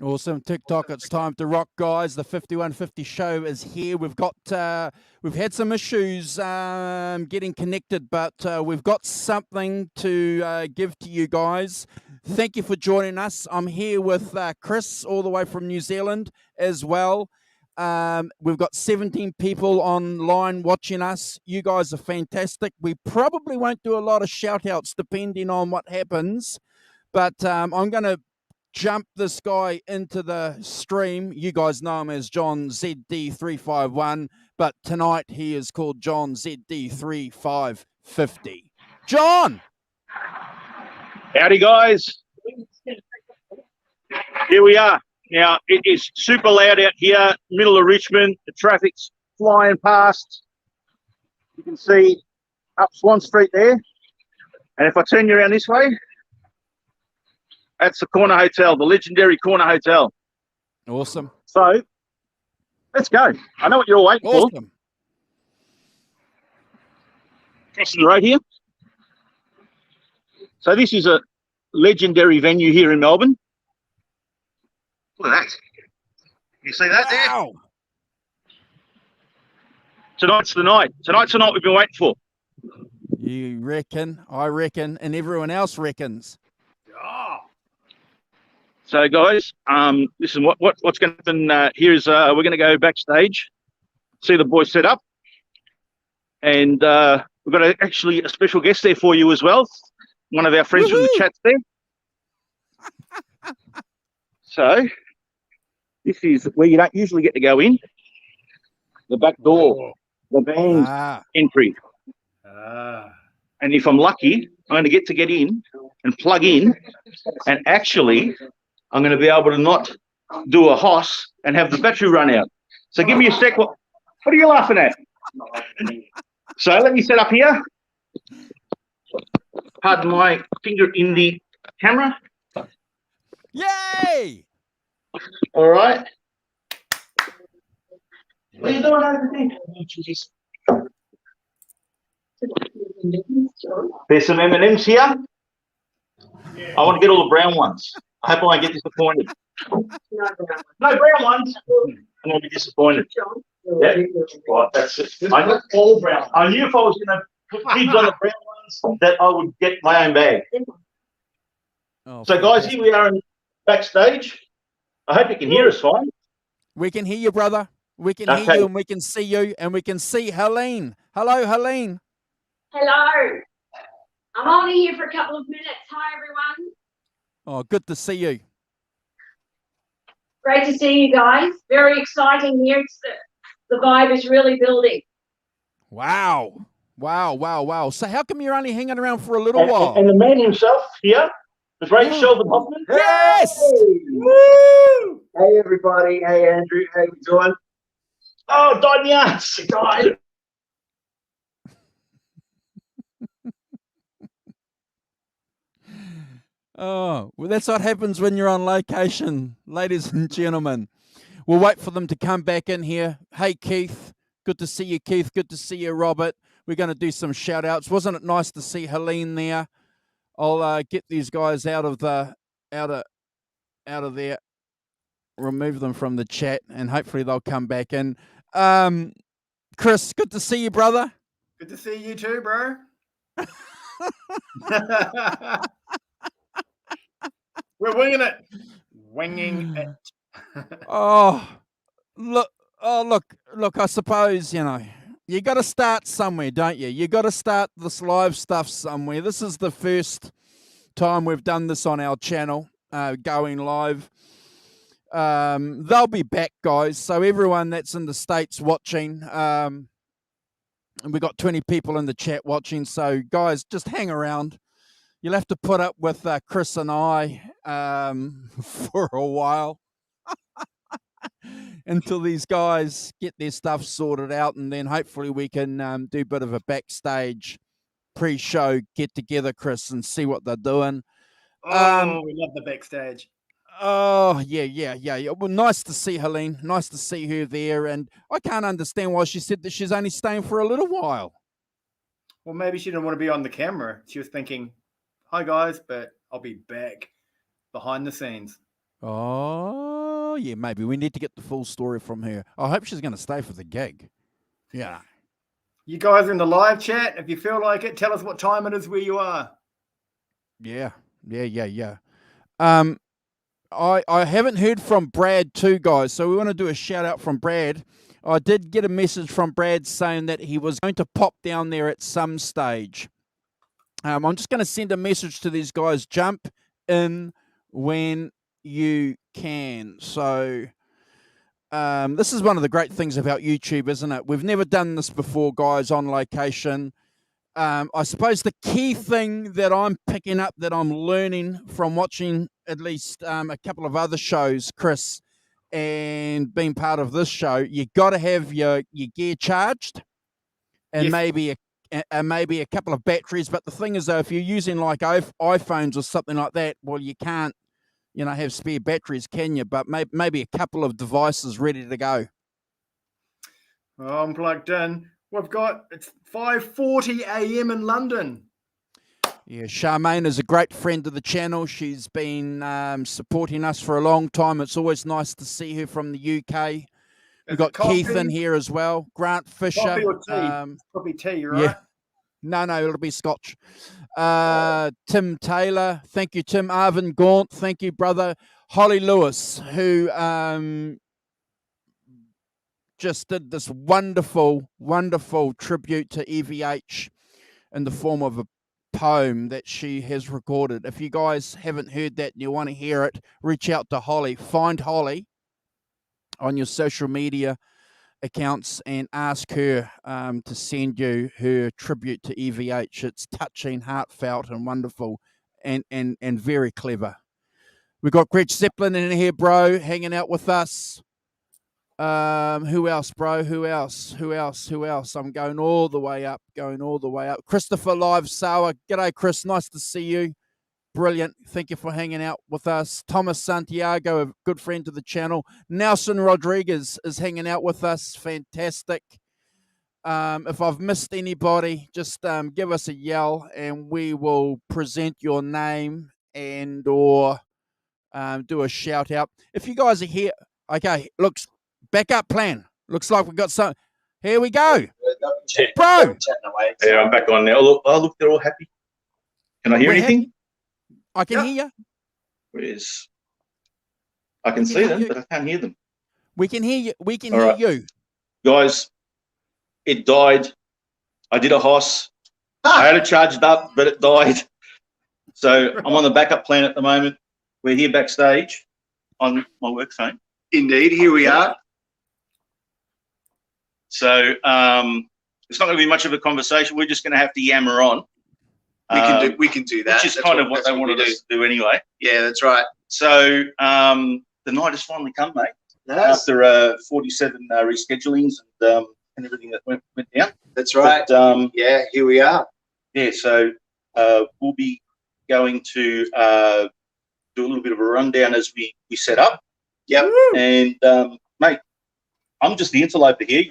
Awesome. TikTok, it's time to rock, guys. The 5150 show is here. We've had some issues getting connected, but we've got something to give to you guys. Thank you for joining us. I'm here with Chris, all the way from New Zealand as well. We've got 17 people online watching us. You guys are fantastic. We probably won't do a lot of shout outs depending on what happens, but I'm going to jump this guy into the stream. You guys know him as John ZD351, but tonight he is called John ZD3550. John! Howdy, guys. Here we are. Now, it is super loud out here, middle of Richmond. The traffic's flying past. You can see up Swan Street there. And if I turn you around this way, that's the Corner Hotel, the legendary Corner Hotel. Awesome. So, let's go. I know what you're all waiting for. Crossing the road here. So this is a legendary venue here in Melbourne. Look at that. You see that there? Tonight's the night. Tonight's the night we've been waiting for. You reckon, I reckon, and everyone else reckons. Oh. So, guys, listen, what's going to happen here is we're going to go backstage, see the boys set up, and we've got actually a special guest there for you as well. One of our friends from the chat's there. So, this is where you don't usually get to go in. The back door, the band's entry. And if I'm lucky, I'm going to get in and plug in, and actually, I'm going to be able to not do a hoss and have the battery run out. So give me a sec. What are you laughing at? So let me set up here. Pardon my finger in the camera. Yay! All right. What are you doing over there? There's some M&Ms here. I want to get all the brown ones. I hope I won't get disappointed. No brown ones. I'm going to be disappointed. Yeah. Right, that's it. I got all brown. I knew if I was going to put kids on the brown ones that I would get my own bag. Oh, so, guys, here we are in backstage. I hope you can hear us fine. We can hear you, brother. We can hear you, and we can see you, and we can see Halen. Hello, Halen. Hello. I'm only here for a couple of minutes. Hi, everyone. Oh, good to see you. Great to see you guys. Very exciting here. The vibe is really building. Wow. Wow, wow, wow. So how come you're only hanging around for a little while? And the man himself here, the great Sheldon Hoffman. Yes! Hey! Woo! Hey, everybody. Hey, Andrew. How you doing? Oh, died in the ass. Died. Oh, well, that's what happens when you're on location, ladies and gentlemen. We'll wait for them to come back in here. Hey, Keith. Good to see you, Keith. Good to see you, Robert. We're going to do some shout-outs. Wasn't it nice to see Halen there? I'll get these guys out of there. Remove them from the chat, and hopefully they'll come back in. Chris, good to see you, brother. Good to see you too, bro. We're winging it. Winging it. Look, I suppose, you got to start somewhere, don't you? You got to start this live stuff somewhere. This is the first time we've done this on our channel, going live. They'll be back, guys. So everyone that's in the States watching, and we got 20 people in the chat watching. So guys, just hang around. You'll have to put up with Chris and I for a while until these guys get their stuff sorted out, and then hopefully we can do a bit of a backstage pre-show get-together, Chris, and see what they're doing. Oh, we love the backstage. Oh, yeah. Well, nice to see Halen. Nice to see her there, and I can't understand why she said that she's only staying for a little while. Well, maybe she didn't want to be on the camera. She was thinking, hi, guys, but I'll be back behind the scenes. Oh, yeah, maybe. We need to get the full story from her. I hope she's going to stay for the gig. Yeah. You guys are in the live chat. If you feel like it, tell us what time it is where you are. Yeah. I haven't heard from Brad too, guys, so we want to do a shout out from Brad. I did get a message from Brad saying that he was going to pop down there at some stage. I'm just going to send a message to these guys. Jump in when you can. So this is one of the great things about YouTube, isn't it? We've never done this before, guys, on location. I suppose the key thing that I'm picking up, that I'm learning from watching at least a couple of other shows, Chris, and being part of this show, you got to have your gear charged, and maybe a couple of batteries. But the thing is, though, if you're using like iPhones or something like that, well, you can't, have spare batteries, can you? But maybe a couple of devices ready to go. Well, I'm plugged in. It's 5:40 a.m. in London. Yeah, Charmaine is a great friend of the channel. She's been supporting us for a long time. It's always nice to see her from the UK. We've got Keith in here as well. Grant Fisher. Coffee or tea? Probably tea, right? Yeah. No, it'll be scotch. Tim Taylor. Thank you, Tim. Arvin Gaunt. Thank you, brother. Holly Lewis, who just did this wonderful, wonderful tribute to EVH in the form of a poem that she has recorded. If you guys haven't heard that and you want to hear it, reach out to Holly. Find Holly on your social media accounts and ask her to send you her tribute to EVH. It's touching, heartfelt, and wonderful, and very clever. We've got Greg Zeppelin in here, bro, hanging out with us. Who else, bro? Who else? I'm going all the way up. Christopher Live Sour. G'day, Chris. Nice to see you. Brilliant. Thank you for hanging out with us. Thomas Santiago, a good friend to the channel. Nelson Rodriguez is hanging out with us. Fantastic. If I've missed anybody, just give us a yell and we will present your name and or do a shout out. If you guys are here, okay, backup plan. Looks like we've got some. Here we go. Bro. Yeah, I'm back on now. Look, they're all happy. Can I hear anything? I can hear you. I can see them, but I can't hear them. We can hear you. We can hear you. Guys, it died. I did a Hoss. I had it charged up, but it died. So I'm on the backup plan at the moment. We're here backstage on my work phone. Indeed, here we are. So it's not going to be much of a conversation. We're just going to have to yammer on. We can do that. Which is kind of what they wanted us to do anyway. Yeah, that's right. So the night has finally come, mate. Yes. After 47 reschedulings and everything that went down. That's right. But, yeah, here we are. Yeah, so we'll be going to do a little bit of a rundown as we set up. Yep. And, mate, I'm just the interloper here. You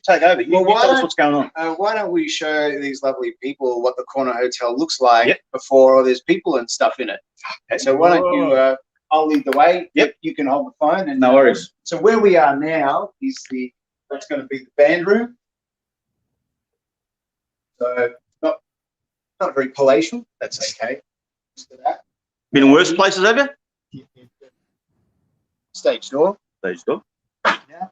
take over. You tell us what's going on. Why don't we show these lovely people what the Corner Hotel looks like before there's people and stuff in it? Okay, so why don't you, I'll lead the way. Yep. You can hold the phone. And, no worries. So where we are now is that's going to be the band room. So not very palatial. That's okay. Been worse places, have you? Stage door. Stage door. Yeah.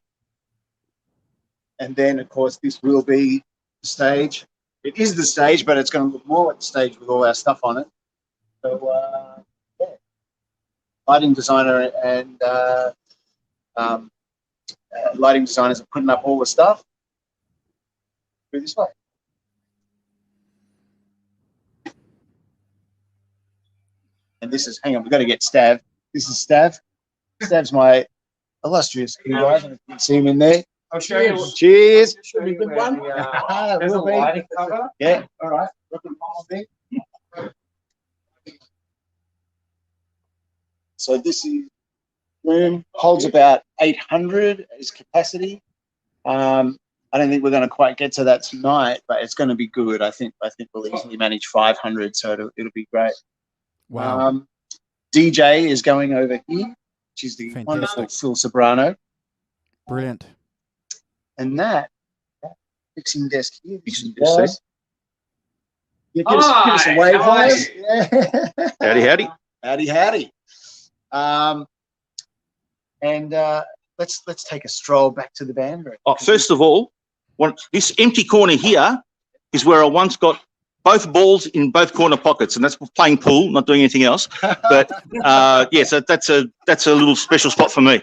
And then, of course, this will be the stage. It is the stage, but it's going to look more like the stage with all our stuff on it. So, yeah. Lighting designer and lighting designers are putting up all the stuff. Through this way. And this is, hang on, we've got to get Stav. This is Stav. Stav's my illustrious guy. You can see him in there. I'll show you. Cheers. Should be a good one. There's a lighting cover. Yeah. All right. So this is room, holds about 800 as capacity. I don't think we're going to quite get to that tonight, but it's going to be good. I think we'll easily manage 500, so it'll be great. Wow. DJ is going over here. She's the wonderful Phil Sobrano. Brilliant. And that mixing desk here. Yeah, give us a wave, guys. Yeah. Howdy. Howdy. And let's take a stroll back to the band room. Oh, first of all, this empty corner here is where I once got both balls in both corner pockets, and that's playing pool, not doing anything else. But so that's a little special spot for me.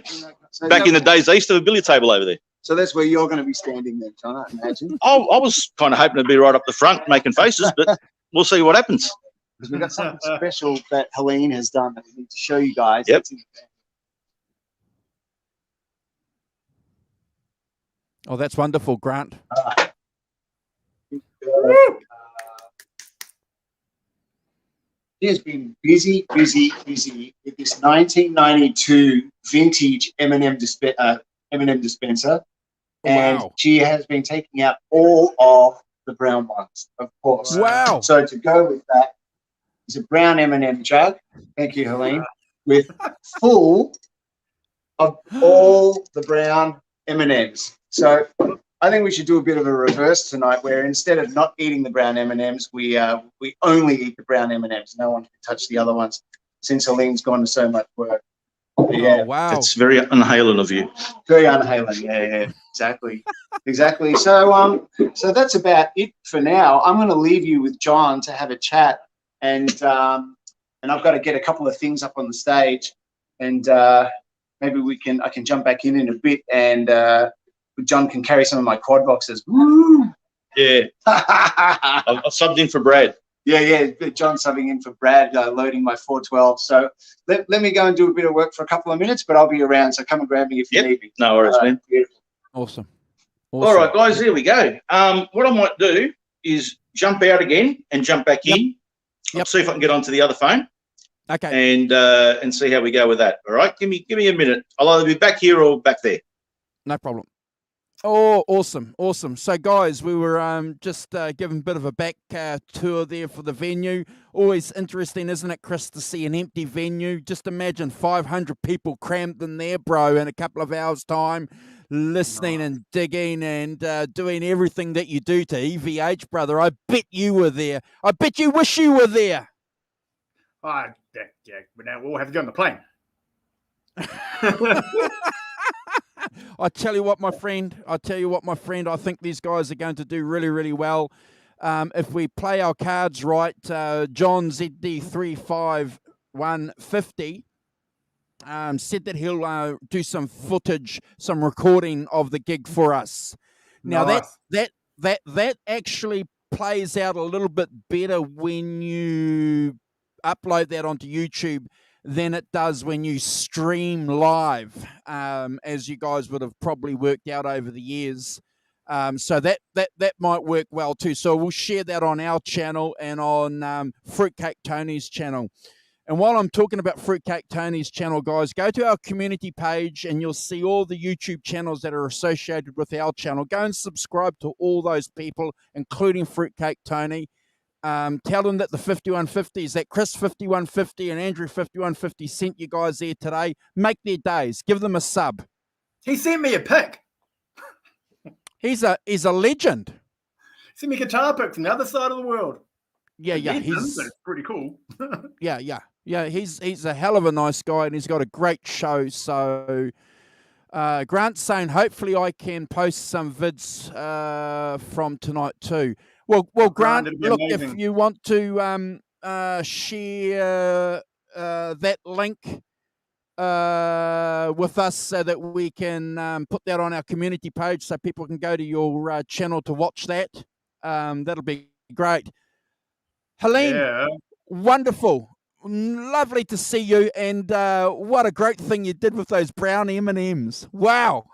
So Back in the days, they used to have a billiard table over there. So that's where you're going to be standing then, John, I imagine. I was kind of hoping to be right up the front making faces, but we'll see what happens. Because we've got something special that Halen has done that we need to show you guys. Yep. Oh, that's wonderful, Grant. He has been busy with this 1992 vintage M&M dispenser. And she has been taking out all of the brown ones, of course. Wow. So to go with that is a brown M&M jug. Thank you, Halen. With full of all the brown M&Ms. So I think we should do a bit of a reverse tonight, where instead of not eating the brown M&Ms, we only eat the brown M&Ms. No one can touch the other ones, since Helene's gone to so much work. But yeah, oh, wow. That's very un-Halen of you. Very un-Halen. Yeah, exactly. So that's about it for now. I'm going to leave you with John to have a chat, and I've got to get a couple of things up on the stage, and maybe I can jump back in a bit, and John can carry some of my quad boxes. Woo! Yeah. I've subbed in for Brad. Yeah. John's subbing in for Brad, loading my 412. So let me go and do a bit of work for a couple of minutes, but I'll be around. So come and grab me if you need me. No worries, man. Beautiful. Awesome. All right, guys, there we go. What I might do is jump out again and jump back in. I'll see if I can get onto the other phone. Okay. And see how we go with that. All right, give me a minute. I'll either be back here or back there. No problem. Oh, awesome. So, guys, we were just giving a bit of a back tour there for the venue. Always interesting, isn't it, Chris, to see an empty venue? Just imagine 500 people crammed in there, bro, in a couple of hours' time, listening and digging and doing everything that you do to EVH, brother. I bet you were there. I bet you wish you were there. Yeah, but now we'll have to go on the plane. I tell you what, my friend, I think these guys are going to do really, really well. If we play our cards right, John ZD35150 said that he'll do some footage, some recording of the gig for us. Now, nice. that actually plays out a little bit better when you upload that onto YouTube than it does when you stream live, as you guys would have probably worked out over the years. So that might work well too. So we'll share that on our channel and on Fruitcake Tony's channel. And while I'm talking about Fruitcake Tony's channel, guys, go to our community page and you'll see all the YouTube channels that are associated with our channel. Go and subscribe to all those people, including Fruitcake Tony. Tell them that the 5150s, that Chris 5150 and Andrew 5150 sent you guys there today. Make their days. Give them a sub. He sent me a pic. He's a legend. He sent me a guitar pic from the other side of the world. Yeah. He's pretty cool. Yeah. He's a hell of a nice guy, and he's got a great show. So Grant's saying hopefully I can post some vids from tonight too. Well, Grant, look, amazing. If you want to share that link with us so that we can put that on our community page so people can go to your channel to watch that, that'll be great. Halen, wonderful. Lovely to see you, and what a great thing you did with those brown M&Ms. Wow.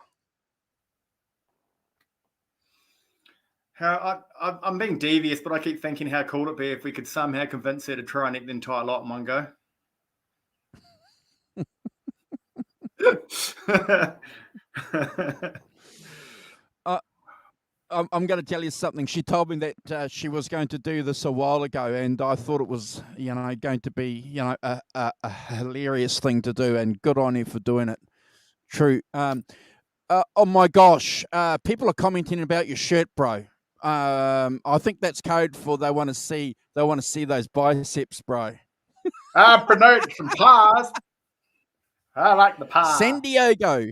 I'm being devious, but I keep thinking how cool it'd be if we could somehow convince her to try and eat the entire lot in one go. I'm going to tell you something. She told me that she was going to do this a while ago, and I thought it was, going to be, a hilarious thing to do, and good on her for doing it. True. Oh my gosh, people are commenting about your shirt, bro. I think that's code for they want to see those biceps, bro. Promote some pars. I like the par. San Diego.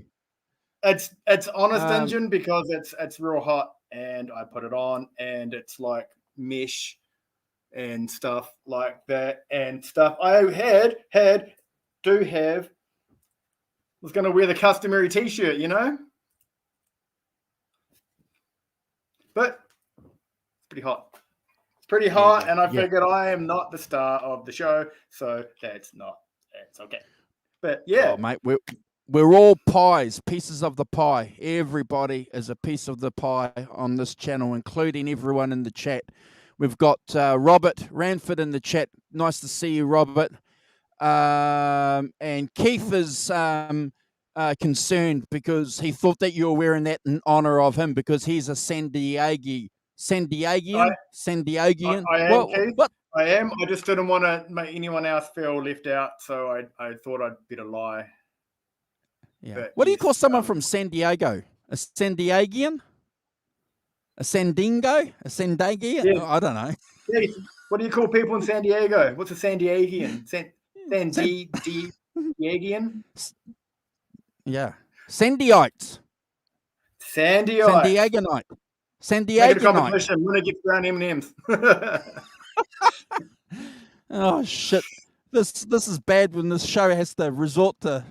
It's honest engine because it's real hot, and I put it on, and it's like mesh and stuff like that, and stuff. I was going to wear the customary t-shirt, but it's pretty hot. It's pretty hot, and I figured I am not the star of the show, so it's okay. But yeah, oh, mate, we're all pies, pieces of the pie. Everybody is a piece of the pie on this channel, including everyone in the chat. We've got Robert Ranford in the chat. Nice to see you, Robert. And Keith is concerned because he thought that you were wearing that in honor of him because he's a San Diegian. I am, Keith. What? I am. I just didn't want to make anyone else feel left out, so I thought I'd better lie. Yeah. But what do you call someone from San Diego? A San Diegian? A Sandingo? A Sandagian? Yeah. Oh, I don't know. Yeah. What do you call people in San Diego? What's a San Diegian? Diegian? Yeah. Sandyites. Sandioganite. Sandioganite. Competition. Winner gets brown M&Ms. Oh shit! This is bad when this show has to resort to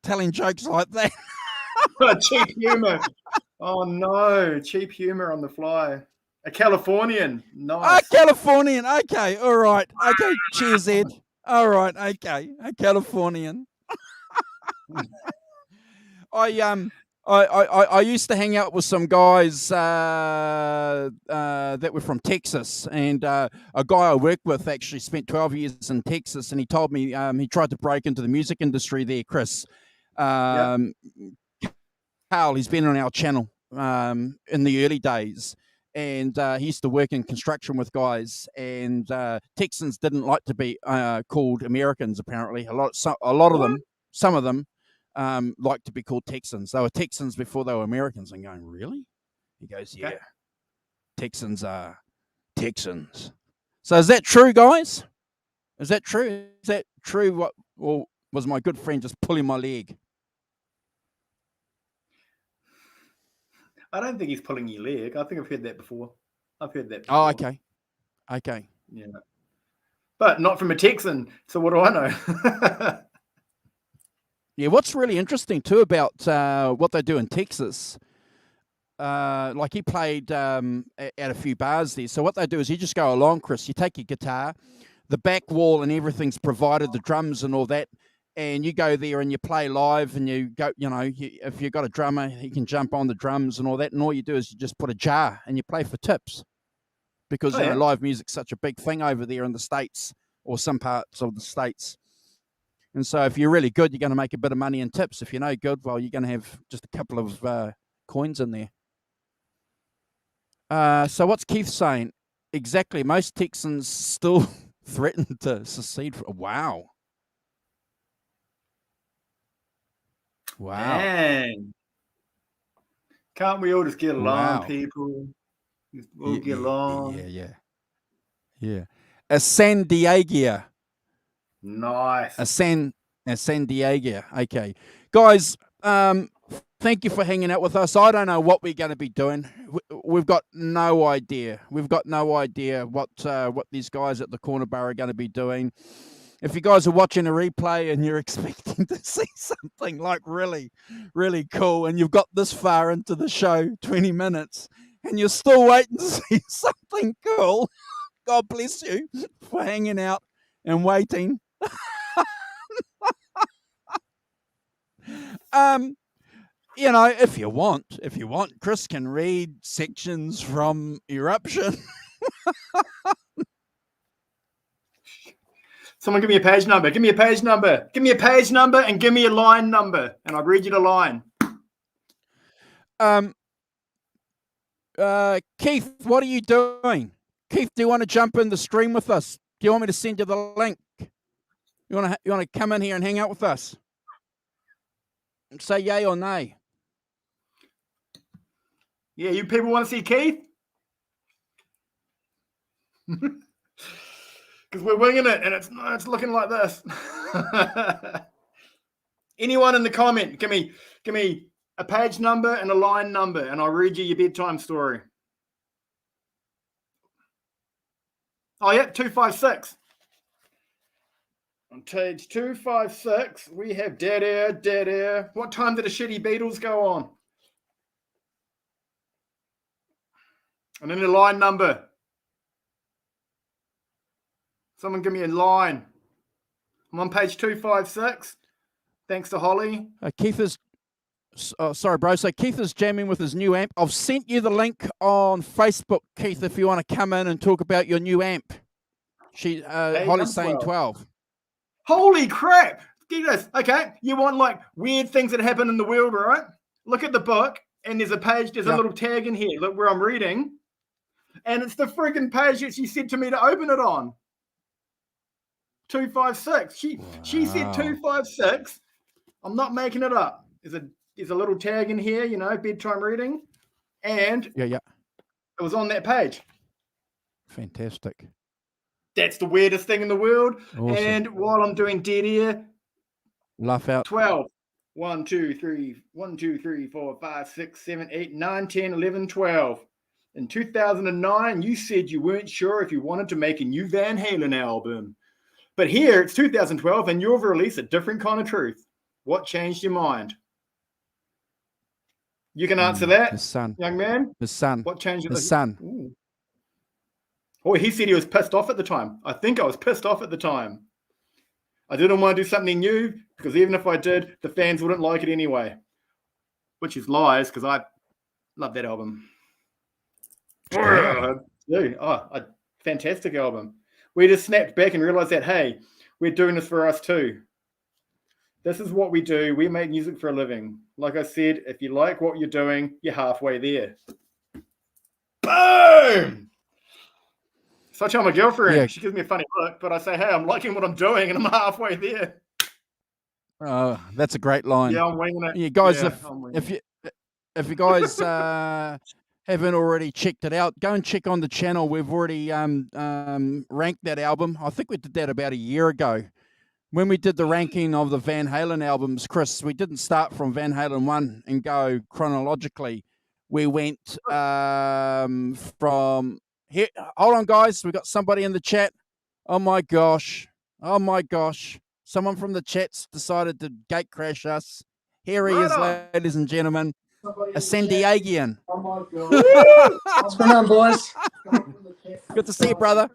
telling jokes like that. Cheap humor. Oh no, cheap humor on the fly. A Californian. Nice. A Californian. Okay, all right. Okay, cheers, Ed. All right, okay. A Californian. I used to hang out with some guys that were from Texas, and a guy I worked with actually spent 12 years in Texas, and he told me he tried to break into the music industry there, Chris. Carl, he's been on our channel in the early days, and he used to work in construction with guys, and Texans didn't like to be called Americans, apparently. A lot of them, some of them, like to be called Texans. They were Texans before they were Americans. I'm going, really? He goes, yeah. Okay. Texans are Texans. So is that true, guys? Is that true? Is that true? Or was my good friend just pulling my leg? I don't think he's pulling your leg. I think I've heard that before. Oh, okay. Okay. Yeah. But not from a Texan. So what do I know? Yeah, what's really interesting too about what they do in Texas, like he played at a few bars there. So what they do is you just go along, Chris. You take your guitar, the back wall and everything's provided, the drums and all that, and you go there and you play live. And you go, if you've got a drummer, he can jump on the drums and all that. And all you do is you just put a jar and you play for tips, because live music's such a big thing over there in the States, or some parts of the States. And so if you're really good, you're going to make a bit of money in tips. If you're no good, well, you're going to have just a couple of coins in there. So what's Keith saying? Exactly. Most Texans still threaten to secede. Wow. Dang. Can't we all just get along, people? We'll get along. Yeah. A San Diego. Nice. A San Diego. Okay. Guys, thank you for hanging out with us. I don't know what we're going to be doing. We've got no idea. We've got no idea what these guys at the corner bar are going to be doing. If you guys are watching a replay and you're expecting to see something like really, really cool, and you've got this far into the show, 20 minutes, and you're still waiting to see something cool, God bless you for hanging out and waiting. If you want, Chris can read sections from Eruption. Someone give me a page number. Give me a page number. Give me a page number and give me a line number, and I'll read you the line. Keith, what are you doing? Keith, do you want to jump in the stream with us? Do you want me to send you the link? You want to come in here and hang out with us? Say yay or nay. Yeah, you people want to see Keith? Because we're winging it, and it's looking like this. Anyone in the comment, give me a page number and a line number, and I'll read you your bedtime story. Oh, yeah, 256. On page 256, we have dead air. What time did the shitty Beatles go on? And then the line number. Someone give me a line. I'm on page 256. Thanks to Holly. Keith is... sorry, bro. So Keith is jamming with his new amp. I've sent you the link on Facebook, Keith, if you want to come in and talk about your new amp. Holly's saying 12. Holy crap! Get this. Okay, you want like weird things that happen in the world, right? Look at the book, and there's a page, there's a little tag in here. Look where I'm reading. And it's the friggin' page that she said to me to open it on. 256. She said 256. I'm not making it up. There's a little tag in here, bedtime reading. And it was on that page. Fantastic. That's the weirdest thing in the world. Awesome. And while I'm doing dead air, laugh out. 12. 1, 2, 3, 4, 5, 6, 7, 8, 9, 10, 11, 12. In 2009, you said you weren't sure if you wanted to make a new Van Halen album. But here, it's 2012, and you've released a different kind of truth. What changed your mind? You can answer that, his son. Young man. His son. What changed his son? Ooh. Oh, he said he was pissed off at the time. I think I was pissed off at the time. I didn't want to do something new because even if I did, the fans wouldn't like it anyway. Which is lies because I love that album. A fantastic album. We just snapped back and realized that, hey, we're doing this for us too. This is what we do. We make music for a living. Like I said, if you like what you're doing, you're halfway there. Boom! So I tell my girlfriend, she gives me a funny look, but I say, hey, I'm liking what I'm doing and I'm halfway there. Oh, that's a great line. Yeah, I'm winging it. Yeah, guys, if you guys haven't already checked it out, go and check on the channel. We've already ranked that album. I think we did that about a year ago. When we did the ranking of the Van Halen albums, Chris, we didn't start from Van Halen 1 and go chronologically. We went from... Here, hold on, guys. We got somebody in the chat. Oh my gosh. Someone from the chat's decided to gate crash us. Here he is, ladies and gentlemen. A San Diegian. Oh my God. What's going on, boys? Good to see you, brother.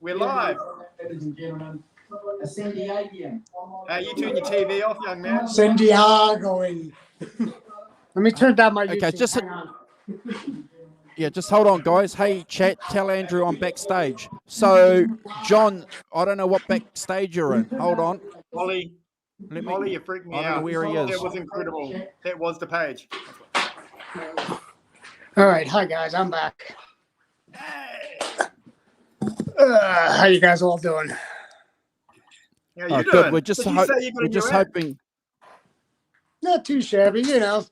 We're live. Ladies and gentlemen, a San Diegian. You turn your TV off, young man. San Diego. Let me turn down my YouTube. Okay, just hold on, guys. Hey, chat, tell Andrew I'm backstage. So, John, I don't know what backstage you're in. Hold on. Ollie, you freaked me out. I don't know where he is. That was incredible. That was the page. All right. Hi, guys. I'm back. How you guys all doing? How you doing? Good. We're just hoping. Not too shabby,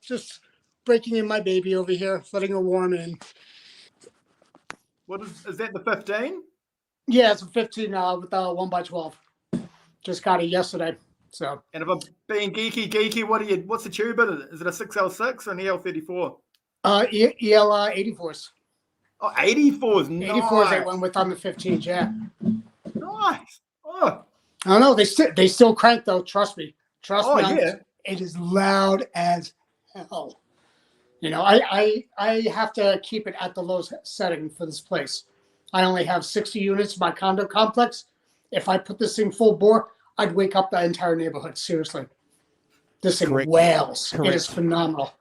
just breaking in my baby over here, letting her warm in. What is that, the 15? Yeah, it's a 15 with 1x12. Just got it yesterday. So. And if I'm being geeky, what's the tube in it? Is it a 6L6 or an EL34? EL84s. Oh, 84s. Nice. 84s they went with on the 15s, yeah. Nice. Oh. I don't know. They still crank though. Trust me. Yeah. It is loud as hell. I have to keep it at the low setting for this place. I only have 60 units in my condo complex. If I put this thing full bore, I'd wake up the entire neighborhood. Seriously. This thing wails. It is phenomenal.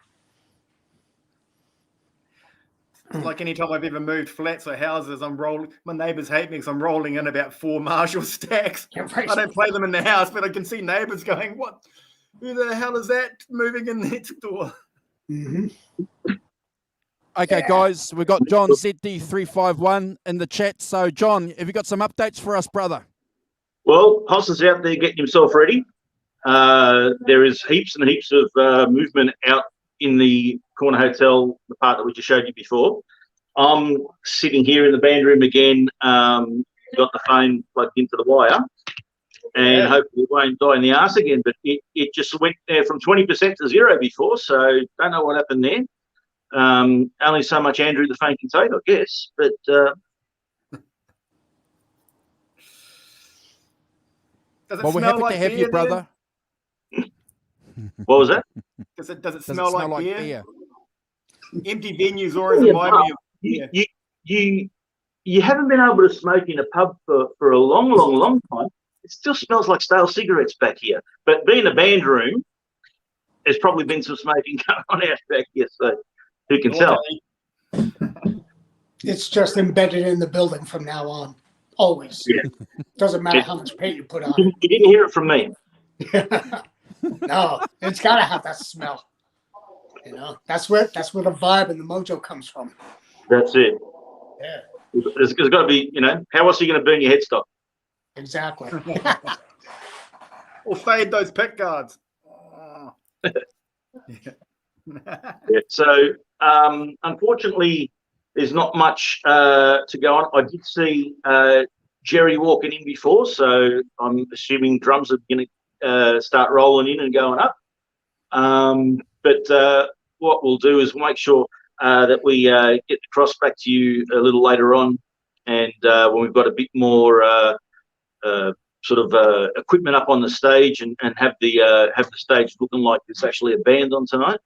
Like anytime I've ever moved flats or houses, my neighbors hate me because I'm rolling in about 4 Marshall stacks. Yeah, right. I don't play them in the house, but I can see neighbors going, what? Who the hell is that moving in next door? Mm-hmm. Okay, guys, we've got John ZD351 in the chat. So, John, have you got some updates for us, brother? Well, Hoss is out there getting himself ready. There is heaps and heaps of movement out in the Corner Hotel, the part that we just showed you before. I'm sitting here in the band room again, got the phone plugged into the wire, and hopefully it won't die in the arse again. But it just went there from 20% to 0 before, so don't know what happened there. Only so much Andrew the Phone can take, I guess. But well, we're happy to have you, brother. What was that? Does it smell like beer? Empty venues always Yeah, remind me of beer. You haven't been able to smoke in a pub for a long time. It still smells like stale cigarettes back here. But being a band room, there's probably been some smoking going on out back here, so who can tell? It's just embedded in the building from now on. Always. Yeah. Doesn't matter how much paint you put on it. You didn't hear it from me. No, it's got to have that smell. You know, that's where the vibe and the mojo comes from. That's it. Yeah. There's got to be, how else are you going to burn your headstock? Exactly. Or fade those pick guards. Oh. Yeah, so, unfortunately, there's not much to go on. I did see Jerry walking in before, so I'm assuming drums are going to start rolling in and going up. But what we'll do is we'll make sure that we get the cross back to you a little later on, and when we've got a bit more equipment up on the stage, and have the stage looking like there's actually a band on tonight.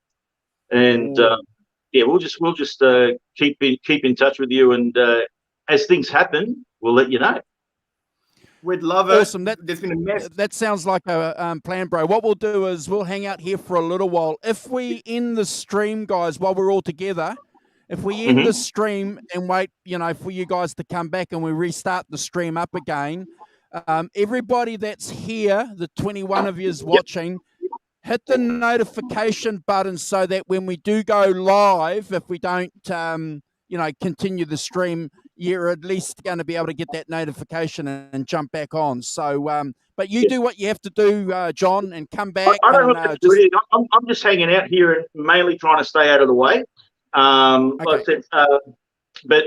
And we'll just keep in touch with you, and as things happen, we'll let you know. We'd love it. Awesome. There's been a mess. That sounds like a plan, bro. What we'll do is we'll hang out here for a little while. If we end the stream, guys, while we're all together, if we end the stream and wait, for you guys to come back and we restart the stream up again, everybody that's here, the 21 of yous watching, hit the notification button so that when we do go live, if we don't, continue the stream, you're at least going to be able to get that notification and jump back on. So, but you do what you have to do, John, and come back. I don't have to really. I'm just hanging out here and mainly trying to stay out of the way. Like I said, but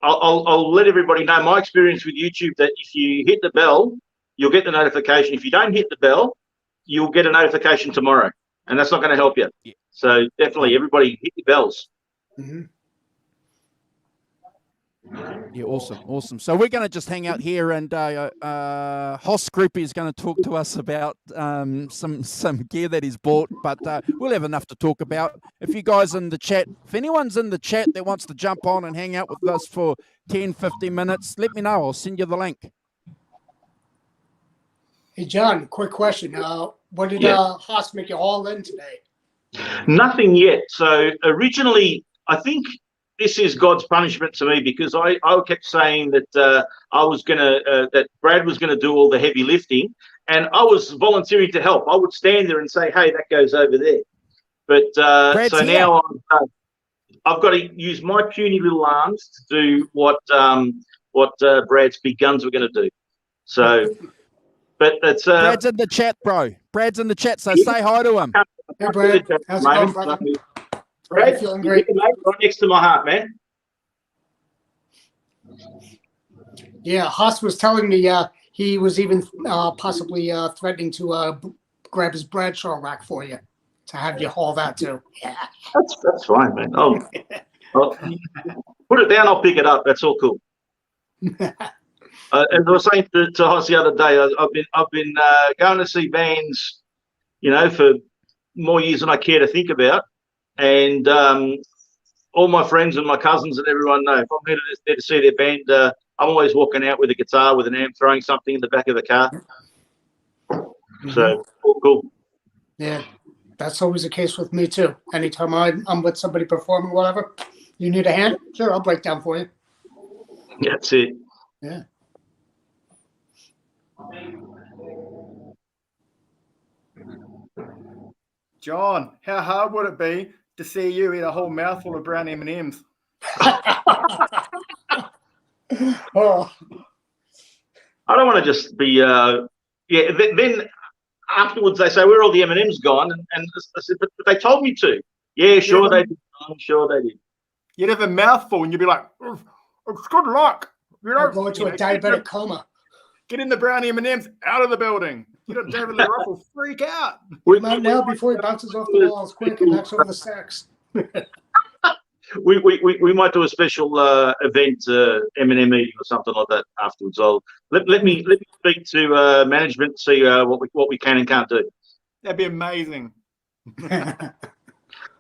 I'll let everybody know my experience with YouTube, that if you hit the bell, you'll get the notification. If you don't hit the bell, you'll get a notification tomorrow, and that's not going to help you. Yeah. So definitely, everybody hit your bells. Mm-hmm. Yeah, awesome. So we're going to just hang out here, and Hoss Groupie is going to talk to us about some gear that he's bought, but we'll have enough to talk about. If you guys in the chat, if anyone's in the chat that wants to jump on and hang out with us for 10, 15 minutes, let me know. I'll send you the link. Hey, John, quick question. What did Hoss make you haul in today? Nothing yet. So originally, I think this is God's punishment to me, because I kept saying that I was that Brad was gonna do all the heavy lifting, and I was volunteering to help. I would stand there and say, "Hey, that goes over there." But so here. Now I've got to use my puny little arms to do what Brad's big guns were going to do. So, but that's Brad's in the chat, bro. Brad's in the chat, so say hi to him. Hey, Brad. How's it going, brother? Brad, feeling great. Right next to my heart, man. Yeah, Haas was telling me he was even possibly threatening to grab his Bradshaw rack for you, to have you haul that too. Yeah, that's fine, man. I'll put it down. I'll pick it up. That's all cool. As I was saying to Haas the other day, I've been going to see bands, for more years than I care to think about. And all my friends and my cousins and everyone know, if I'm there to see their band, I'm always walking out with a guitar, with an amp, throwing something in the back of the car. So, all cool. Yeah, that's always the case with me too. Anytime I'm with somebody performing, whatever, you need a hand? Sure, I'll break down for you. That's it. Yeah. John, how hard would it be to see you eat a whole mouthful of brown M&Ms. Oh, I don't want to just be, then afterwards they say, where are all the M&Ms gone? And I said, but they told me to. Yeah, sure they did. I'm sure they did. You'd have a mouthful and you'd be like, it's good luck. I'll go into a diabetic coma. Get in the brown M&Ms, out of the building. You know, David Lee Roth will freak out. Come out now before he bounces off the walls quick and knocks over the sacks. We might do a special event, M&M meeting or something like that afterwards. Let me speak to management, see what we can and can't do. That'd be amazing.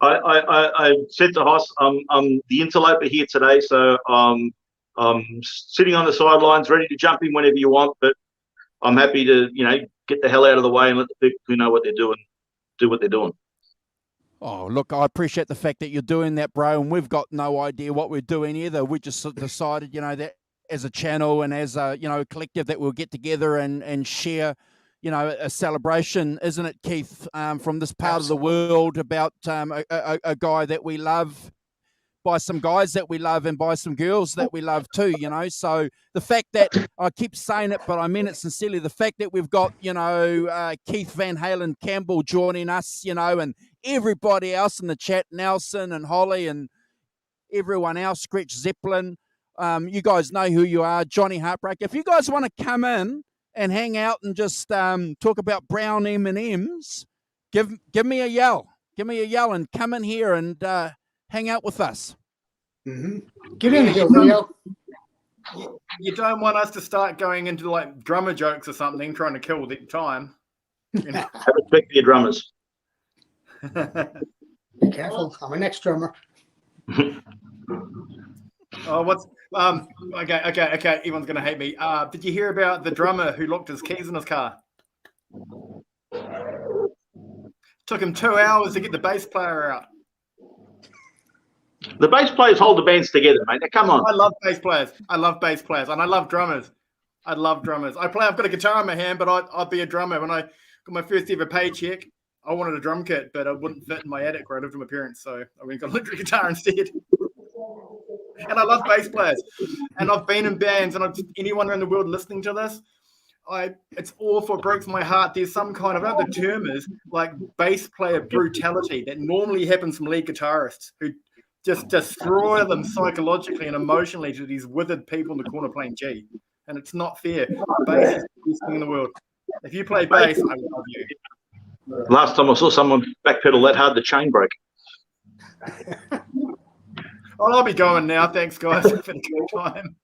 I said to Hoss, I'm the interloper here today, so I'm sitting on the sidelines, ready to jump in whenever you want. But I'm happy to, get the hell out of the way and let the people who know what they're doing do what they're doing. Oh, look, I appreciate the fact that you're doing that, bro, and we've got no idea what we're doing either. We just decided, that as a channel and as a, collective that we'll get together and share, a celebration, isn't it, Keith, from this part of the world about a guy that we love, by some guys that we love and by some girls that we love too, So the fact that, I keep saying it, but I mean it sincerely, the fact that we've got, Keith Van Halen Campbell joining us, and everybody else in the chat, Nelson and Holly and everyone else, Screech Zeppelin, you guys know who you are, Johnny Heartbreak. If you guys want to come in and hang out and just talk about brown M&Ms, give me a yell. Give me a yell and come in here and hang out with us. Mm-hmm. Get in here, Leo. You don't want us to start going into like drummer jokes or something, trying to kill the time. I respect your drummers. Be careful. I'm an ex-drummer. Okay. Everyone's gonna hate me. Did you hear about the drummer who locked his keys in his car? Took him 2 hours to get the bass player out. The bass players hold the bands together, mate. Now, come on. I love bass players, and I love drummers. I've got a guitar in my hand, but I'd be a drummer. When I got my first ever paycheck, I wanted a drum kit, but it wouldn't fit in my attic where I lived with my parents, so I went and got an electric guitar instead. And I love bass players, and I've been in bands, and anyone around the world listening to this, it's awful. It breaks my heart. There's some kind of, I don't know what the term is, like bass player brutality that normally happens from lead guitarists who just destroy them psychologically and emotionally to these withered people in the corner playing G. And it's not fair. Bass is the best thing in the world. If you play bass, I love you. Last time I saw someone backpedal that hard, the chain broke. I'll be going now. Thanks, guys. It's been a good time.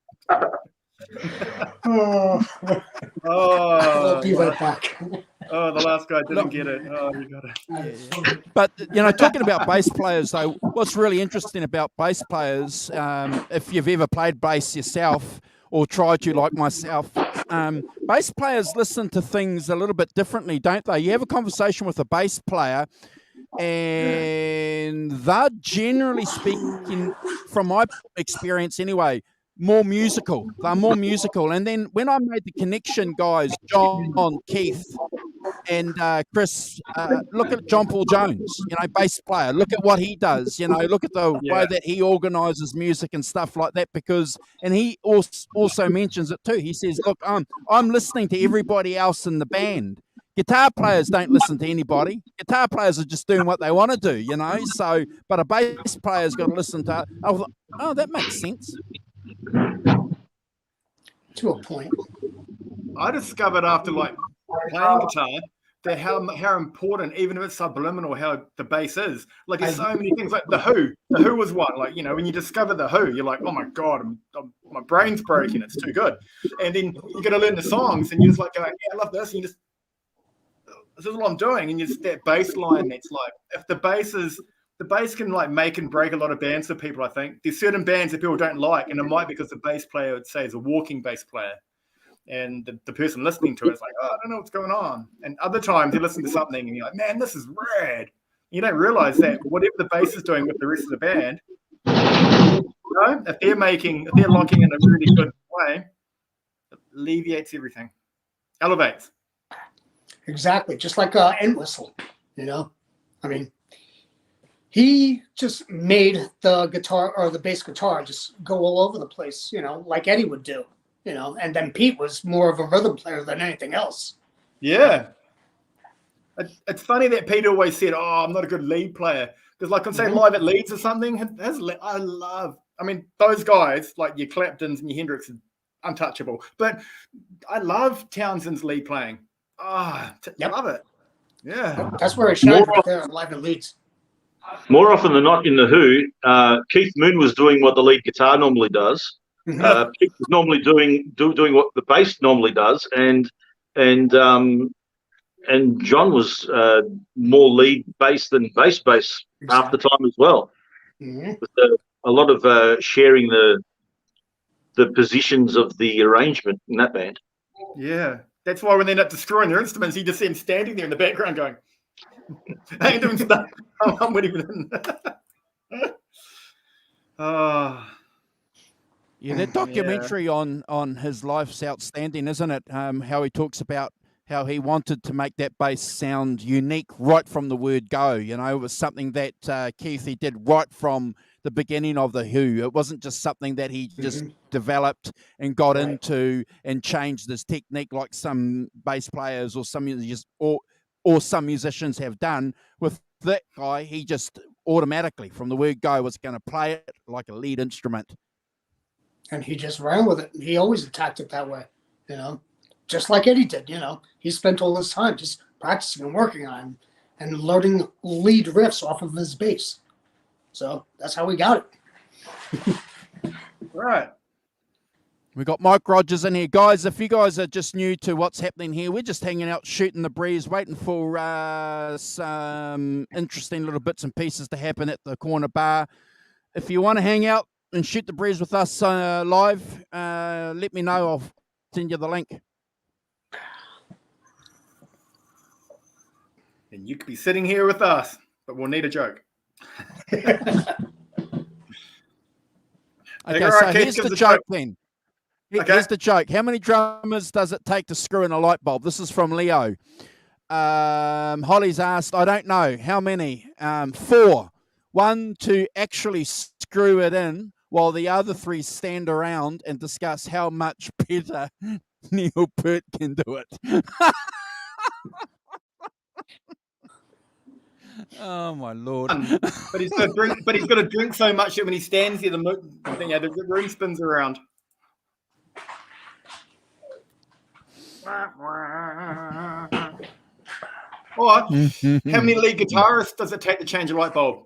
I'll be right back. Oh, the last guy didn't get it. Oh, you got it. But, talking about bass players, though, what's really interesting about bass players, if you've ever played bass yourself or tried to like myself, bass players listen to things a little bit differently, don't they? You have a conversation with a bass player and they're generally speaking, from my experience anyway, more musical. They're more musical. And then when I made the connection, guys, John, Keith, and Chris, look at John Paul Jones, bass player. Look at what he does. Look at the way that he organizes music and stuff like that. And he also mentions it too. He says, "Look, I'm listening to everybody else in the band. Guitar players don't listen to anybody. Guitar players are just doing what they want to do, So, but a bass player's got to listen to." Oh, that makes sense. To a point. I discovered after playing guitar that how important, even if it's subliminal, how the bass is. Like there's so many things. Like the Who was one. Like when you discover the Who, you're like, oh my god, my brain's broken. It's too good. And then you got to learn the songs, and you're just like, yeah, I love this. And this is what I'm doing. And just that bass line. That's like if the bass can make and break a lot of bands for people. I think there's certain bands that people don't like, and it might be because the bass player would say is a walking bass player. And the person listening to it is like, oh, I don't know what's going on. And other times you listen to something and you're like, man, this is rad. You don't realize that whatever the bass is doing with the rest of the band, if they're locking in a really good way, it alleviates everything, elevates. Exactly, just like an end whistle. I mean, He just made the guitar or the bass guitar just go all over the place, like Eddie would do, and then Pete was more of a rhythm player than anything else. Yeah. It's funny that Pete always said, "Oh, I'm not a good lead player." Because, like, on say live at Leeds or something, I mean, those guys, like your Claptons and your Hendrix, untouchable. But I love Townsend's lead playing. I love it. Yeah. That's where I shine right there, live at Leeds. More often than not in the Who, Keith Moon was doing what the lead guitar normally does. Pete was normally doing what the bass normally does, and John was more lead bass than bass half the time as well. With a lot of sharing the positions of the arrangement in that band. Yeah, that's why when they end up destroying their instruments, you just see them standing there in the background going, "I ain't doing stuff. I'm with him." Yeah, that documentary on his life's outstanding, isn't it? How he talks about how he wanted to make that bass sound unique right from the word go. It was something that Keithy did right from the beginning of the Who. It wasn't just something that he just developed and got into and changed his technique like some bass players or some musicians have done. With that guy, he just automatically from the word go was going to play it like a lead instrument. And he just ran with it. He always attacked it that way, just like Eddie did. He spent all his time just practicing and working on and learning lead riffs off of his bass. So that's how we got it. Right. We got Mike Rogers in here. Guys, if you guys are just new to what's happening here, we're just hanging out, shooting the breeze, waiting for some interesting little bits and pieces to happen at the corner bar. If you want to hang out and shoot the breeze with us live, let me know. I'll send you the link. And you could be sitting here with us, but we'll need a joke. Okay, so here's the joke then. Here's the joke. How many drummers does it take to screw in a light bulb? This is from Leo. Holly's asked, I don't know. How many? 4. 1 to actually screw it in, while the other 3 stand around and discuss how much better Neil Peart can do it. Oh my Lord! But he's got to drink so much that when he stands here, the room spins around. Or how many lead guitarists does it take to change a light bulb?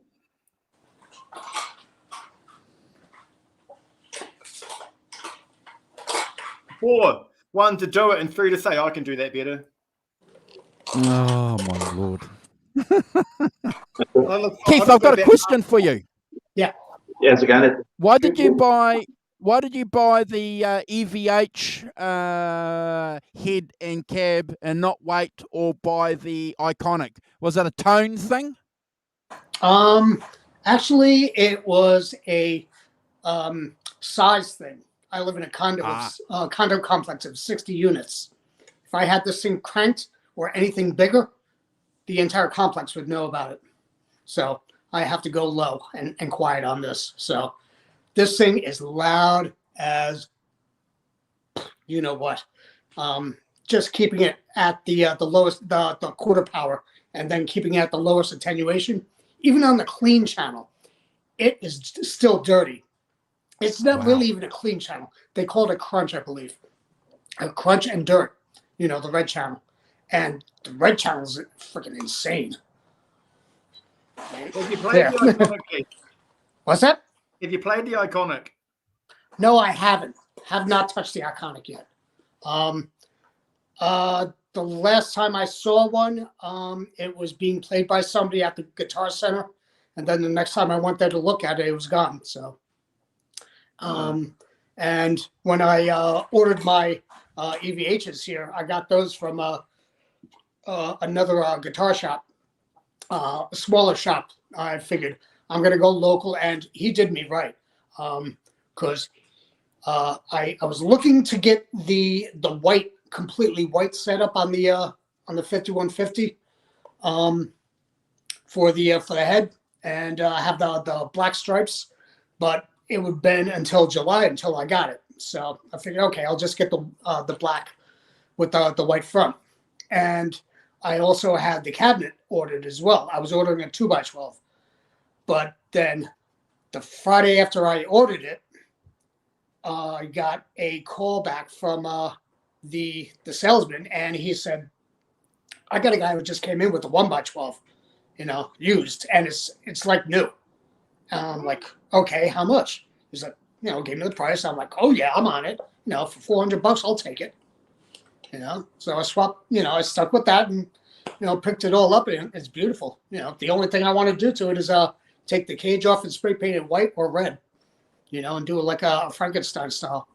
4. 1 to do it, and 3 to say, I can do that better. Oh my Lord. Keith, I've got a question for you. Yeah. Yes, again. Why did you buy the EVH head and cab and not wait or buy the Iconic? Was it a tone thing? Actually, it was a size thing. I live in a condo complex of 60 units. If I had this thing cranked or anything bigger, the entire complex would know about it. So I have to go low and quiet on this. So this thing is loud as you know what. Just keeping it at the lowest, the quarter power, and then keeping it at the lowest attenuation. Even on the clean channel, it is still dirty. It's not really even a clean channel. They call it a crunch, I believe. A crunch and dirt, the red channel. And the red channel is freaking insane. Have you played the Iconic? What's that? Have you played the Iconic? No, I haven't. Have not touched the Iconic yet. The last time I saw one, it was being played by somebody at the Guitar Center. And then the next time I went there to look at it, it was gone. So, and when I ordered my EVHs here, I got those from another guitar shop, a smaller shop. I figured I'm going to go local, and he did me right. Because I was looking to get the white, completely white setup on the 5150 for the head, and have the black stripes, but it would have been until July until I got it. So I figured, okay, I'll just get the black with the white front. And I also had the cabinet ordered as well. I was ordering a 2x12, but then the Friday after I ordered it, I got a call back from the salesman, and he said, I got a guy who just came in with the 1x12, used, and it's like new. And I'm like, okay, how much? He's like, gave me the price. I'm like, oh yeah, I'm on it. For $400, I'll take it. So I swapped, I stuck with that and, picked it all up, and it's beautiful. The only thing I want to do to it is take the cage off and spray paint it white or red, and do it like a Frankenstein style.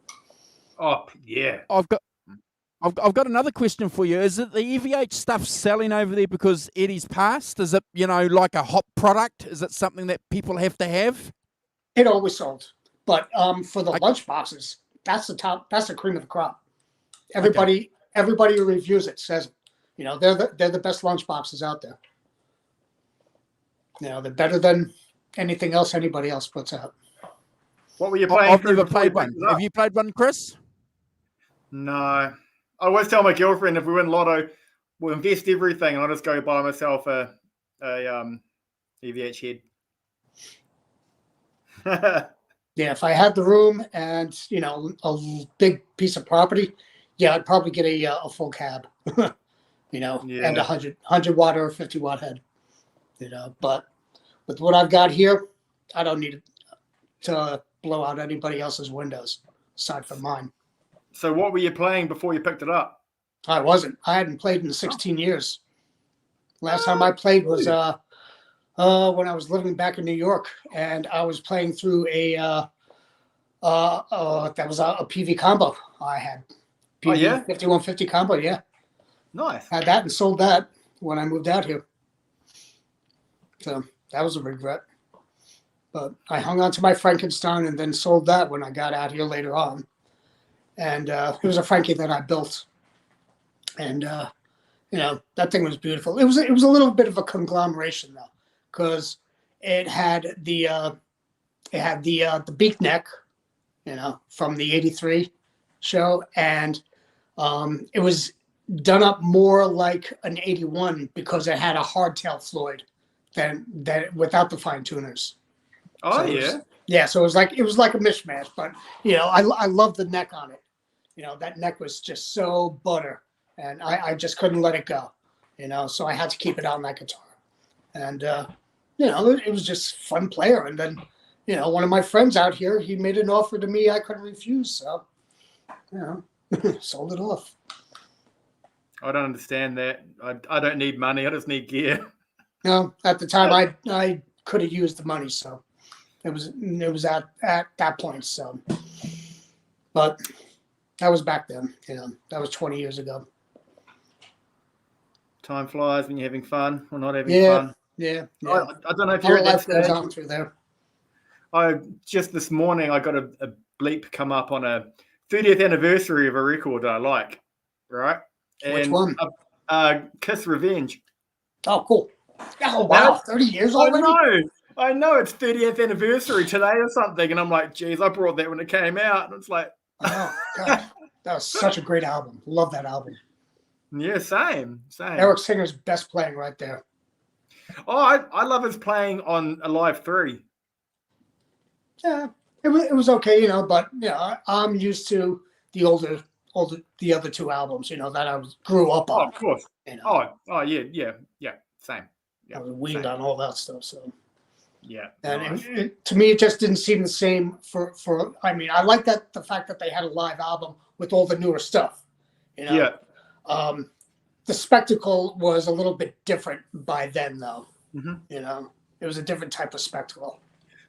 Oh yeah. I've got another question for you. Is it the EVH stuff selling over there because Eddie's passed? Is it, like a hot product? Is it something that people have to have? It always sold. But for the lunch boxes, that's the cream of the crop. Everybody who reviews it says, they're the best lunch boxes out there. They're better than anything else anybody else puts out. What were you playing? I've never played one. Have you played one, Chris? No. I always tell my girlfriend if we win lotto, we'll invest everything, and I'll just go buy myself a EVH head. Yeah, if I had the room and a big piece of property, yeah, I'd probably get a full cab, and a 100 watt or 50 watt head, But with what I've got here, I don't need to blow out anybody else's windows aside from mine. So what were you playing before you picked it up? I wasn't. I hadn't played in 16 years. Last time I played was when I was living back in New York, and I was playing through that was a PV combo I had. PV 5150 combo, yeah. Nice. Had that and sold that when I moved out here. So that was a regret. But I hung on to my Frankenstein and then sold that when I got out here later on. And it was a Frankie that I built. And that thing was beautiful. It was a little bit of a conglomeration though, because it had the beak neck, from the '83 show, and it was done up more like an '81 because it had a hardtail Floyd than without the fine tuners. Oh, so so it was like a mishmash, but I love the neck on it. That neck was just so butter, and I just couldn't let it go. So I had to keep it on that guitar, and it was just fun player. And then one of my friends out here, he made an offer to me I couldn't refuse, so sold it off. I don't understand that. I don't need money. I just need gear. No, at the time I could have used the money, so it was at that point. So, but that was back then. That was 20 years ago. Time flies when you're having fun or not having fun. Yeah. I don't know if you're at that stage. On through there. Just this morning I got a bleep come up on a 30th anniversary of a record that I like, right? Which one? Kiss Revenge. Oh, cool. Oh, wow. 30 years already? I know. It's 30th anniversary today or something. And I'm like, geez, I brought that when it came out. And it's like... Oh, God. That was such a great album. Love that album. Yeah, same. Eric Singer's best playing right there. Oh, I love his playing on Alive 3. Yeah, it was okay, but I'm used to the other two albums, that I grew up on. Oh, of course. Oh, yeah, same. Yeah, I was weaned on all that stuff, so. Yeah. And to me, it just didn't seem the same for. I mean, I like the fact that they had a live album with all the newer stuff. Yeah. The spectacle was a little bit different by then, though. Mm-hmm. It was a different type of spectacle.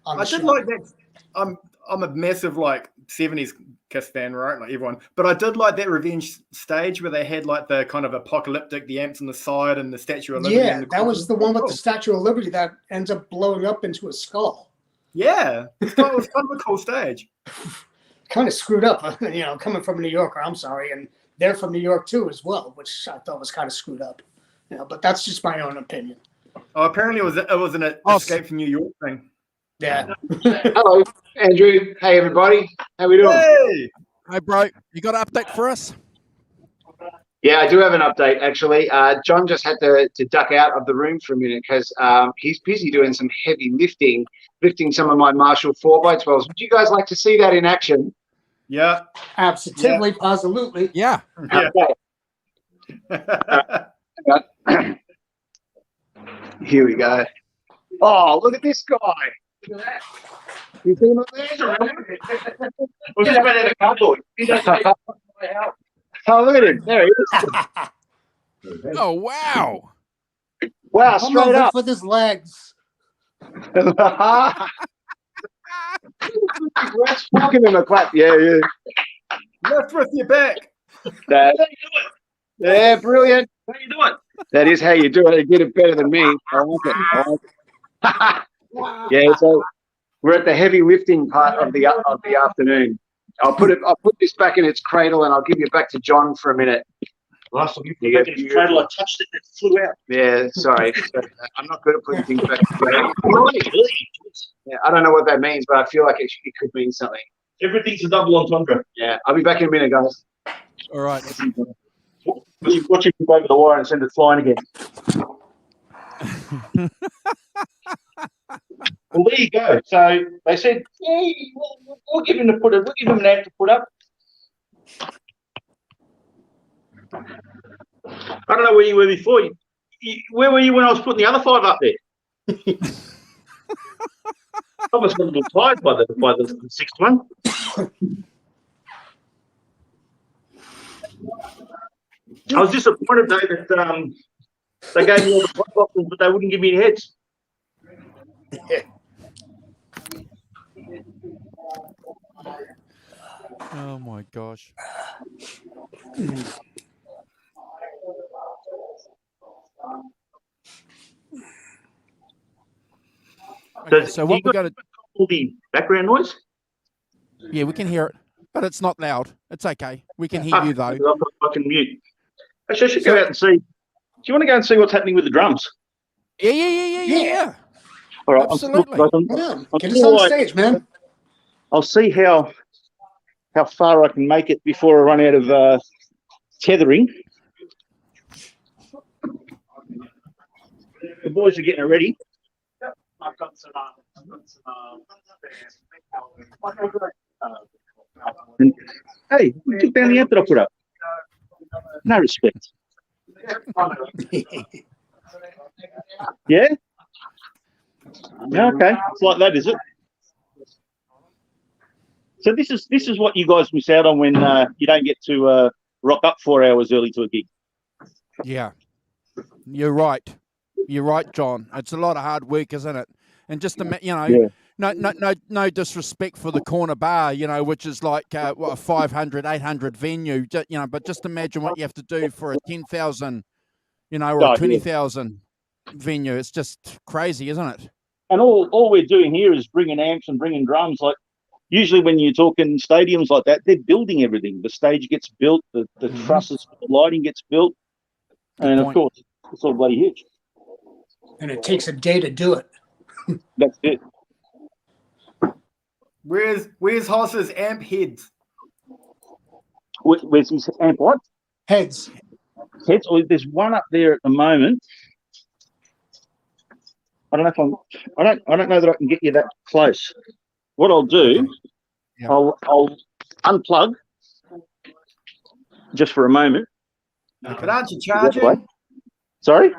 I did like that. I'm a massive 70s Kiss fan, right? Like everyone. But I did like that Revenge stage where they had the kind of apocalyptic, the amps on the side and the Statue of Liberty. Yeah, that was the one with the Statue of Liberty that ends up blowing up into a skull. Yeah, it was kind of a cool stage. Kind of screwed up, coming from a New Yorker, I'm sorry. And they're from New York too as well, which I thought was kind of screwed up. But that's just my own opinion. Oh, apparently it was an Escape from New York thing. Yeah. Hello, Andrew. Hey, everybody. How we doing? Hey, bro, you got an update for us? Yeah, I do have an update, actually. John just had to duck out of the room for a minute because he's busy doing some heavy lifting some of my Marshall 4x12s. Would you guys like to see that in action? Yeah. Absolutely, positively. Yeah. Yeah. Okay. Here we go. Oh, look at this guy. Look at that. You see him up there? We're just about to have a cardboard. Oh, look at him. There he is. Oh, wow. Wow, I'm straight over up. for his legs. Let's fucking him a clap. Yeah. Left with your back. Yeah, brilliant. How you doing? That is how you do it. You did it better than me. I like it. Yeah, so we're at the heavy lifting part of the afternoon. I'll put this back in its cradle and I'll give you back to John for a minute. Last time you put it back in its cradle, I touched it and it flew out. Yeah, sorry. I'm not good at putting things back in the cradle. Yeah, I don't know what that means, but I feel like it could mean something. Everything's a double entendre. Yeah, I'll be back in a minute, guys. All right. Watch it go over the wire and send it flying again. Well, there you go. So they said, yeah, we'll give him to put it. We'll give him an amp to put up. I don't know where you were before. Where were you when I was putting the other 5 up there? I was a little tired by the 6th one. I was disappointed though that they gave me all the pop boxes, but they wouldn't give me any heads. Oh, my gosh. Okay, so what we're going to... All the background noise? Yeah, we can hear it, but it's not loud. It's okay. We can hear you, though. I can mute. Actually, I should go out and see. Do you want to go and see what's happening with the drums? Yeah. All right. Absolutely. Get us on the stage, man. I'll see how far I can make it before I run out of tethering. The boys are getting it ready. I've got some hey, you took down the amp that I put up. No respect. Yeah? Yeah, okay. It's like that, is it? So this is what you guys miss out on when you don't get to rock up 4 hours early to a gig. Yeah. You're right. You're right, John. It's a lot of hard work, isn't it? And just no disrespect for the corner bar, which is like a 500, 800 venue, but just imagine what you have to do for a 10,000, or a 20,000 venue. It's just crazy, isn't it? And all we're doing here is bringing amps and bringing drums. Like usually when you're talking stadiums like that, they're building everything. The stage gets built, the trusses, the lighting gets built, and of course it's all bloody huge. And it takes a day to do it. That's it. Where's Hoss's amp heads? Where's his amp what? Heads. Heads. Oh, there's one up there at the moment. I don't know I don't know that I can get you that close. What I'll do, I'll unplug just for a moment. But aren't you charging? Sorry?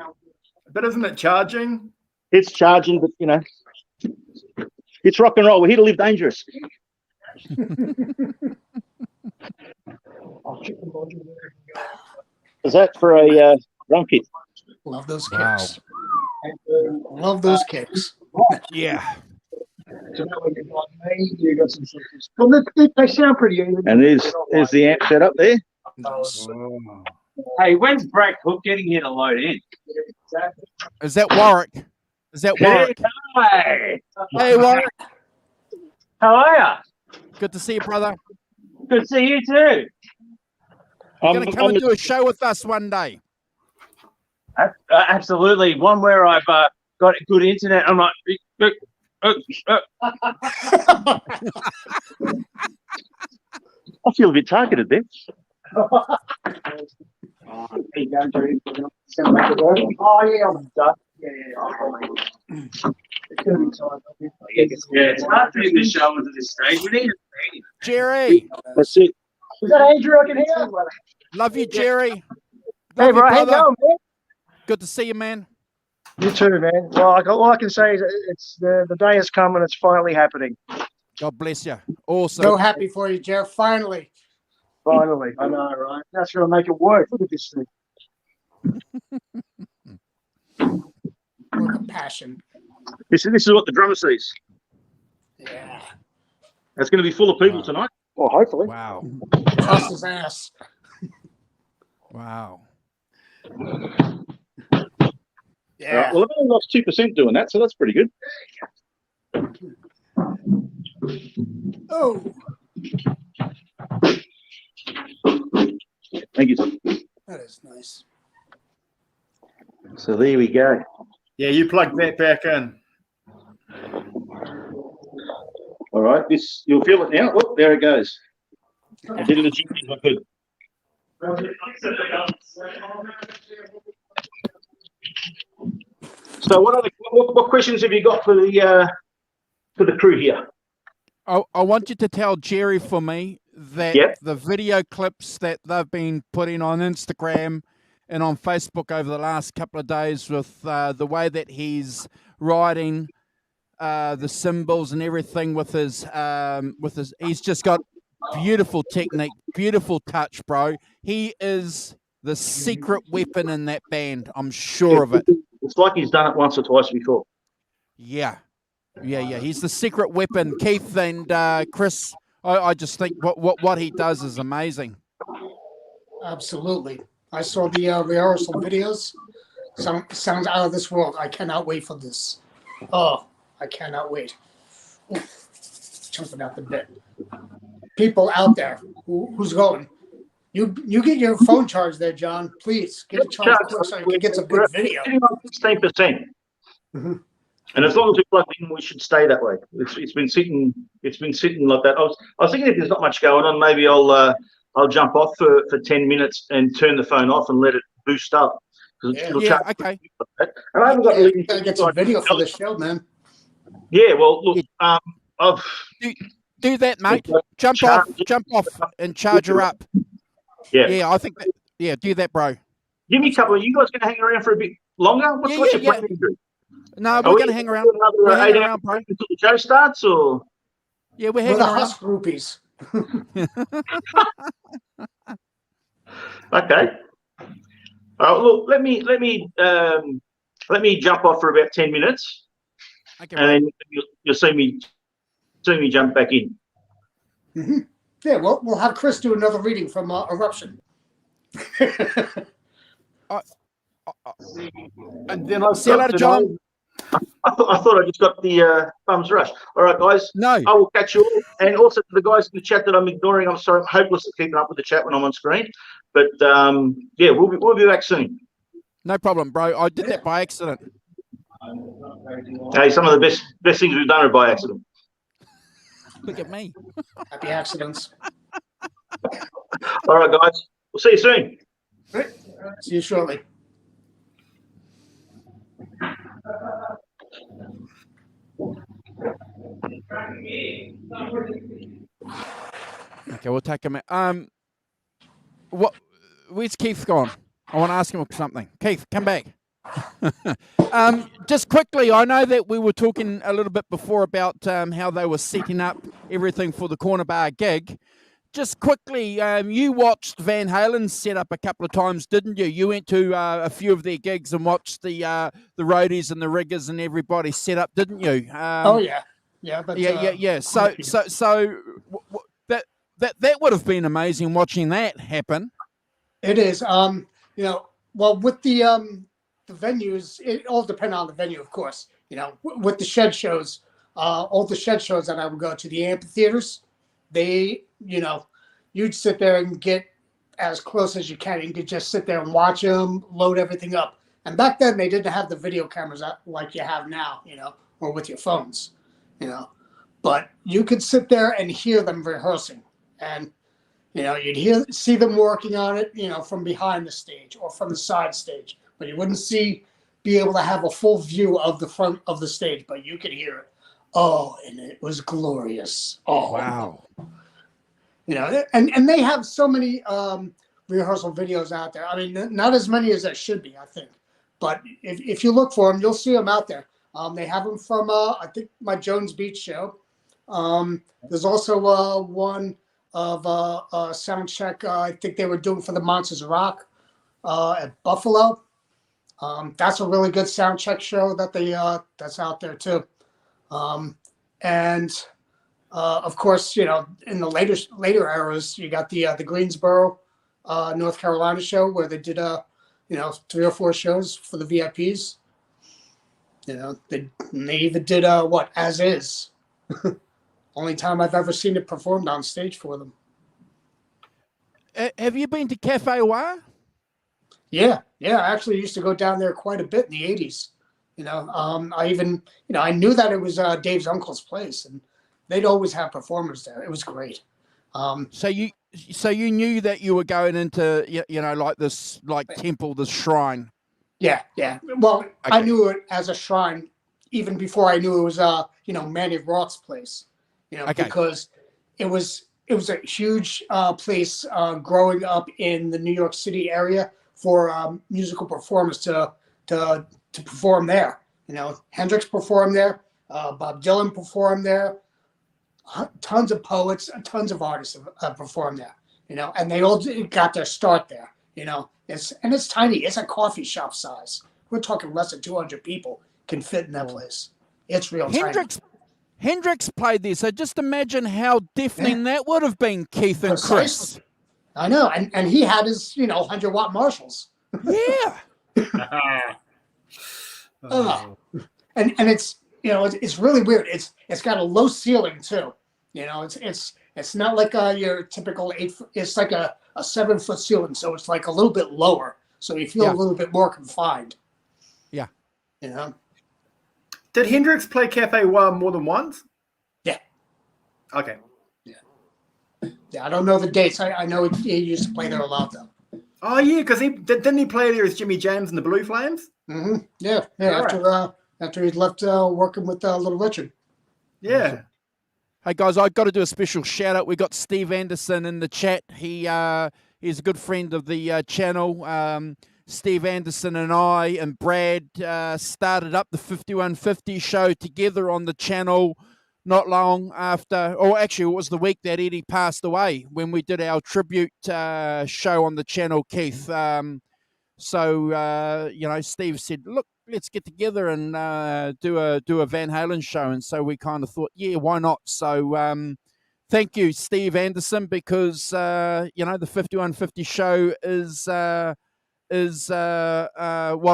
But isn't it charging? It's charging, but it's rock and roll. We're here to live dangerous. Is that for a drum kit? Love those kicks. Wow. Love those kicks. Yeah. Well, they sound pretty even. And there's the amp set up there. Nice. Hey, when's Brad Cook getting here to load in? Is that Warwick? Hey, Hey, Warwick. how are you? Good to see you, brother. Good to see you too. You're going to come and do a show with us one day. Absolutely. One where I've got good internet. I'm like, I feel a bit targeted there. oh yeah, I'm done. Yeah, it's hard to do the show at this stage. We need a meeting. Jerry, That's it. Is that Andrew I can hear? love you, Jerry. Hey, Love you, bro, how you brother. going, man? Good to see you, man. You too, man. Well, all I can say is it's the day has come and it's finally happening. God bless you. Awesome. So happy for you, Jeff. Finally. Finally. I know, right? That's going to make it work. Look at this thing. With a passion. This is what the drummer sees. Yeah. It's going to be full of people tonight. Well, hopefully. Wow. Trust his ass. Wow. Yeah. Well, I've only lost 2% doing that, so that's pretty good. Oh, Thank you. that is nice. So there we go. Yeah, you plug that back in. All right, this you'll feel it now. Oh, there it goes. I did it as gently as I could. So, what questions have you got for the crew here? I want you to tell Jerry for me that Yep. the video clips that they've been putting on Instagram and on Facebook over the last couple of days with the way that he's riding the cymbals and everything with his he's just got beautiful technique, beautiful touch, bro. He is the secret weapon in that band. I'm sure of it. It's like he's done it once or twice before. Yeah. He's the secret weapon. Keith and Chris, I just think what he does is amazing. Absolutely. I saw the rehearsal videos. Sounds out of this world. I cannot wait for this. Oh, I cannot wait. Oof. Jumping out the bed. People out there who's going. You get your phone charged there, John. Please get it charged quick so you can get some good video. 16%. Mm-hmm. And as long as we plug in, we should stay that way. It's been sitting like that. I was thinking if there's not much going on, maybe I'll jump off for 10 minutes and turn the phone off and let it boost up. Yeah, okay. And I haven't got really gotta get some video for the show, man. Yeah, well, look, I've do that, mate. Jump off, and charge her up. Yeah, I think that. Yeah, do that, bro. Give me a couple. Are you guys going to hang around for a bit longer? What's your plan? No, we're going to hang around. We're hanging around, bro, until the show starts, or yeah, we're We're hanging the around. Husk groupies. Okay. Look, let me jump off for about 10 minutes, Okay, and then you'll see me jump back in. Mm-hmm. Yeah, we'll have Chris do another reading from Eruption. And then I've See you later, John. I thought I just got the bums rush. All right, guys. No. I will catch you all. And also to the guys in the chat that I'm ignoring, I'm sorry, I'm hopeless at keeping up with the chat when I'm on screen. But yeah, we'll be back soon. No problem, bro. I did that by accident. Hey, some of the best things we've done are by accident. Look at me. Happy accidents. All right, guys. We'll see you soon. See you shortly. Okay, we'll take him out. Where's Keith gone? I want to ask him something. Keith, come back. Just quickly, I know that we were talking a little bit before about how they were setting up everything for the Corner Bar gig. Just quickly, you watched Van Halen set up a couple of times, didn't you? You went to a few of their gigs and watched the roadies and the riggers and everybody set up, didn't you? Oh yeah, but yeah. So that would have been amazing watching that happen. it is. Well, with the venues, it all depends on the venue, of course. With the shed shows, all the shed shows that I would go to, the amphitheaters, they, you'd sit there and get as close as you can. You could just sit there and watch them, load everything up. And back then they didn't have the video cameras like you have now, or with your phones, But you could sit there and hear them rehearsing, and you'd see them working on it, from behind the stage or from the side stage, but you wouldn't be able to have a full view of the front of the stage, but you could hear it. Oh, and it was glorious. Oh, wow. And they have so many rehearsal videos out there. I mean, not as many as there should be, I think. But if you look for them, you'll see them out there. They have them from, I think, my Jones Beach show. There's also one of a sound check I think they were doing for the Monsters Rock at Buffalo. That's a really good sound check show that that's out there too. And of course, in the later eras, you got the Greensboro, North Carolina show where they did 3 or 4 shows for the VIPs. They even did what As Is. Only time I've ever seen it performed on stage for them. Have you been to Cafe Wa? Yeah. I actually used to go down there quite a bit in the 80s. I even, I knew that it was Dave's uncle's place, and they'd always have performers there. It was great. So you knew that you were going into, like this, temple, this shrine. Yeah. Well, okay. I knew it as a shrine even before I knew it was, Manny Roth's place. Okay. Because it was a huge place growing up in the New York City area for musical performers to perform there. Hendrix performed there, Bob Dylan performed there, tons of poets, tons of artists have performed there. And they all got their start there. It's tiny. It's a coffee shop size. We're talking less than 200 people can fit in that place. It's real tiny. Hendrix played there, so just imagine how deafening that would have been, Keith and Chris. I know, and he had his 100-watt Marshalls. Yeah. And it's it's really weird. It's got a low ceiling too. It's not like your typical 8 foot. It's like a 7-foot ceiling, so it's like a little bit lower, so you feel a little bit more confined. Yeah. Did Hendrix play Cafe Wa more than once? Yeah. Okay. Yeah, I don't know the dates. I know he used to play there a lot though. Oh yeah, because didn't he play there as Jimmy James and the Blue Flames? Mm-hmm. Yeah. All After he left working with Little Richard. Yeah. Hey guys, I've got to do a special shout out. We got Steve Anderson in the chat. He's a good friend of the channel. Steve Anderson and I and Brad started up the 5150 show together on the channel not long after, or actually it was the week that Eddie passed away when we did our tribute show on the channel, Keith. So Steve said, look, let's get together and do a Van Halen show. And so we kind of thought, yeah, why not? So thank you, Steve Anderson, because, the 5150 show is what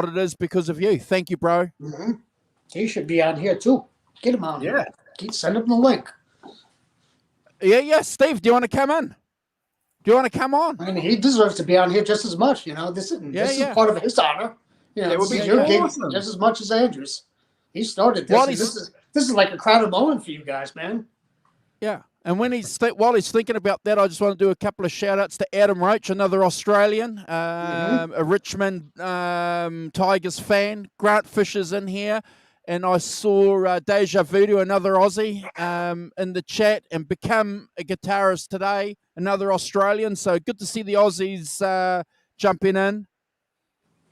it is because of you. Thank you, bro. Mm-hmm. He should be on here too. Get him on here. Send him the link. Yeah. Steve, do you want to come in? Do you want to come on? I mean, he deserves to be on here just as much. This is part of his honor. It would be your gig awesome. just as much as Andrew's. He started this. Well, This is like a crowded moment for you guys, man. Yeah. And when while he's thinking about that, I just want to do a couple of shout outs to Adam Roach, another Australian, a Richmond Tigers fan. Grant Fisher's in here. And I saw Deja Voodoo, another Aussie, in the chat, and Become a Guitarist today, another Australian. So good to see the Aussies jumping in,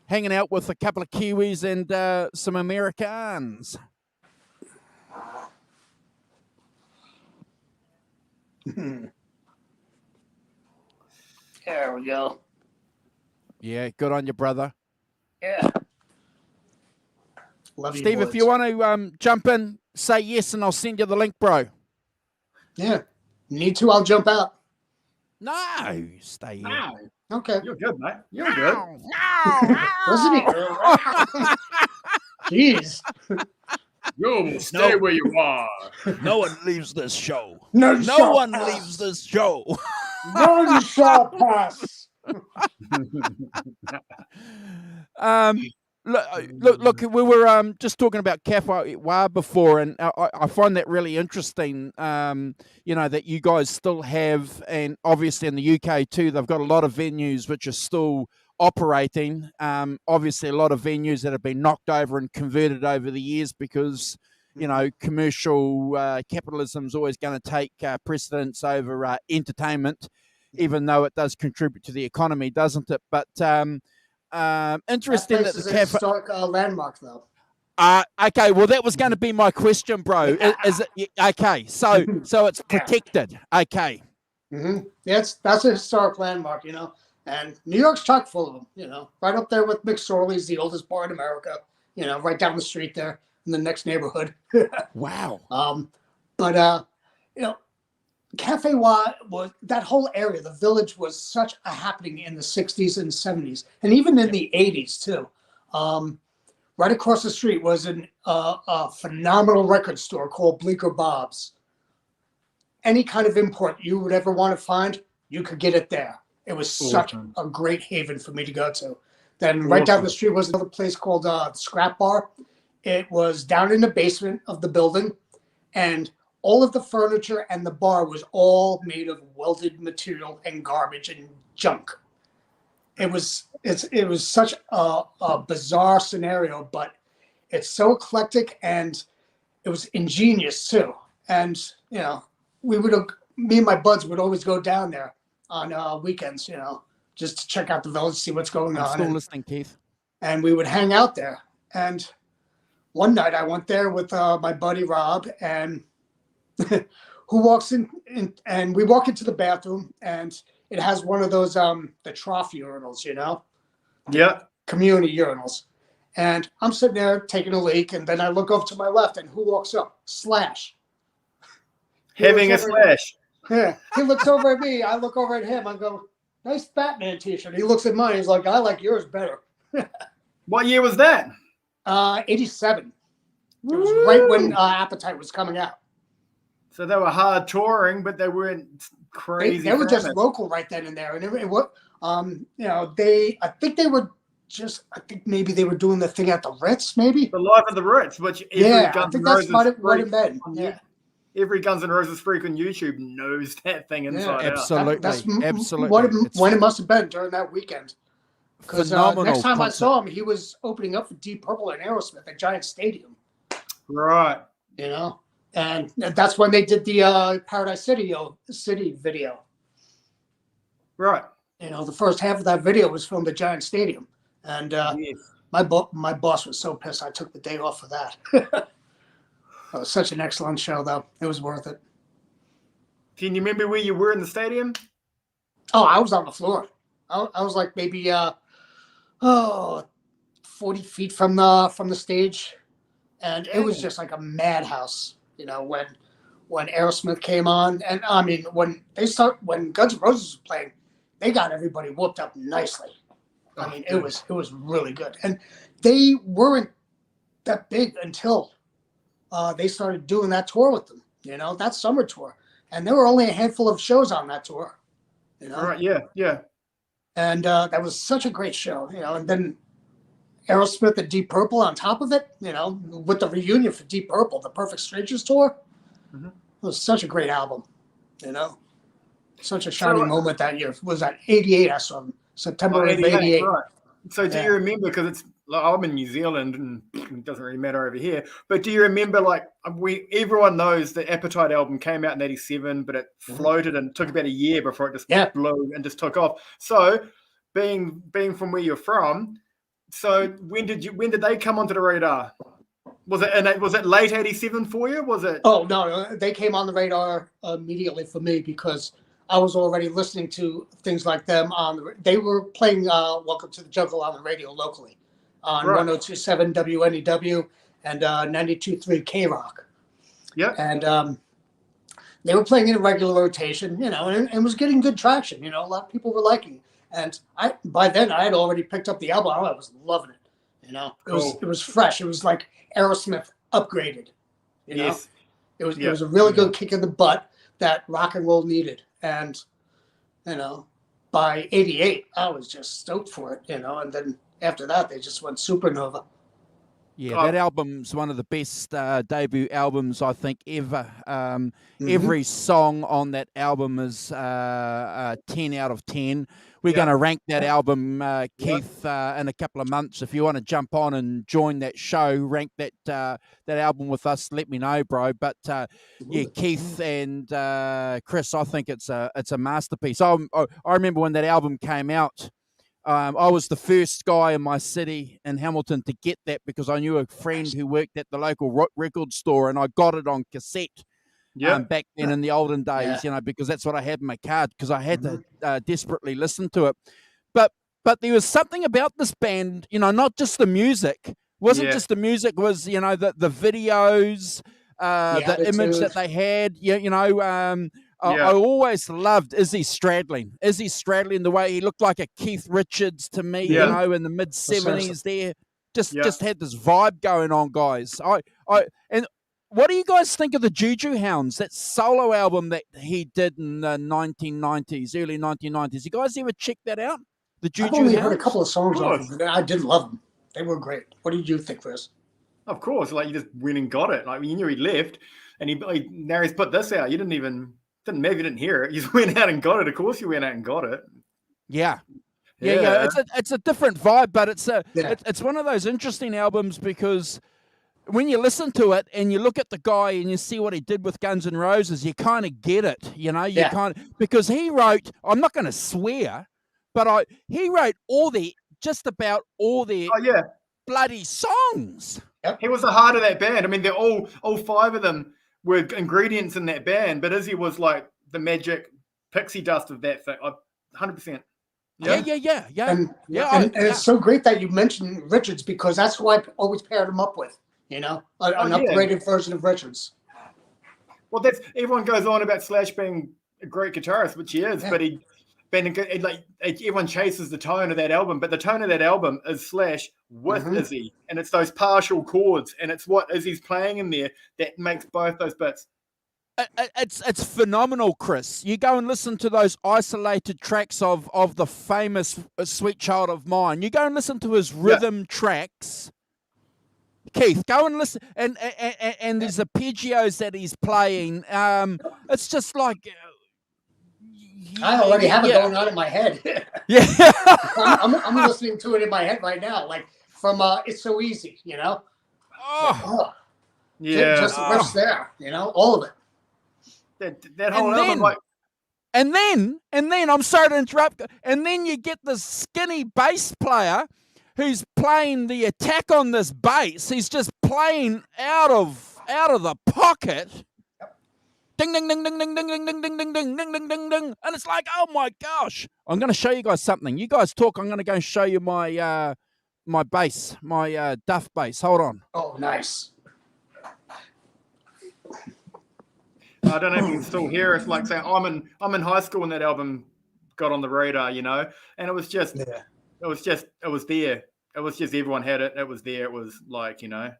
hanging out with a couple of Kiwis and some Americans. There we go. Yeah, good on you, brother. Yeah. Love you, Steve, boys. if you want to jump in, say yes, and I'll send you the link, bro. Yeah. Need to, I'll jump out. No, stay here. Wow. Okay. You're good, mate. You're good. Wasn't he? Jeez. You stay where you are. No one leaves this show. No one leaves this show. None shall pass. Look, we were just talking about Cafe Wa before, and I find that really interesting. That you guys still have, and obviously in the UK too, they've got a lot of venues which are still operating. Obviously, a lot of venues that have been knocked over and converted over the years because commercial capitalism is always going to take precedence over entertainment, even though it does contribute to the economy, doesn't it? But interesting that that the a historic landmark, though. Okay, well, that was going to be my question, bro. Is it okay? So it's protected. Okay. Mm-hmm. That's a historic landmark, and New York's chock full of them. Right up there with McSorley's, the oldest bar in America. Right down the street there in the next neighborhood. Wow. But Cafe Wa was that whole area. The village was such a happening in the 60s and 70s, and even in the 80s too. Right across the street was a phenomenal record store called Bleecker Bob's. Any kind of import you would ever want to find, you could get it there. It was such a great haven for me to go to. Then right down the street was another place called Scrap Bar. It was down in the basement of the building, and all of the furniture and the bar was all made of welded material and garbage and junk. It was such a bizarre scenario, but it's so eclectic and it was ingenious too. And me and my buds would always go down there on weekends, just to check out the village, see what's going on. I'm still listening, Keith. And we would hang out there. And one night I went there with my buddy Rob, and who walks in, and we walk into the bathroom, and it has one of those the trough urinals, Yeah. Community urinals. And I'm sitting there taking a leak, and then I look over to my left, and who walks up? Slash. Having a slash. Yeah. He looks over at me. I look over at him. I go, nice Batman t-shirt. He looks at mine. He's like, I like yours better. What year was that? 87. It was right when Appetite was coming out. So they were hard touring, but they weren't crazy. They were just local right then and there. And I think maybe they were doing the thing at the Ritz, maybe. The Live at the Ritz, which I think that's what it would have been. Yeah. Every Guns N' Roses freak on YouTube knows that thing inside out. Absolutely. That's absolutely. What it must have been during that weekend. Because next time I concept. saw him, he was opening up for Deep Purple and Aerosmith at Giant Stadium. Right. And that's when they did the Paradise City video. Right. The first half of that video was filmed at Giant Stadium. And my boss was so pissed I took the day off for that. It was such an excellent show, though. It was worth it. Can you remember where you were in the stadium? Oh, I was on the floor. I was like maybe 40 feet from the stage, and it was just like a madhouse. When Aerosmith came on, and I mean when Guns N' Roses was playing, they got everybody whooped up nicely. I mean it was really good, and they weren't that big until they started doing that tour with them. That summer tour, and there were only a handful of shows on that tour. Right. Yeah. And that was such a great show, and then Aerosmith and Deep Purple on top of it, with the reunion for Deep Purple, the Perfect Strangers tour. Mm-hmm. It was such a great album, such a shining moment that year. Was that 88? I saw them, September of 88. Right. So do you remember, because I'm in New Zealand and it doesn't really matter over here, but do you remember, everyone knows the Appetite album came out in 87, but it floated and took about a year before it just blew and just took off. So being from where you're from, so when did they come onto the radar? Was it late 87 for you? Was it? Oh no, they came on the radar immediately for me because I was already listening to things like them they were playing Welcome to the Jungle on the radio locally on 102.7 WNEW and 92.3 K-Rock. Yeah. And they were playing in a regular rotation, and was getting good traction. A lot of people were liking it. And by then I had already picked up the album. I was loving it. It was fresh. It was like Aerosmith upgraded. Yes. It was a really good kick in the butt that rock and roll needed. And by 88, I was just stoked for it. And then after that, they just went supernova. Yeah, that album's one of the best debut albums I think ever. Every song on that album is 10 out of 10. We're going to rank that album, Keith, in a couple of months. If you want to jump on and join that show, rank that album with us, let me know, bro. But yeah, Keith and Chris, I think it's a masterpiece. I remember when that album came out. I was the first guy in my city in Hamilton to get that because I knew a friend who worked at the local record store, and I got it on cassette back then in the olden days, you know, because that's what I had in my card because I had to desperately listen to it. But there was something about this band, you know, not just the music. It wasn't just the music, was, you know, the videos, the image that they had, you know, I always loved Izzy Stradlin. Izzy Stradlin, the way he looked like a Keith Richards to me, you know, in the mid-70s there. Just had this vibe going on, guys. And what do you guys think of the Juju Hounds, that solo album that he did in the 1990s, early 1990s? You guys ever check that out? The Juju Hounds? I've only heard a couple of songs off of it, and I did love them. They were great. What did you think, Chris? Of course, like you just went and got it. Like you knew he left, and now he's put this out. You didn't even... Maybe you didn't hear it. You just went out and got it. Of course, you went out and got it. Yeah. It's a different vibe, but it's one of those interesting albums because when you listen to it and you look at the guy and you see what he did with Guns N' Roses, you kind of get it. You know, because he wrote. I'm not going to swear, but he wrote just about all their bloody songs. Yep. He was the heart of that band. I mean, they're all five of them were ingredients in that band, but Izzy was like the magic pixie dust of that thing. 100%. Yeah. And it's so great that you mentioned Richards because that's who I always paired him up with, you know, an upgraded version of Richards. Well, everyone goes on about Slash being a great guitarist, which he is, but everyone chases the tone of that album, but the tone of that album is Slash with Izzy, and it's those partial chords, and it's what Izzy's playing in there that makes both those bits. It's phenomenal, Chris. You go and listen to those isolated tracks of the famous Sweet Child of Mine. You go and listen to his rhythm tracks. Keith, go and listen, and there's arpeggios that he's playing. It's just like... I already have it going on in my head. I'm listening to it in my head right now, like from It's So Easy, you know? Just the riffs there, you know? All of it. That whole album, like... And then, I'm sorry to interrupt, and then you get this skinny bass player who's playing the attack on this bass. He's just playing out of the pocket. Ding, ding, ding, ding, ding, ding, ding, ding, ding, ding, ding, ding, ding, ding, ding. And it's like, oh my gosh. I'm going to show you guys something. You guys talk. I'm going to go and show you my my bass, my Duff bass. Hold on. Oh, nice. I don't know if you can still hear it. It's like saying I'm in high school when that album got on the radar, you know, and it was just there. It was just everyone had it. It was there. It was like, you know.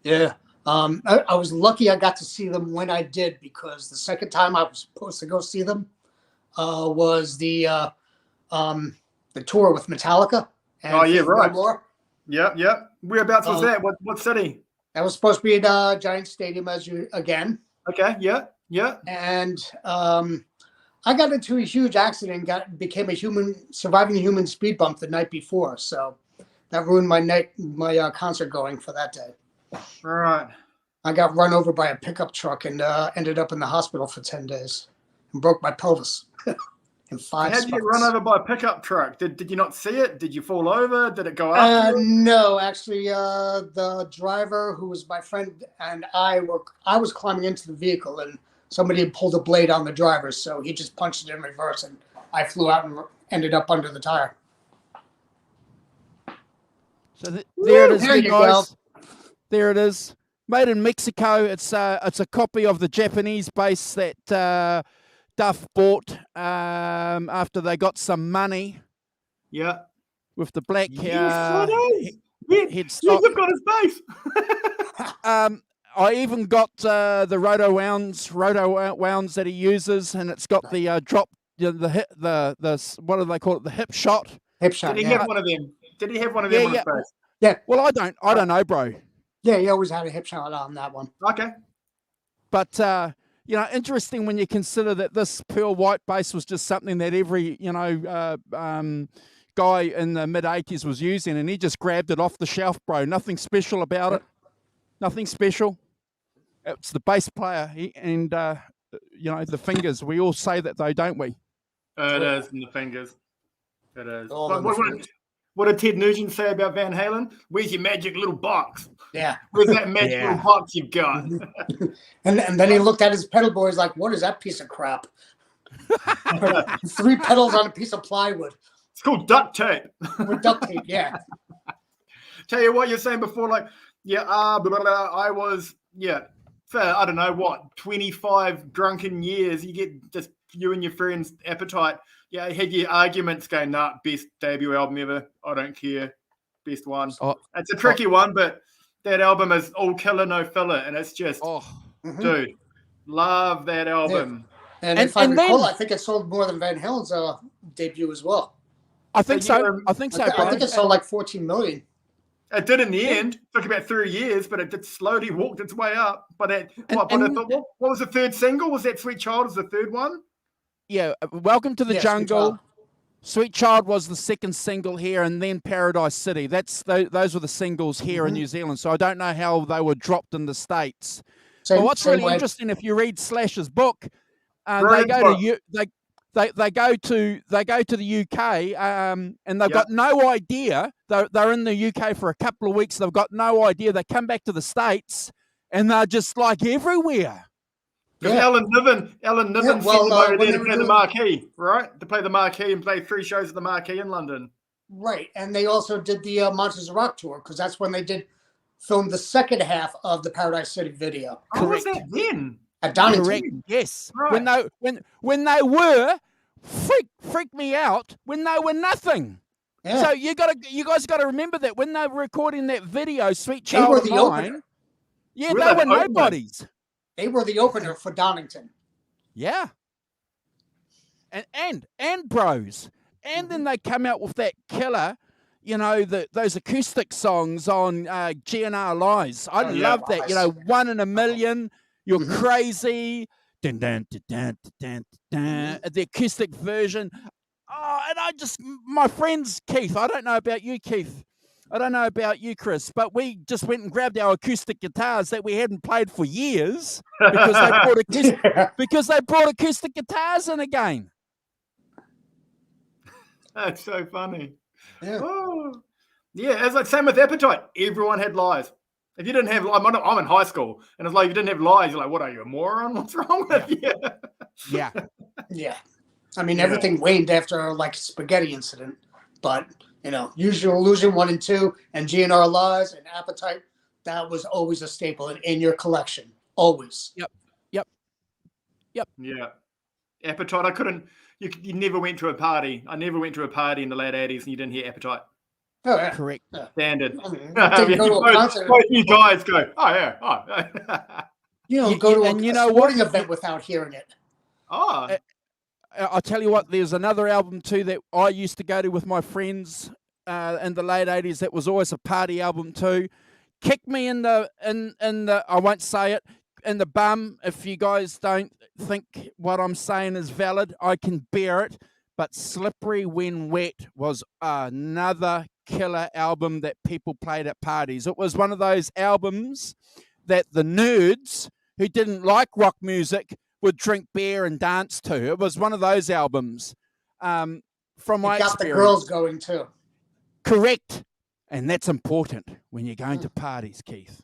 Yeah. I was lucky I got to see them when I did because the second time I was supposed to go see them was the tour with Metallica. And right. Yep. Whereabouts was that? What city? That was supposed to be at Giant Stadium again. Okay. Yeah. And I got into a huge accident and became surviving a human speed bump the night before. So that ruined my concert going for that day. Right. I got run over by a pickup truck and ended up in the hospital for 10 days and broke my pelvis in 5 spots. How did you get run over by a pickup truck? Did you not see it? Did you fall over? Did it go up? No, actually, the driver, who was my friend, and I was climbing into the vehicle and somebody had pulled a blade on the driver, so he just punched it in reverse and I flew out and ended up under the tire. So there it is, there you guys. Go. There it is, made in Mexico. It's a copy of the Japanese bass that Duff bought after they got some money. Yeah, with the black headstock. You've got his bass. I even got the roto wounds that he uses, and it's got the drop, the what do they call it? The hip shot. Hip shot. Did he have one of them? Did he have one of them on his face? Yeah. Well, I don't know, bro. Yeah, he always had a hip shot on that one. Okay. But interesting when you consider that this pearl white bass was just something that every guy in the mid '80s was using, and he just grabbed it off the shelf, bro. Nothing special about it. Nothing special. It's the bass player and the fingers. We all say that though, don't we? It is in the fingers. It is. What did Ted Nugent say about Van Halen? Where's your magic little box? Yeah. Where's that magic little box you've got? and then he looked at his pedal board. He's like, what is that piece of crap? 3 pedals on a piece of plywood. It's called duct tape. With duct tape, yeah. Tell you what you're saying before, like, I was, for, I don't know what, 25 drunken years. You get just you and your friends' appetite. Yeah, had your arguments going, best debut album ever. I don't care. Best one. It's a tricky one, but that album is all killer, no filler. And it's just, dude, love that album. Yeah. And if I recall, I think it sold more than Van Halen's debut as well. I think so. I think so. I think it sold like 14 million. It did in the end. It took about 3 years, but it did slowly walked its way up. But what was the third single? Was that Sweet Child was the third one? Yeah, Welcome to the Jungle. Sweet Child was the second single here, and then Paradise City. Those were the singles here in New Zealand. So I don't know how they were dropped in the States. But what's really interesting, if you read Slash's book, they go to the UK, and they've got no idea. They're in the UK for a couple of weeks. They've got no idea. They come back to the States, and they're just like everywhere. Because Alan Niven sent them over there to play the Marquee, right? To play the Marquee and play 3 shows at the Marquee in London. Right, and they also did the Monsters of Rock tour, because that's when they did film the second half of the Paradise City video. Oh, was that then? At Donington. Correct. Yes. Right. When they were freaked me out when they were nothing. Yeah. So you guys got to remember that when they were recording that video, Sweet Child of Mine. Yeah, they were nobodies. They were the opener for Donington. Yeah. And Bros. And then they come out with that killer, those acoustic songs on GNR Lies. I love that. 1 in a Million, You're Crazy, dun, dun, dun, dun, dun, the acoustic version. Oh, and my friends, Keith, I don't know about you, Keith. I don't know about you, Chris, but we just went and grabbed our acoustic guitars that we hadn't played for years because they brought acoustic guitars in again. That's so funny. Yeah. Oh. Yeah, it's like same with Appetite. Everyone had Lies. If you didn't have, I'm in high school, and it's like, if you didn't have Lies, you're like, what are you, a moron? What's wrong with you? Yeah. Yeah. I mean, everything waned after like Spaghetti Incident, but Use Your Illusion 1 and 2, and GNR Lies and Appetite, that was always a staple in your collection. Always. Yep. Yeah. Appetite, I couldn't. You never went to a party. I never went to a party in the late 80s and you didn't hear Appetite. Oh, yeah. Correct. Yeah. Standard. I mean, both you guys go, oh, yeah. Oh. You don't go to a sporting event without hearing it. Oh. I'll tell you what, there's another album too that I used to go to with my friends in the late 80s that was always a party album too. Kick Me in the I won't say it, in the bum. If you guys don't think what I'm saying is valid, I can bear it. But Slippery When Wet was another killer album that people played at parties. It was one of those albums that the nerds who didn't like rock music would drink beer and dance to. It was one of those albums. From my experience, the girls going too. Correct, and that's important when you're going to parties, Keith.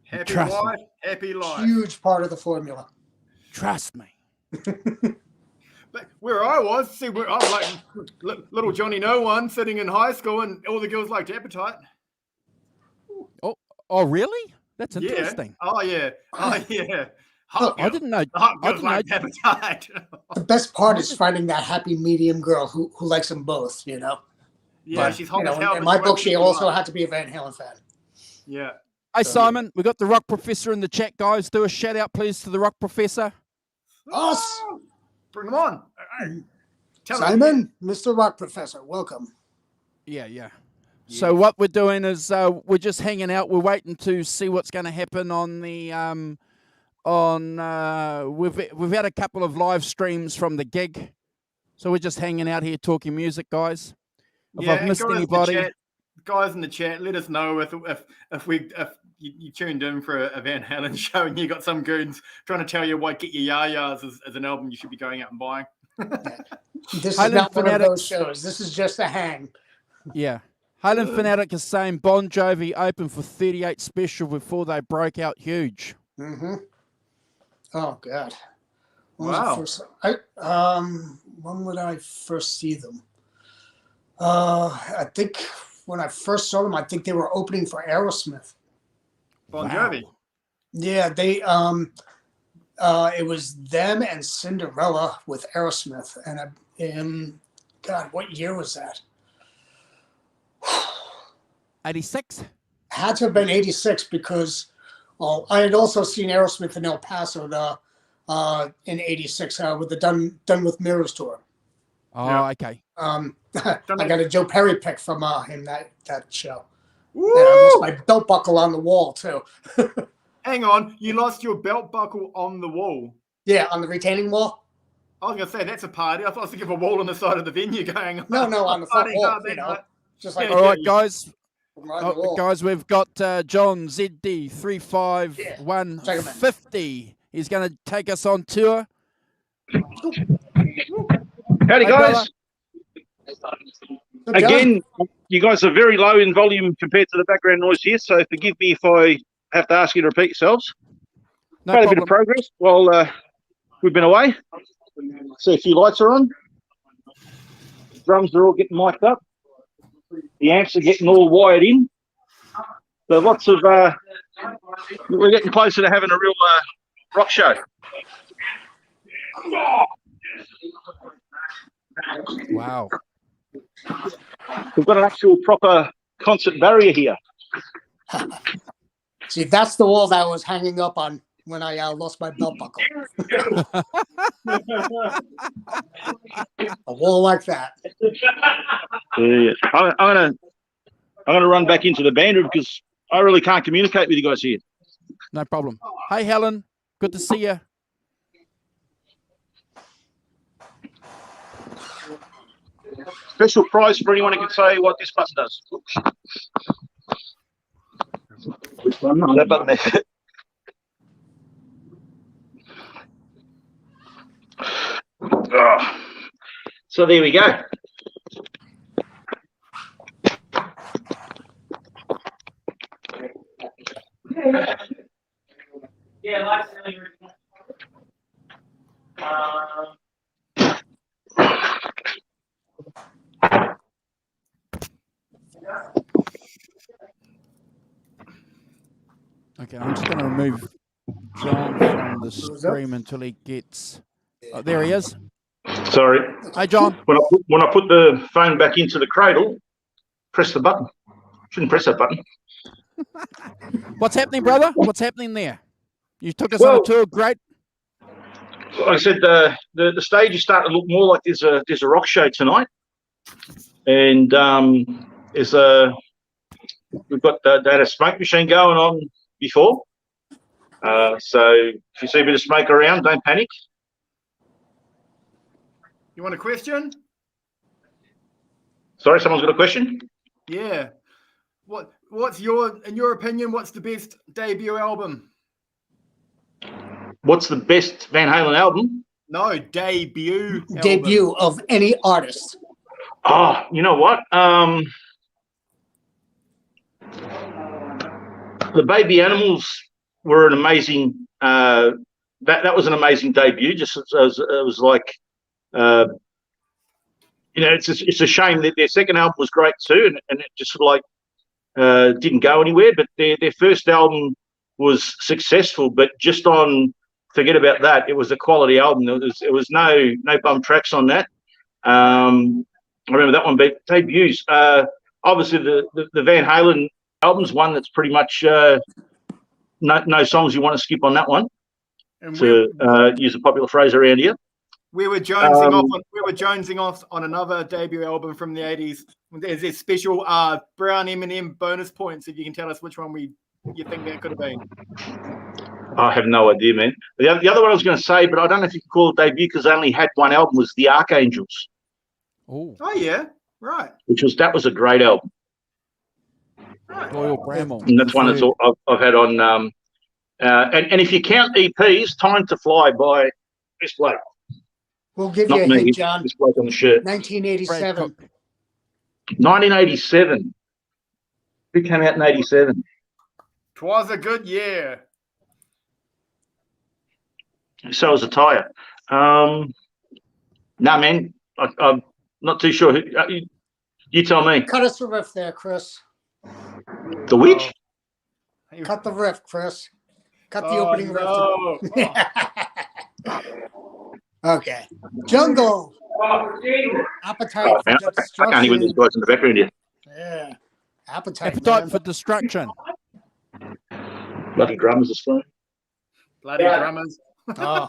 Happy wife, happy life. Huge part of the formula. Trust me. But where I was, I was like little Johnny No One sitting in high school, and all the girls liked Appetite. Oh, really? That's interesting. Oh yeah. I didn't know. Appetite. The best part is finding that happy medium girl who likes them both. Yeah, but, she's hot as hell. In my book, she also had to be a Van Halen fan. Yeah. Hey, Simon, we got the Rock Professor in the chat, guys. Do a shout out, please, to the Rock Professor. Us. Bring them on. Simon, Mr. Rock Professor, welcome. Yeah. So what we're doing is we're just hanging out. We're waiting to see what's going to happen on the we've had a couple of live streams from the gig, so we're just hanging out here talking music, guys. If I've missed anybody, guys in the chat, let us know if you tuned in for a Van Halen show and you got some goons trying to tell you what get your yayas as an album you should be going out and buying. This is not one of those shows. This is just a hang. Yeah. Halen Fanatic is saying Bon Jovi opened for 38 Special before they broke out huge. Mm-hmm. Oh, God. Wow. When would I first see them? I think when I first saw them, I think they were opening for Aerosmith. Bon Jovi. Yeah, they it was them and Cinderella with Aerosmith, and God, what year was that? 86? Had to have been 86 because I had also seen Aerosmith in El Paso in 86 with the Done with Mirrors tour. Oh, yeah. Okay. I got a Joe Perry pick from him that show. And I lost my belt buckle on the wall too. Hang on, you lost your belt buckle on the wall? Yeah, on the retaining wall. I was going to say, that's a party. I thought I was thinking of a wall on the side of the venue going on. No, on the front wall, just like. All right, guys. Guys, we've got John ZD 35150. He's going to take us on tour. Howdy, guys. Again, you guys are very low in volume compared to the background noise here, so forgive me if I have to ask you to repeat yourselves. Made a bit of progress while we've been away. See a few lights are on. Drums are all getting mic'd up. The amps are getting all wired in. So lots of, we're getting closer to having a real rock show. Wow. We've got an actual proper concert barrier here. See, that's the wall that I was hanging up on when I lost my belt buckle. A wall like that. Yeah. I'm gonna run back into the band room because I really can't communicate with you guys here. No problem. Hey, Helen. Good to see you. Special prize for anyone who can say what this button does. Which one? No, that button there. Oh. So there we go. Yeah, like Okay, I'm just going to remove John from the stream until he gets... Oh, there he is. Sorry. Hey, John. When I put the phone back into the cradle, press the button. Shouldn't press that button. What's happening, brother? What's happening there? You took us on a tour. Great. Like I said, the stage is starting to look more like there's a rock show tonight, and we've got they had a smoke machine going on before. So if you see a bit of smoke around, don't panic. You want a question? Sorry, someone's got a question? Yeah. What's in your opinion, what's the best debut album? What's the best Van Halen album? No, debut. Debut of any artist. Oh, you know what? The Baby Animals were an amazing. That was an amazing debut. Just it was like, it's a shame that their second album was great too, and it just sort of like didn't go anywhere. But their first album was successful, but just on. Forget about that. It was a quality album. There was no bum tracks on that. I remember that one. But debuts, obviously the Van Halen album's one that's pretty much no songs you want to skip on that one. And to use a popular phrase around here. We were jonesing off on another debut album from the 80s. There's this special Brown M&M bonus points if you can tell us which one you think that could have been. I have no idea, man. The other one I was going to say, but I don't know if you can call it debut because they only had one album, was The Archangels. Oh yeah, right. That was a great album. Right. Doyle Bramall. And that's one I've had on. And if you count EPs, Time to Fly by this bloke. We'll give Not you a me, hint, John. this bloke on the shirt. 1987. 1987. Who came out in 87? 'Twas a good year. So was a tyre. No, man, I'm not too sure. You tell me. Cut us a riff there, Chris. The Witch? Cut the riff, Chris. Cut the opening riff. Okay. Jungle. Appetite for I destruction. can't hear these guys in the background here. Yeah. Appetite for destruction. Bloody drummers are slow. Bloody drummers. Oh.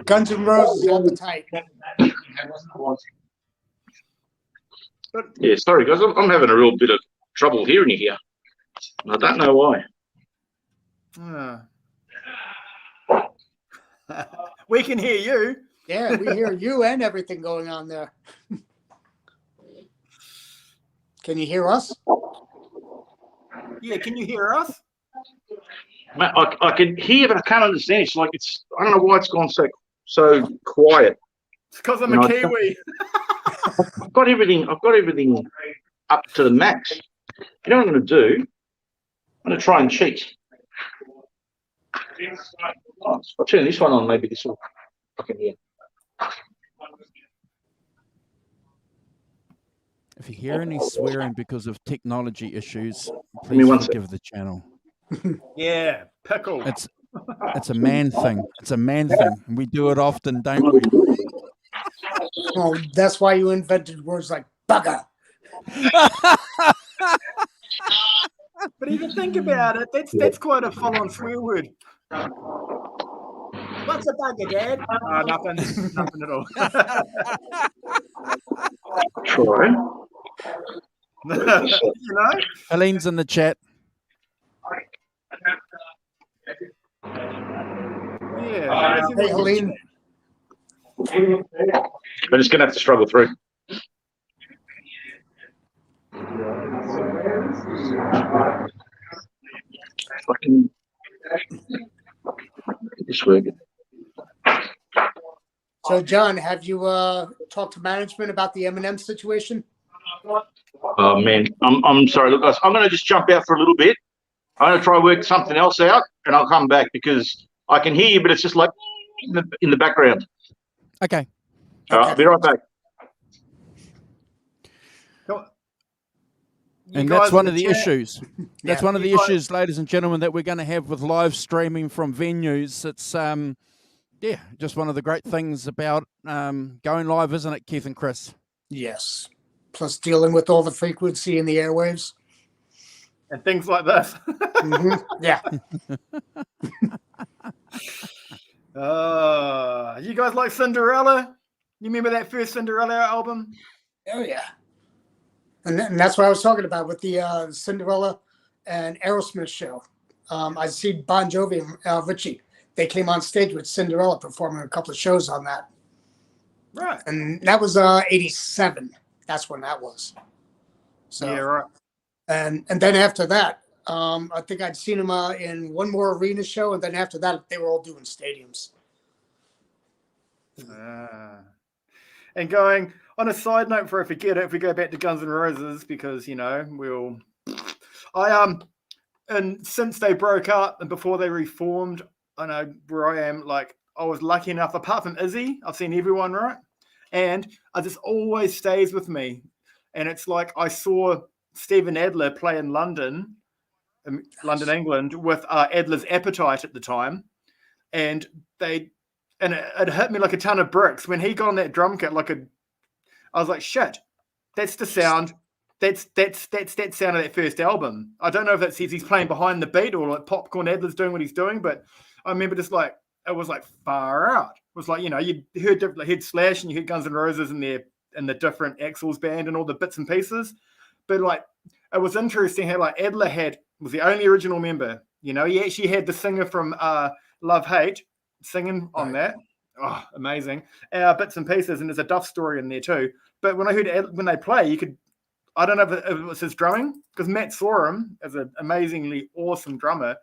Guns N' Roses, Appetite. Yeah, sorry guys, I'm having a real bit of trouble hearing you here. I don't know why. We can hear you. Yeah, we hear you and everything going on there. Can you hear us? Yeah, can you hear us? Man, I can hear, but I can't understand. It's like I don't know why it's gone so quiet. It's because I'm a Kiwi. I've got everything up to the max. You know what I'm going to do? I'm going to try and cheat. I'll turn this one on. Maybe this will I can hear. If you hear any swearing because of technology issues, Give me please one forgive the channel. Yeah, pickle. It's a man thing. It's a man thing. We do it often, don't we? Oh, that's why you invented words like bugger. But if you think about it, that's quite a full-on swear word. What's a bugger, Dad? Nothing at all. Try. You know? Helene's in the chat. Yeah. Hey, Helene. I'm just going to have to struggle through. Fucking get this working. So, John, have you talked to management about the M&M situation? Oh man, I'm sorry. Look, guys, I'm going to just jump out for a little bit. I'm going to try and work something else out, and I'll come back because I can hear you, but it's just like in the background. Okay. All right, I'll be right back. And that's one of the issues. That's Yeah. one of the issues, ladies and gentlemen, that we're going to have with live streaming from venues. It's just one of the great things about going live, isn't it, Keith and Chris? Yes. Plus dealing with all the frequency in the airwaves. And things like this. Yeah. You guys like Cinderella? You remember that first Cinderella album? Oh, yeah. And that's what I was talking about with the Cinderella and Aerosmith show. I see Bon Jovi and Richie. They came on stage with Cinderella performing a couple of shows on that. Right. And that was 87. That's when that was. So, yeah, right. And then after that, I think I'd seen them in one more arena show. And then after that, they were all doing stadiums. And going on a side note, before I forget it, if we go back to Guns N' Roses, because and since they broke up and before they reformed, I know where I am. Like I was lucky enough, apart from Izzy, I've seen everyone, right? And it just always stays with me. And it's like I saw Stephen Adler play in London, England, with Adler's Appetite at the time, and it hit me like a ton of bricks when he got on that drum kit. I was like, shit, that's the sound. That's that sound of that first album. I don't know if that's he's playing behind the beat or like Popcorn Adler's doing what he's doing, but I remember just like it was like far out. was like, you heard Slash and you heard Guns N' Roses in the different Axl's band and all the bits and pieces. But like, it was interesting how like Adler was the only original member. He actually had the singer from Love Hate singing on that. Oh, amazing. Bits and pieces, and there's a Duff story in there too. But when I heard when they play, I don't know if it was his drumming, because Matt saw him as an amazingly awesome drummer.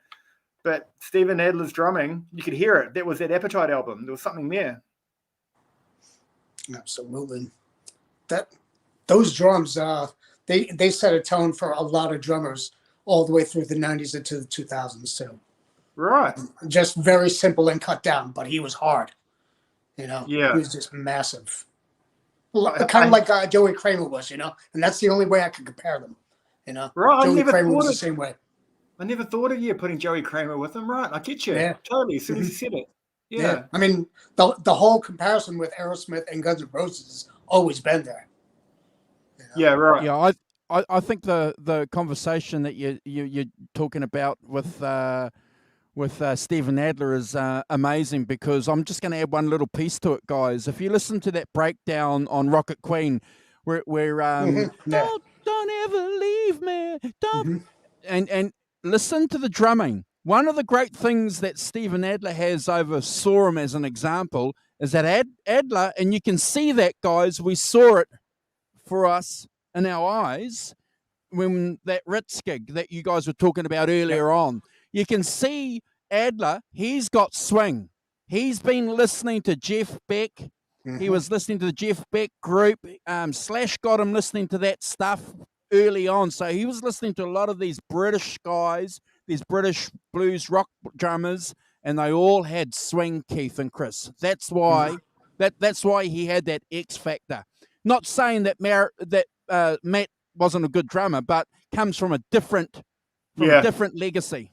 But Steven Adler's drumming, you could hear it. That was that Appetite album. There was something there. Absolutely. Those drums, they set a tone for a lot of drummers all the way through the 90s into the 2000s too. Right. Just very simple and cut down, but he was hard. Yeah. He was just massive. Kind of like Joey Kramer was, and that's the only way I could compare them. Right. Joey Kramer was the same way. I never thought of you putting Joey Kramer with him. Right. I get you. Yeah. Totally. As soon as you said it. Yeah. I mean, the whole comparison with Aerosmith and Guns N' Roses has always been there. Yeah. Right. Yeah. I think the conversation that you're talking about with Steven Adler is amazing, because I'm just going to add one little piece to it, guys. If you listen to that breakdown on Rocket Queen, where don't ever leave me, don't, and listen to the drumming. One of the great things that Steven Adler has over Sorum as an example is that Adler, and you can see that, guys, we saw it for us in our eyes when that Ritz gig that you guys were talking about earlier on. You can see Adler, he's got swing. He's been listening to Jeff Beck. He was listening to the Jeff Beck group. Slash got him listening to that stuff early on. So he was listening to a lot of these British guys, these British blues rock drummers, and they all had swing, Keith and Chris. That's why that's why he had that X factor. Not saying that Matt wasn't a good drummer, but comes from a different legacy.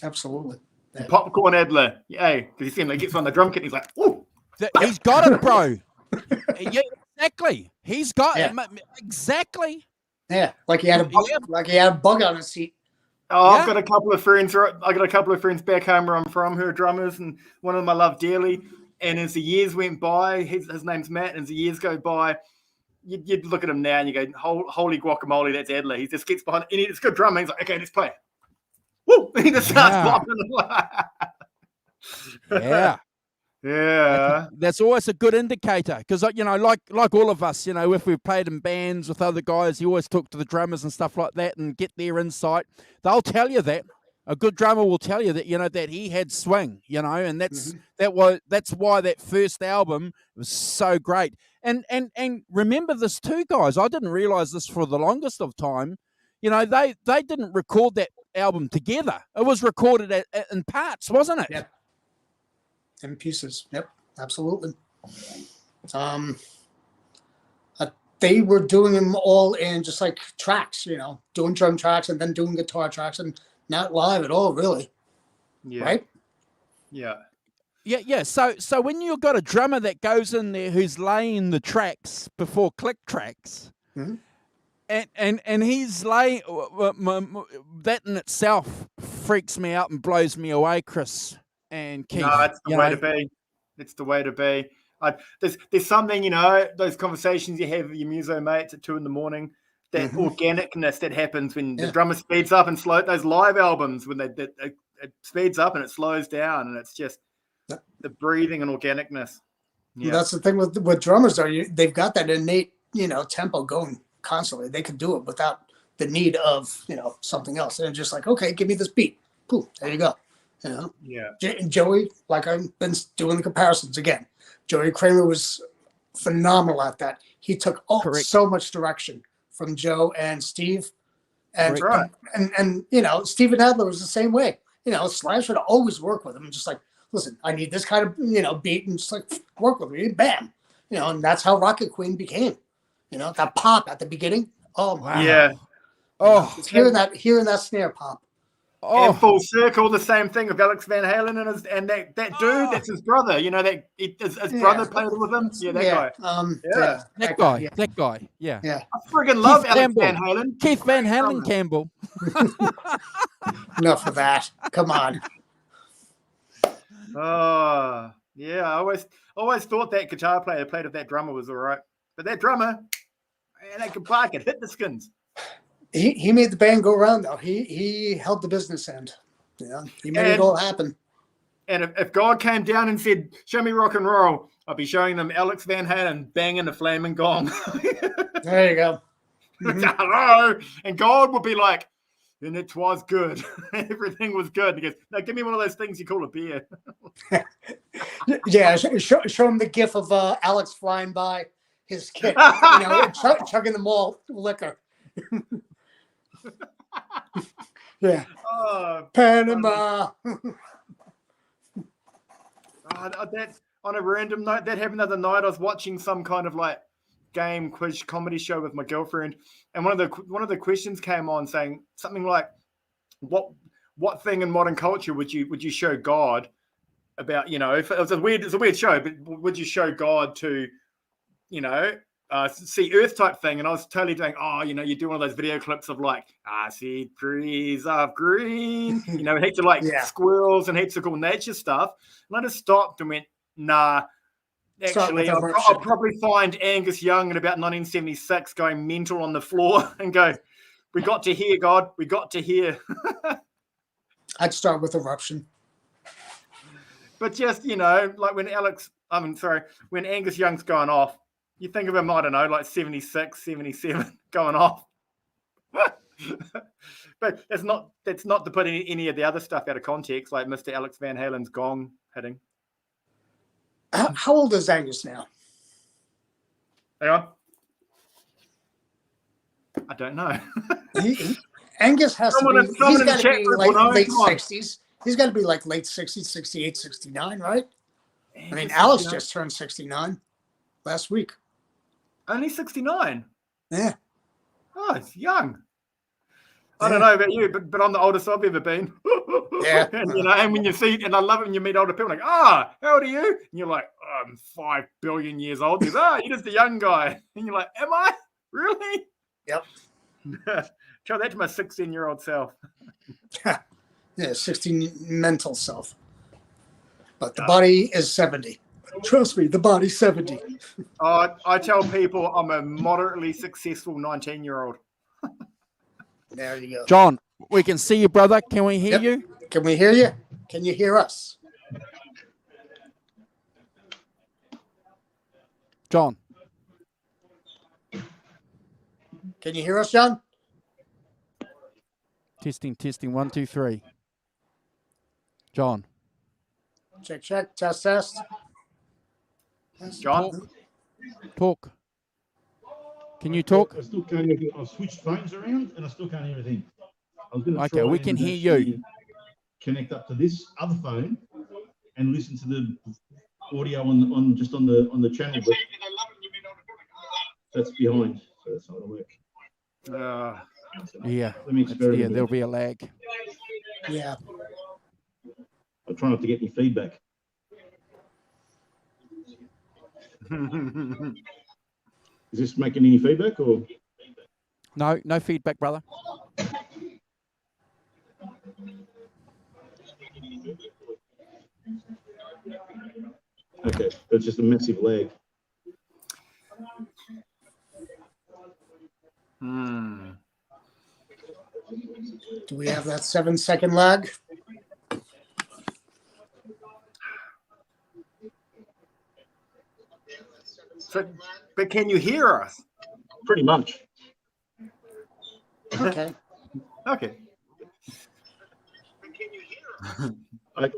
Absolutely. Yeah. Popcorn Adler. Yeah, because you see him, he gets on the drum kit and he's like, ooh. He's got it, bro. Yeah, exactly. He's got it. Exactly. Yeah, like he had a bug on his seat. Oh, I've got a couple of friends. I got a couple of friends back home where I'm from who are drummers, and one of them I love dearly. And as the years went by, his name's Matt, and as the years go by, you'd look at him now and you go, holy guacamole, that's Adler. He just gets behind, and it's good drumming. He's like, okay, let's play. Woo! He just starts Yeah. Yeah. That's always a good indicator, because, like all of us, if we've played in bands with other guys, you always talk to the drummers and stuff like that and get their insight. They'll tell you that. A good drummer will tell you that, that he had swing, and that's why that first album was so great. And remember this too, guys. I didn't realize this for the longest of time. They didn't record that album together. It was recorded in parts, wasn't it? Yep. In pieces. Yep, absolutely. They were doing them all in just like tracks, doing drum tracks and then doing guitar tracks, and not live at all, really. Yeah. Right? Yeah. Yeah. So when you've got a drummer that goes in there who's laying the tracks before click tracks, and he's laying that in itself freaks me out and blows me away, Chris and Keith. No, it's the way to be. It's the way to be. There's something, those conversations you have with your muso mates at 2 a.m, that organicness that happens when the drummer speeds up and slows. Those live albums when it speeds up and it slows down, and it's just the breathing and organicness. Yeah. That's the thing with drummers, though. They've got that innate, tempo going constantly. They can do it without the need of, something else. They're just like, okay, give me this beat. Poof, there you go. Yeah. Joey, like I've been doing the comparisons again. Joey Kramer was phenomenal at that. He took so much direction from Joe and Steve, and Steven Adler was the same way. Slash would always work with him, and just like, listen, I need this kind of beat, and just like work with me, bam, and that's how Rocket Queen became. That pop at the beginning. Oh wow. Yeah. It's hearing that snare pop. And full circle, the same thing with Alex Van Halen and that dude. That's his brother. His brother played with him. Yeah, that guy. That guy. Yeah. I friggin' love Alex Van Halen. Keith Van Halen Campbell. Enough of that. Come on. Yeah, I always thought that guitar player played if that drummer was all right. But that drummer, man, that guitar could hit the skins. He made the band go around, though. He held the business end. Yeah, he made it all happen. And if God came down and said, show me rock and roll, I'd be showing them Alex Van Halen banging the flaming gong. There you go. Hello. And God would be like, and it was good. Everything was good. He goes, now give me one of those things you call a beer. Yeah, show him the gif of Alex flying by his kit, chugging the malt liquor. Yeah. Panama. That, on a random note, that happened the other night. I was watching some kind of like game quiz comedy show with my girlfriend, and one of the questions came on saying something like, "What thing in modern culture would you show God about? If it's a weird show, but would you show God to, see Earth type thing?" And I was totally doing, you do one of those video clips of like, I see trees of green, heaps of like squirrels and heaps of cool nature stuff. And I just stopped and went, nah, actually, I'll probably find Angus Young in about 1976 going mental on the floor and go, we got to hear, God, we got to hear. I'd start with Eruption. But just, like when when Angus Young's going off, you think of him, I don't know, like 76, 77 going off. But that's not to put any of the other stuff out of context, like Mr. Alex Van Halen's gong hitting. How old is Angus now? Hang on. I don't know. Angus has to be, he's got to be like late 60s. He's got to be like late 60s, 68, 69, right? Angus, I mean, Alex just turned 69 last week. Only 69? Yeah. Oh, it's young. I don't know about you, but I'm the oldest I've ever been. Yeah. and when you see, and I love it when you meet older people, like, how old are you? And you're like, I'm 5 billion years old. He goes, you're just a young guy. And you're like, am I? Really? Yep. Tell that to my 16-year-old self. Yeah, 16 mental self. But the body is 70. Trust me, the body's 70. I tell people I'm a moderately successful 19-year-old. There you go. John, we can see you, brother. Can we hear you? Can we hear you? Can you hear us? John. Can you hear us, John? Testing. 1, 2, 3. John. Check. Test. John? Talk. Can you talk? I still can't hear anything. I've switched phones around and I still can't hear anything. Okay, we can hear you. Connect up to this other phone and listen to the audio on the channel. But that's behind, so that's not going to work. Yeah. Let me experiment. Yeah, there'll be a lag. Yeah. I'll try not to get any feedback. Is this making any feedback or? No feedback, brother. Okay, it's just a massive lag. Do we have that 7-second lag? But can you hear us? Pretty much. Okay. Okay. I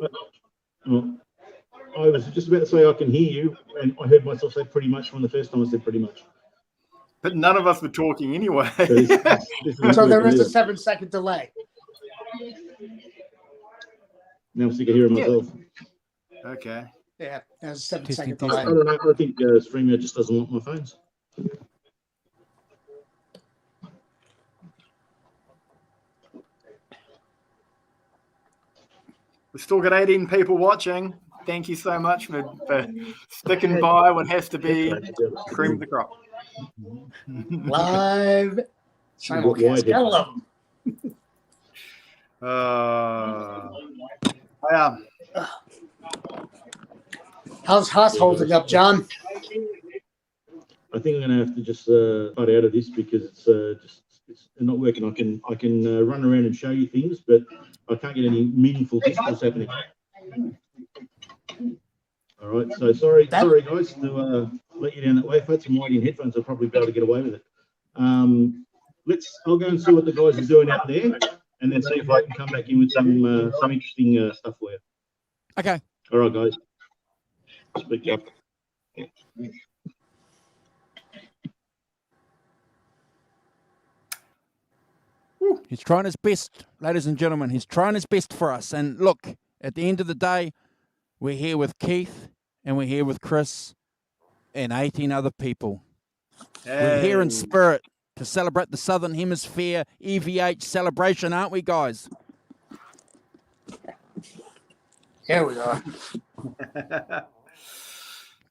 was just about to say I can hear you, and I heard myself say pretty much from the first time I said pretty much. But none of us were talking anyway. So there is a 7-second delay. Now I'm sick of hearing myself. Okay. Yeah, there's a 7-second I delay. don't know. I think StreamYard just doesn't want my phones. We've still got 18 people watching. Thank you so much for sticking by what has to be cream of the crop. Live simulcast. Gotta love them. How's Haas holding up, John? I think I'm going to have to just cut out of this because it's not working. I can run around and show you things, but I can't get any meaningful discourse happening. All right, so sorry guys to let you down that way. If I had some white-in headphones, I'd probably be able to get away with it. I'll go and see what the guys are doing out there, and then see if I can come back in with some interesting stuff for you. Okay. All right, guys. Speak up. He's trying his best, ladies and gentlemen. He's trying his best for us. And look, at the end of the day, we're here with Keith and we're here with Chris and 18 other people. Hey. We're here in spirit to celebrate the Southern Hemisphere EVH celebration, aren't we, guys? Here we are.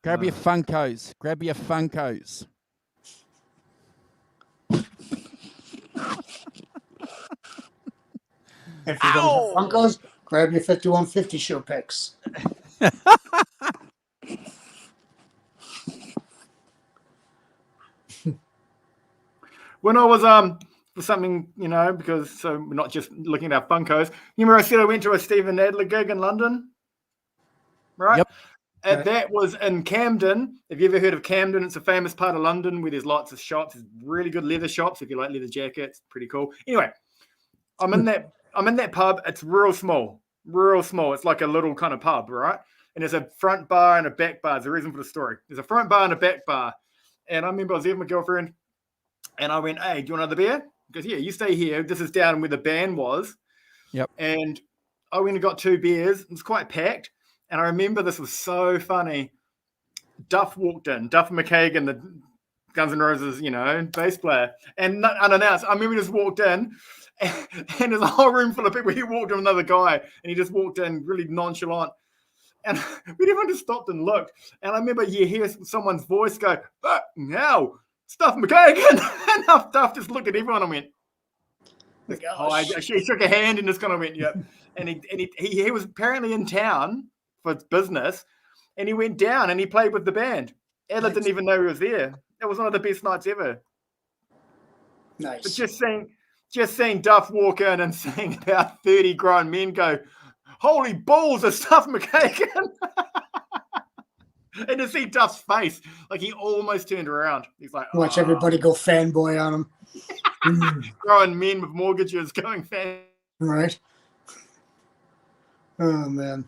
Grab your Funkos. Grab your Funkos. If you don't have Funkos, grab your 5150 show picks. When I was for something, because so we're not just looking at our Funkos. You remember I said I went to a Stephen Adler gig in London, right? Yep. And that was in Camden. Have you ever heard of Camden? It's a famous part of London where there's lots of shops. There's really good leather shops if you like leather jackets. Pretty cool. Anyway, I'm in that pub. It's real small. It's like a little kind of pub, right? And there's a front bar and a back bar. There's a reason for the story. There's a front bar and a back bar. And I remember I was there with my girlfriend, and I went, "Hey, do you want another beer?" Because yeah, you stay here. This is down where the band was. Yep. And I went and got 2 beers. It was quite packed. And I remember this was so funny. Duff walked in. Duff McKagan, the Guns N' Roses, bass player. And unannounced, I remember he just walked in, and there's a whole room full of people. He walked in with another guy, and he just walked in really nonchalant. And everyone just stopped and looked. And I remember you hear someone's voice go, "Now, Duff McKagan." And Duff just looked at everyone and went, he shook a hand and just kind of went, "Yep." And he was apparently in town for business, and he went down and he played with the band. Ella didn't even know he was there. It was one of the best nights ever. Nice. But just seeing Duff walk in and seeing about 30 grown men go, "Holy balls, it's Duff McKagan." And to see Duff's face, like he almost turned around. He's like, watch everybody go fanboy on him. Grown men with mortgages going fan. Right. Oh man.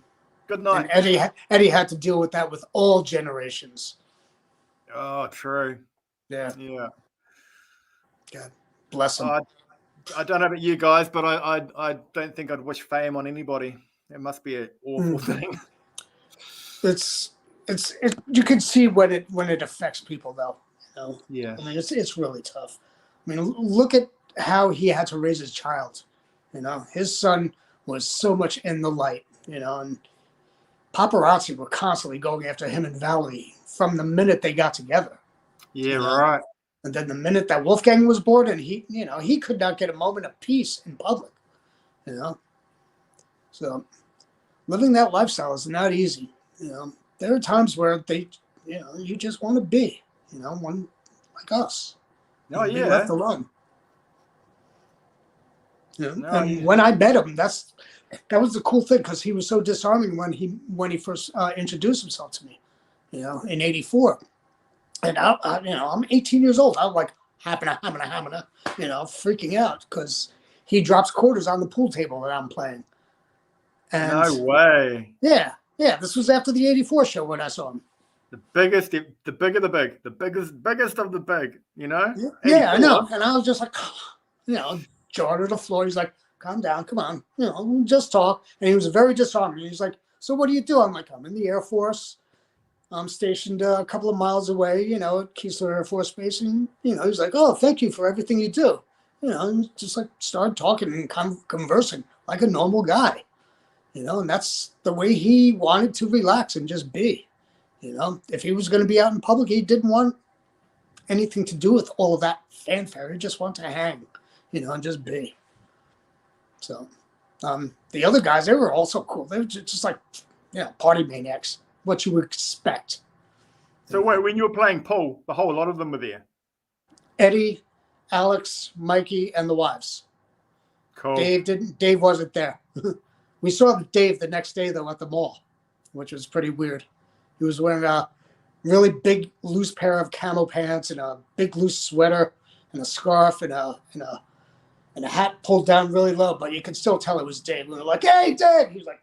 Good night. And Eddie had to deal with that with all generations. Oh, true. Yeah. God bless him. I don't know about you guys, but I don't think I'd wish fame on anybody. It must be an awful thing. It's you can see when it affects people though. Yeah. I mean it's really tough. I mean look at how he had to raise his child. His son was so much in the light. And paparazzi were constantly going after him and Valerie from the minute they got together. Yeah, right. And then the minute that Wolfgang was born, and he could not get a moment of peace in public. So living that lifestyle is not easy. There are times where you just want to be, one like us. Oh yeah. Be left alone. When I met him, that was the cool thing because he was so disarming when he first introduced himself to me, in '84, and I'm 18 years old. I'm like hamina, freaking out because he drops quarters on the pool table that I'm playing. And no way. Yeah. This was after the '84 show when I saw him. The biggest of the big, Yeah, I know. And I was just like, jaw to the floor. He's like, "Calm down, come on, we'll just talk." And he was very disarming. He's like, "So what do you do?" I'm like, "I'm in the Air Force. I'm stationed a couple of miles away, at Keesler Air Force Base." And, he's like, "Oh, thank you for everything you do." And just like started talking and conversing like a normal guy, and that's the way he wanted to relax and just be. If he was going to be out in public, he didn't want anything to do with all of that fanfare. He just wanted to hang, and just be. So the other guys, they were also cool. They were just like, party maniacs. what you would expect. So wait, when you were playing pool, the whole lot of them were there? Eddie, Alex, Mikey, and the wives. Cool. Dave wasn't there. We saw Dave the next day though at the mall, which was pretty weird. He was wearing a really big loose pair of camo pants and a big loose sweater and a scarf and a hat pulled down really low, but you could still tell it was Dave. We were like, "Hey, Dave!" He was like,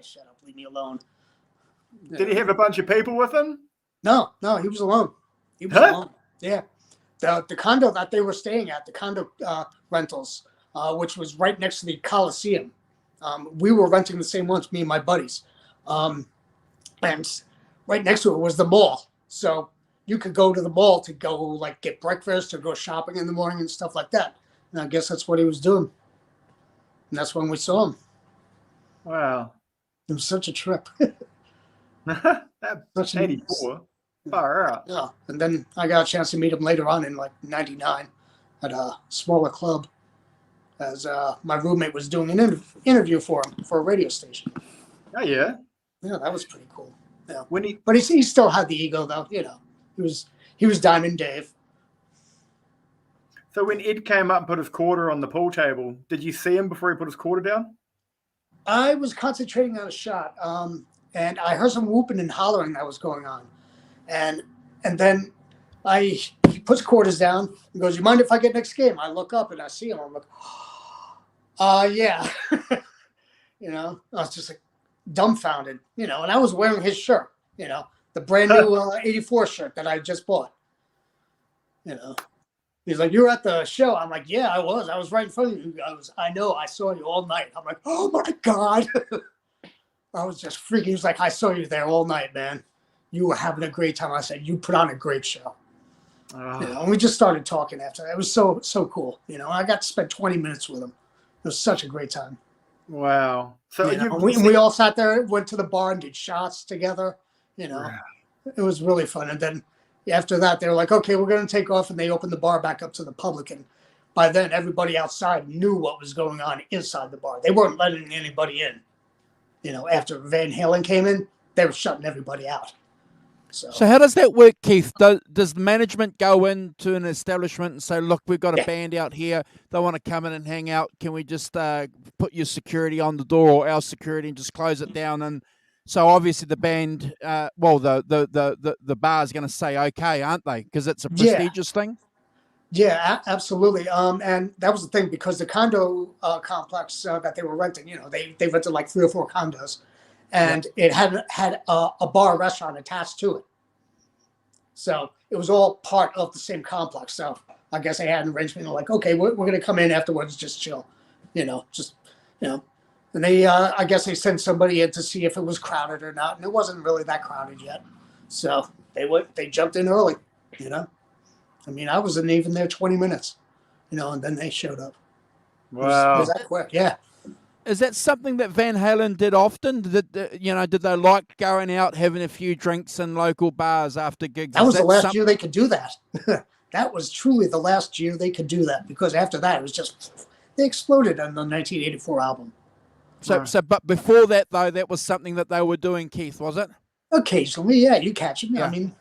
"Shut up, leave me alone." Did he have a bunch of people with him? No, he was alone. He was alone. Yeah, the condo that they were staying at, the condo rentals, which was right next to the Coliseum. We were renting the same ones, me and my buddies, and right next to it was the mall. So you could go to the mall to go like get breakfast or go shopping in the morning and stuff like that. And I guess that's what he was doing. And that's when we saw him. Wow. It was such a trip. That's 84. Far out. Yeah. And then I got a chance to meet him later on in like 99 at a smaller club as my roommate was doing an interview for him for a radio station. Oh, yeah. Yeah, that was pretty cool. Yeah. When But he still had the ego though, you know. He was Diamond Dave. So when Ed came up and put his quarter on the pool table, did you see him before he put his quarter down? I was concentrating on a shot, and I heard some whooping and hollering that was going on. And then he puts quarters down and goes, "You mind if I get next game?" I look up and I see him. I'm like, yeah. You know, I was just like dumbfounded, you know, and I was wearing his shirt, you know, the brand new 84 shirt that I just bought. You know, he's like, "You were at the show." I'm like, "Yeah, I was. I was right in front of you." He goes, "I know. I saw you all night." I'm like, "Oh my God." I was just freaking. He was like, "I saw you there all night, man. You were having a great time." I said, "You put on a great show." You know, and we just started talking after that. It was so cool. You know, I got to spend 20 minutes with him. It was such a great time. Wow. So we all sat there, went to the bar and did shots together. You know, It was really fun. And then after that, they were like, "Okay, we're going to take off." And they opened the bar back up to the public. And by then, everybody outside knew what was going on inside the bar. They weren't letting anybody in. You know, after Van Halen came in, they were shutting everybody out. So how does that work, Keith? Does the management go into an establishment and say, "Look, we've got a band out here. They want to come in and hang out. Can we just put your security on the door or our security and just close it down?" And so obviously the band, the bar is going to say, "Okay," aren't they? Because it's a prestigious thing. Yeah, absolutely. And that was the thing, because the condo complex that they were renting, you know, they rented like 3 or 4 condos, and it had a bar restaurant attached to it. So it was all part of the same complex. So I guess they had an arrangement like, "Okay, we're going to come in afterwards, just chill," you know, and they, I guess they sent somebody in to see if it was crowded or not. And it wasn't really that crowded yet. So they jumped in early, you know. I mean, I wasn't even there 20 minutes, you know, and then they showed up. Wow. It was that quick, yeah. Is that something that Van Halen did often? Did they like going out, having a few drinks in local bars after gigs? That was the last year they could do that. That was truly the last year they could do that, because after that, it was just, they exploded on the 1984 album. But before that, though, that was something that they were doing, Keith, was it? Occasionally, yeah, you catch them. Yeah. I mean,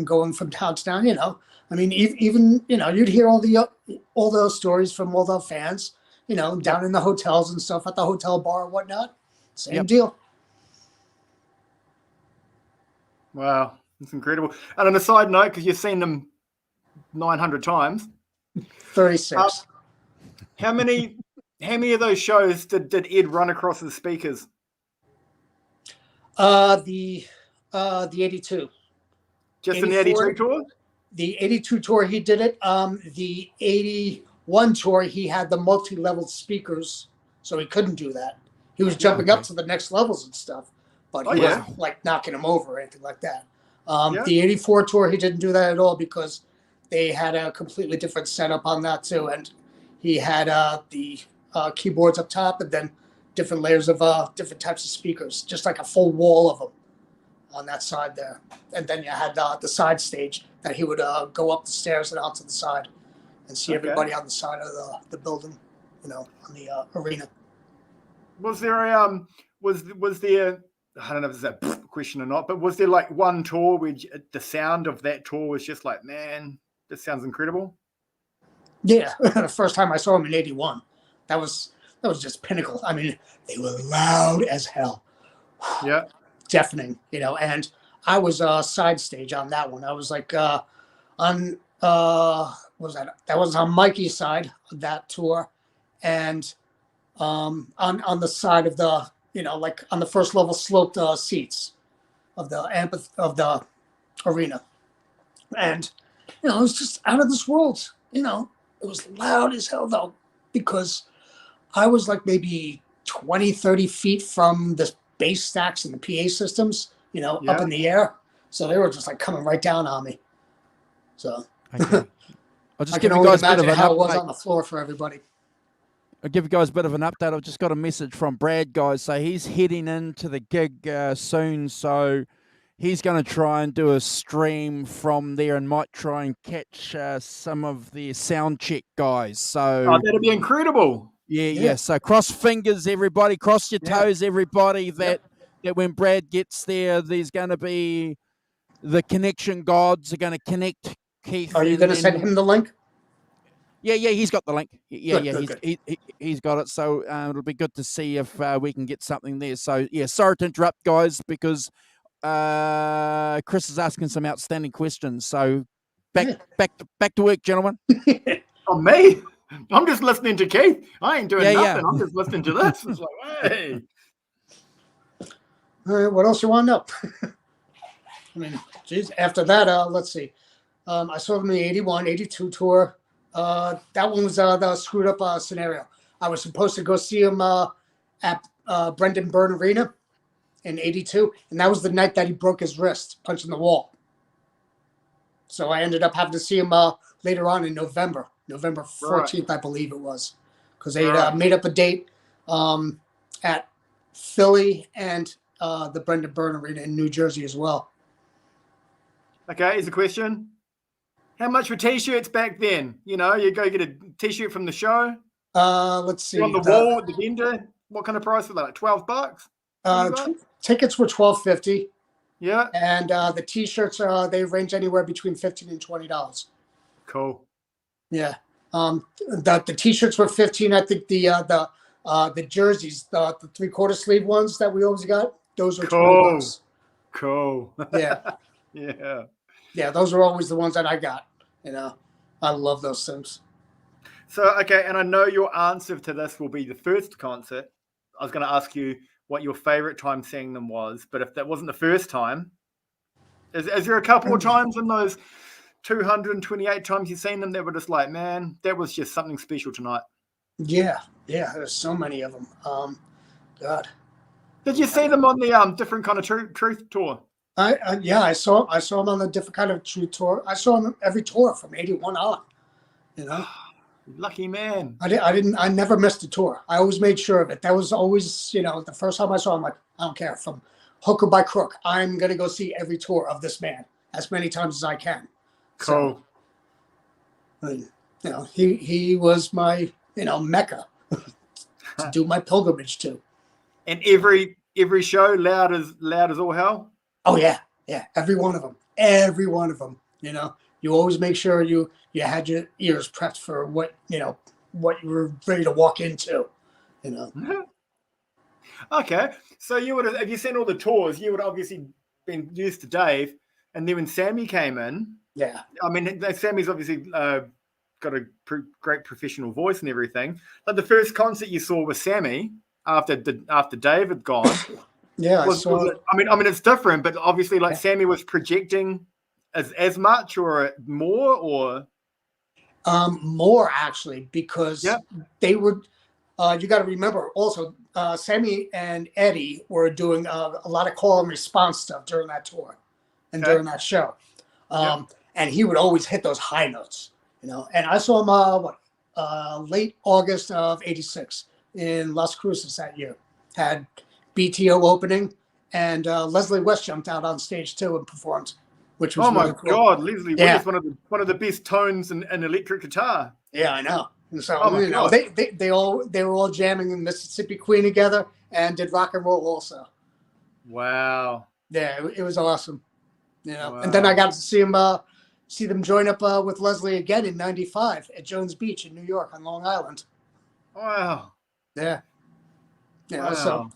going from town to town, you know. I mean, even, you know, you'd hear all those stories from all the fans, you know, down in the hotels and stuff, at the hotel bar and whatnot. Same deal. Wow, that's incredible. And on a side note, because you've seen them 900 times. 36. How many of those shows did Ed run across the speakers? The 82. Just in the 82 tour? The 82 tour, he did it. The 81 tour, he had the multi-level speakers, so he couldn't do that. He was jumping up to the next levels and stuff, but he wasn't like knocking them over or anything like that. The 84 tour, he didn't do that at all, because they had a completely different setup on that too. And he had the keyboards up top, and then different layers of different types of speakers, just like a full wall of them on that side there. And then you had the side stage that he would go up the stairs and out to the side and see everybody on the side of the building, you know, on the arena. Was there a I don't know if it's a question or not, but was there like one tour where the sound of that tour was just like, man, this sounds incredible? Yeah, the first time I saw them in '81, that was just pinnacle. I mean, they were loud as hell. Yeah, deafening, and I was side stage on that one. I was like on what was that was on Mikey's side of that tour, and on the side of the like on the first level sloped seats of the arena, and it was just out of this world. It was loud as hell though, because I was like maybe 20, 30 feet from the bass stacks and the PA systems, up in the air. So they were just like coming right down on me. So Okay. I'll just I give can you only guys a bit of imagine an how it was update. on the floor for everybody. I'll give you guys a bit of an update. I've just got a message from Brad, guys. So he's heading into the gig soon. So he's going to try and do a stream from there and might try and catch some of the sound check guys. So that'd be incredible. Yeah. So cross fingers, everybody. Cross your toes, everybody. That when Brad gets there, there's going to be the connection gods are going to connect Keith. Are you going to send him the link? Yeah, he's got the link. Good. He's got it. So it'll be good to see if we can get something there. So yeah, sorry to interrupt, guys, because Chris is asking some outstanding questions. So back to work, gentlemen. Oh, me? I'm just listening to Keith. I ain't doing nothing. Yeah. I'm just listening to this. It's like, hey. All right, what else you want to know? I mean, geez, after that, let's see. I saw them in the 81, 82 tour. That one was the screwed up scenario. I was supposed to go see him at Brendan Byrne Arena in 82, and that was the night that he broke his wrist punching the wall. So I ended up having to see him later on in November 14th, I believe it was, because they made up a date at Philly and the Brendan Byrne Arena in New Jersey as well. Okay, here's a question. How much were T-shirts back then? You go get a T-shirt from the show. Let's see. On the wall at the vendor. What kind of price were they? Like $12? Tickets were $12.50. Yeah. And the T-shirts they range anywhere between $15 and $20. Cool. Yeah. The T-shirts were $15. I think the jerseys, the 3/4 sleeve ones that we always got, those were $20. Cool. Yeah. Yeah. Yeah, those are always the ones that I got. I love those things. So, okay, and I know your answer to this will be the first concert. I was going to ask you what your favorite time seeing them was, but if that wasn't the first time, is there a couple of times in those 228 times you've seen them that were just like, man, that was just something special tonight? Yeah, there's so many of them. God. Did you see them on the different kind of truth tour? I saw them on the different kind of truth tour. I saw them every tour from 81 on. Lucky man. I never missed a tour. I always made sure of it. That was always, the first time I saw him, like, I don't care, from hook or by crook, I'm going to go see every tour of this man as many times as I can. Cool. So, he was my, Mecca to do my pilgrimage to. And every show loud as all hell? Oh, yeah. Yeah. Every one of them. You always make sure you had your ears prepped for what you were ready to walk into, Okay. So if you seen all the tours, you would obviously been used to Dave. And then when Sammy came in, yeah. I mean, Sammy's obviously got a great professional voice and everything. Like the first concert you saw with Sammy after Dave had gone. Yeah, I mean, it's different, but obviously, like Sammy was projecting as much or more, or more actually, because they would. You got to remember also, Sammy and Eddie were doing a lot of call and response stuff during that tour and during that show, and he would always hit those high notes, And I saw him late August of '86 in Las Cruces that year. Had BTO opening, and Leslie West jumped out on stage too and performed, which was really cool. God, Leslie West, one of the best tones in electric guitar. Yeah, I know. And so they were all jamming in Mississippi Queen together and did rock and roll also. Wow. Yeah, it was awesome. You know, Wow. and then I got to see them join up with Leslie again in '95 at Jones Beach in New York on Long Island. Wow. Yeah. Wow. So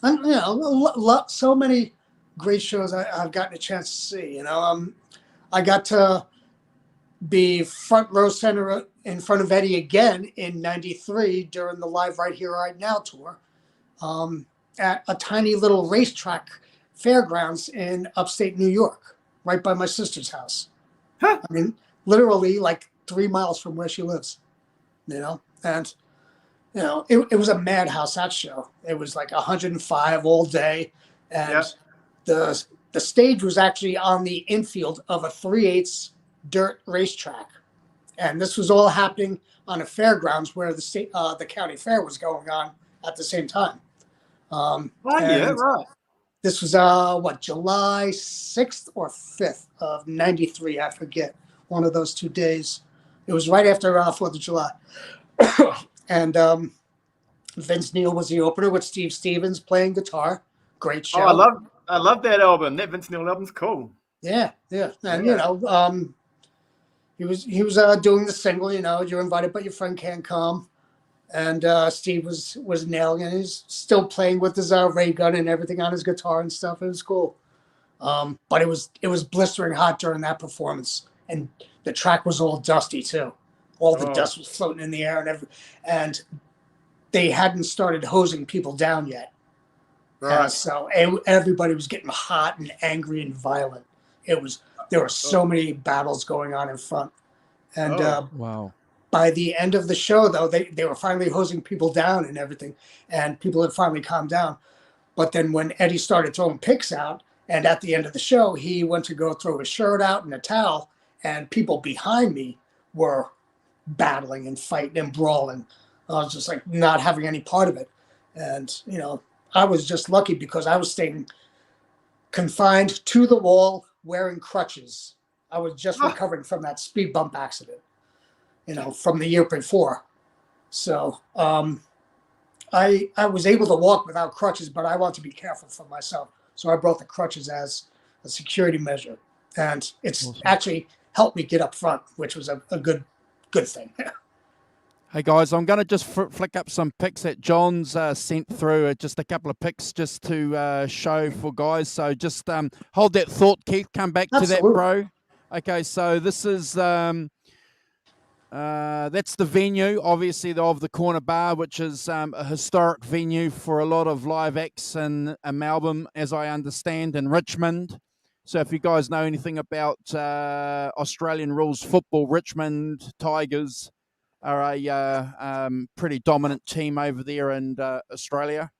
so many great shows I've gotten a chance to see. You know, I got to be front row center in front of Eddie again in '93 during the Live Right Here Right Now tour, at a tiny little racetrack fairgrounds in upstate New York, right by my sister's house. Huh. I mean, literally like 3 miles from where she lives. You know, and it was a madhouse, that show. It was like 105 all day. And the stage was actually on the infield of a 3/8 dirt racetrack. And this was all happening on a fairgrounds where the county fair was going on at the same time. Right. This was July 6th or 5th of '93, I forget. One of those 2 days. It was right after 4th of July. And Vince Neil was the opener with Steve Stevens playing guitar. Great show. Oh, I love that album. That Vince Neil album's cool. Yeah. And he was doing the single, You're Invited But Your Friend Can't Come. And Steve was nailing it. He's still playing with his ray gun and everything on his guitar and stuff. It was cool. But it was blistering hot during that performance, and the track was all dusty too. All the dust was floating in the air, and they hadn't started hosing people down yet. Right. So everybody was getting hot and angry and violent. There were so many battles going on in front, and wow. By the end of the show, though, they were finally hosing people down and everything, and people had finally calmed down. But then when Eddie started throwing picks out, and at the end of the show, he went to go throw his shirt out and a towel, and people behind me were battling and fighting and brawling. I was just like not having any part of it. And, I was just lucky because I was staying confined to the wall wearing crutches. I was just recovering from that speed bump accident, from the year before. So I was able to walk without crutches, but I want to be careful for myself. So I brought the crutches as a security measure. And it's actually helped me get up front, which was a good thing. Hey guys, I'm going to just flick up some pics that John's sent through. Just a couple of pics just to show for guys. So just hold that thought, Keith. Come back to that, bro. Okay, so this is that's the venue, obviously, of the Corner Bar, which is a historic venue for a lot of live acts in Melbourne, as I understand, and Richmond. So if you guys know anything about Australian rules football, Richmond Tigers are a pretty dominant team over there in Australia.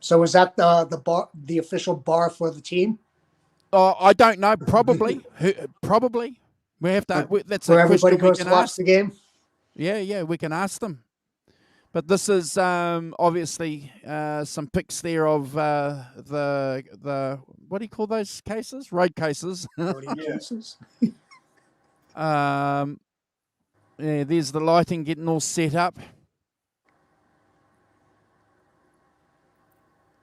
So is that the official bar for the team? I don't know. Probably. Probably. We have to. That's where a everybody question goes to watch the game. Yeah, we can ask them. But this is obviously some pics there of the what do you call those cases? Road cases. Cases. Yeah, there's the lighting getting all set up.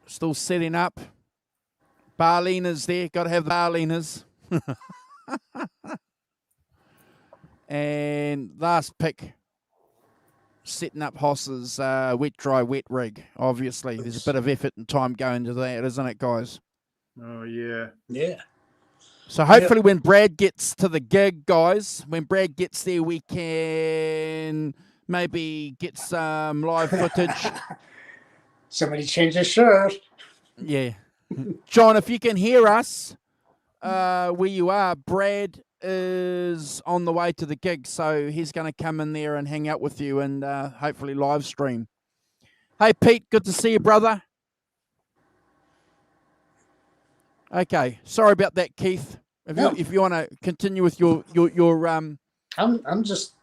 Still setting up. Barlenas there. Got to have the Barlenas. And last pick. Setting up Hoss's wet, dry, wet rig. Obviously, there's a bit of effort and time going to that, isn't it, guys? Oh, yeah. Yeah. So hopefully when Brad gets to the gig, guys, when Brad gets there, we can maybe get some live footage. Somebody change their shirt. Yeah. John, if you can hear us where you are, Brad is on the way to the gig, so he's going to come in there and hang out with you and hopefully live stream. Hey, Pete, good to see you, brother. Okay, sorry about that, Keith. If you want to continue with your I'm just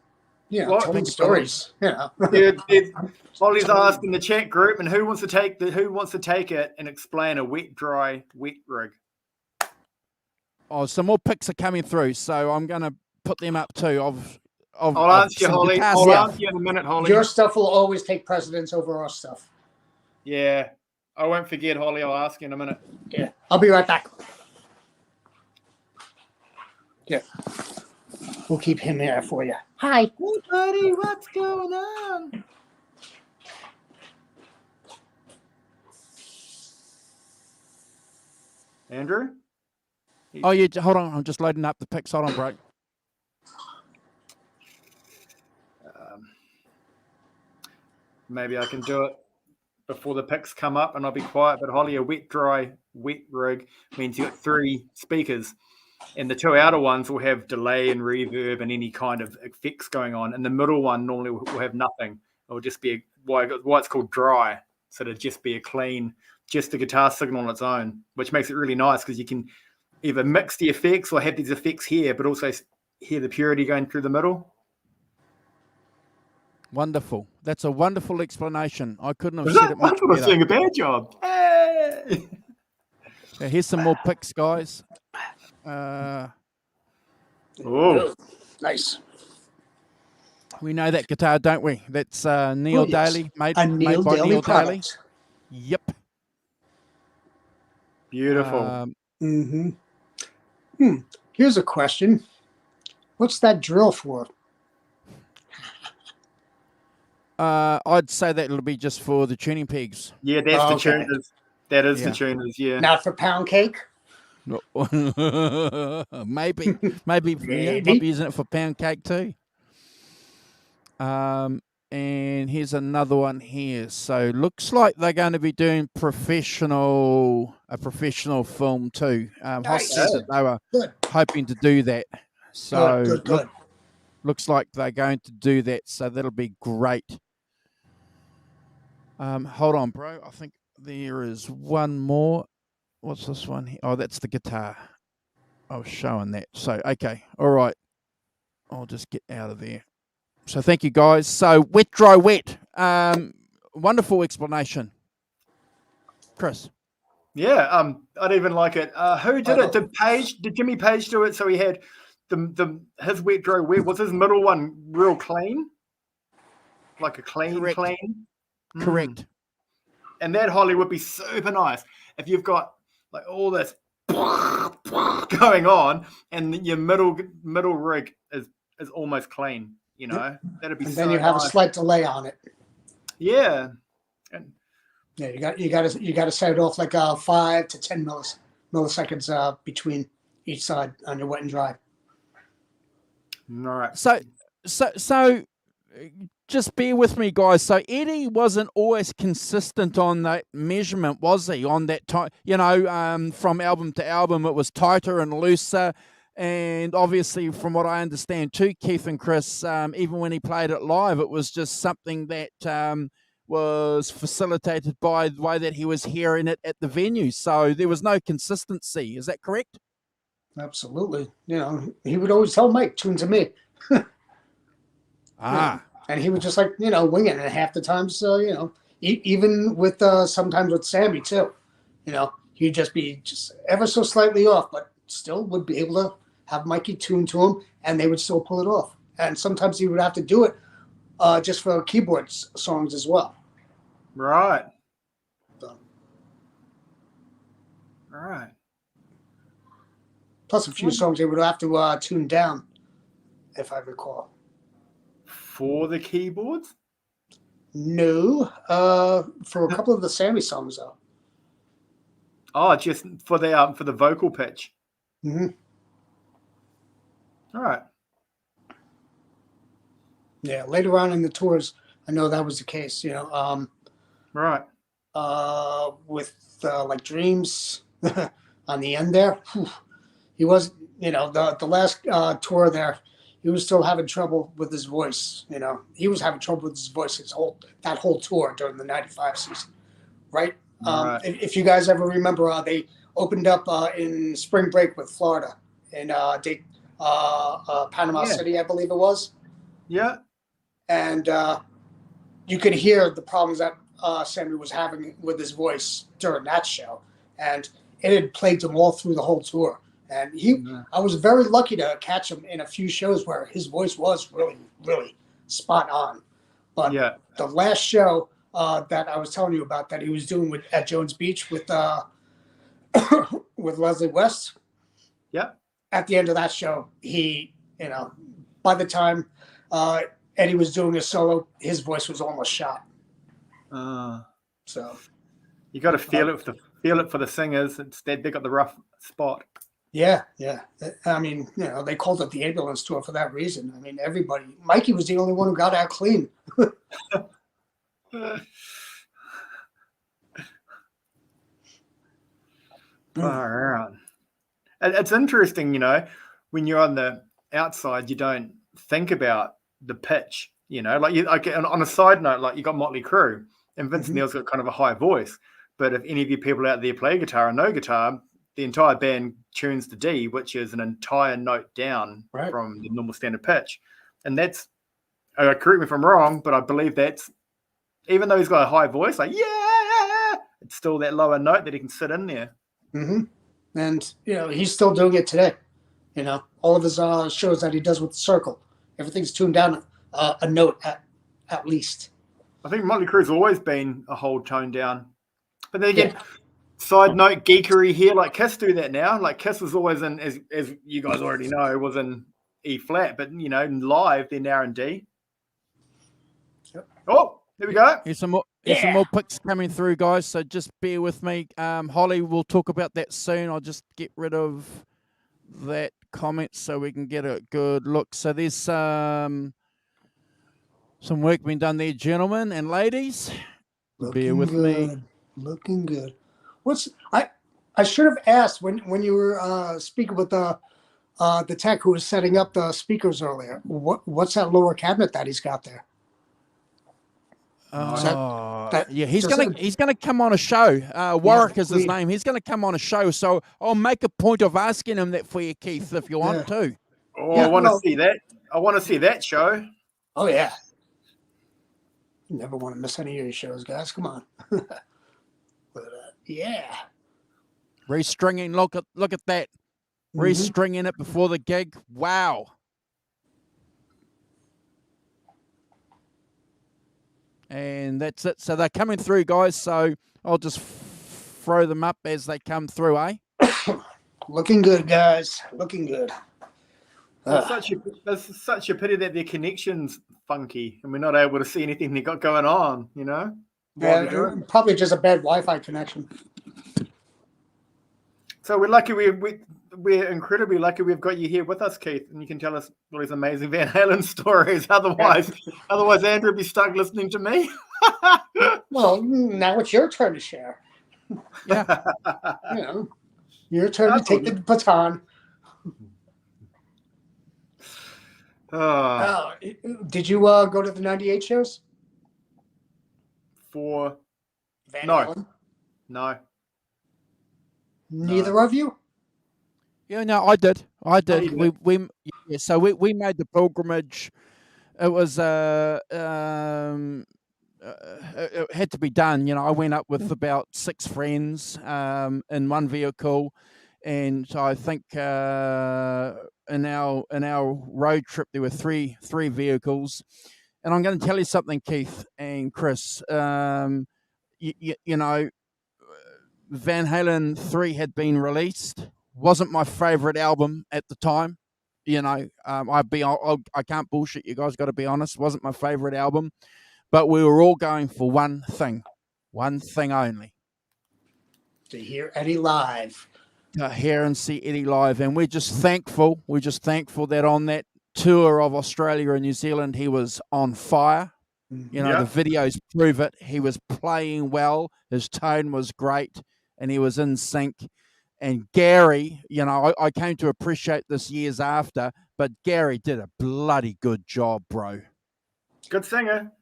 telling stories. Yeah, Ollie's asked in the chat group, and who wants to take it and explain a wet, dry, wet rig? Oh, some more pics are coming through, so I'm going to put them up too. I'll answer you, Holly. I'll answer you in a minute, Holly. Your stuff will always take precedence over our stuff. Yeah. I won't forget, Holly. I'll ask you in a minute. Yeah, I'll be right back. Yeah, we'll keep him there for you. Hi. Hey, buddy, what's going on? Andrew? Oh, yeah, hold on. I'm just loading up the pics. Hold on, bro. Maybe I can do it before the pics come up and I'll be quiet. But Holly, a wet, dry, wet rig means you've got 3 speakers. And the 2 outer ones will have delay and reverb and any kind of effects going on. And the middle one normally will have nothing. It'll just be why it's called dry. So it'll just be a clean, just the guitar signal on its own, which makes it really nice because you can either mix the effects or have these effects here, but also hear the purity going through the middle. Wonderful. That's a wonderful explanation. I couldn't have I said it much thought I was better. doing a bad job. Hey! Yeah, here's some more pics, guys. Oh, Nice. We know that guitar, don't we? That's Neil yes. Daly, made A Neil by Daly Neil Daly. product. Yep. beautiful. Here's a question. What's that drill for? I'd say that it'll be just for the tuning pegs. Yeah, that's the Okay. tuners. That is Yeah. the tuners, yeah. Not for pound cake? No. maybe yeah, might Maybe. be using it for pound cake too. And here's another one here. So looks like they're going to be doing a professional film too. Hoss Nice. said that they were Good. hoping to do that. So Good. looks like they're going to do that. So that'll be great. Hold on, bro. I think there is one more. What's this one here? Oh, that's the guitar. I was showing that. So, okay. All right. I'll just get out of there. So, thank you, guys. So, wet, dry, wet. Wonderful explanation. Chris. Yeah, I'd even like it. Who did it? Did Jimmy Page do it? So he had his wet, dry, wet. Was his middle one real clean? Like a clean? Correct. And that, Holly, would be super nice if you've got like all this going on and your middle rig is almost clean, you know. That'd be And so then you have nice. a slight delay on it. Yeah. And Yeah, you got to set it off like 5 to 10 milliseconds between each side on your wet and dry. all right. So just bear with me, guys. So Eddie wasn't always consistent on that measurement, was he? On that time, you know, from album to album, it was tighter and looser. And obviously, from what I understand too, Keith and Chris, even when he played it live, it was just something that was facilitated by the way that he was hearing it at the venue. So there was no consistency. Is that correct? Absolutely. You know, he would always tell Mike, tune to me. And he was just like, you know, winging it half the time. So, you know, even with sometimes with Sammy too, you know, he'd just be just ever so slightly off, but still would be able to have Mikey tune to him and they would still pull it off. And sometimes he would have to do it just for keyboard songs as well. Right. So, All right. plus a few songs they would have to tune down, if I recall. For the keyboards? No, for a couple of the Sammy songs though. Oh, just for the vocal pitch. Mm-hmm. All right. Yeah, later on in the tours, I know that was the case. You know, Right. with like Dreams on the end there, he was, you know, the last tour there, he was still having trouble with his voice. You know, he was having trouble with his voice that whole tour during the '95 season, right? Right. If you guys ever remember, they opened up in spring break with Florida in Panama City, I believe it was. Yeah. And you could hear the problems that Sammy was having with his voice during that show, and it had plagued him all through the whole tour. And I was very lucky to catch him in a few shows where his voice was really, really spot on. But the last show, that I was telling you about that he was doing at Jones Beach with with Leslie West. Yep. At the end of that show, he, by the time Eddie was doing a solo, his voice was almost shot. So you got to feel it for the singers. Instead, they got the rough spot. Yeah. I mean, they called it the ambulance tour for that reason. I mean, everybody. Mikey was the only one who got out clean. Far out. It's interesting, when you're on the outside, you don't think about the pitch. Like on a side note, like you got Motley Crue, and Vince Neil's got kind of a high voice. But if any of you people out there play guitar or know guitar, the entire band tunes to D, which is an entire note down from the normal standard pitch. And that's, correct me if I'm wrong, but I believe that's, even though he's got a high voice, like, yeah, it's still that lower note that he can sit in there. Mm-hmm. And, he's still doing it today. All of his shows that he does with the circle, everything's tuned down a note at least. I think Motley Crue's always been a whole tone down. But then again, side note, geekery here, like Kiss do that now. Like Kiss was always in, as you guys already know, was in E flat, but live they're now in D. Yep. Oh, there we go. Here's some more pics coming through, guys. So just bear with me. Holly, we'll talk about that soon. I'll just get rid of that comment so we can get a good look. So there's some work being done there, gentlemen and ladies. Bear with me. Looking good. I should have asked when you were speaking with the tech who was setting up the speakers earlier. What's that lower cabinet that he's got there? He's gonna come on a show. Warwick is his name. He's gonna come on a show. So I'll make a point of asking him that for you, Keith, if you want to. Oh, I want to see that. I want to see that show. Oh yeah. You never want to miss any of your shows, guys. Come on. But yeah. Restringing, look at that. Restringing it before the gig. Wow. And that's it. So they're coming through, guys. So I'll just throw them up as they come through, eh? Looking good, guys. Looking good. It's such a pity that their connection's funky and we're not able to see anything they got going on, Yeah, probably just a bad Wi-Fi connection. So we're lucky. We're incredibly lucky we've got you here with us, Keith, and you can tell us all these amazing Van Halen stories. Otherwise, Andrew would be stuck listening to me. Well, now it's your turn to share. Yeah, your turn to take the baton. Did you go to the 98 shows? For Van Halen? No. Neither of you? Yeah, no, I did. Oh, So we made the pilgrimage. It was it had to be done. I went up with about 6 friends in one vehicle, and so I think in our road trip there were three vehicles. And I'm going to tell you something, Keith and Chris. Van Halen 3 had been released. Wasn't my favorite album at the time. I can't bullshit you guys, got to be honest. Wasn't my favorite album. But we were all going for one thing only. To hear Eddie live. To hear and see Eddie live. And we're just thankful. That on that tour of Australia and New Zealand, he was on fire. The videos prove it. He was playing well. His tone was great. And he was in sync. And Gary, I came to appreciate this years after, but Gary did a bloody good job, bro. Good singer.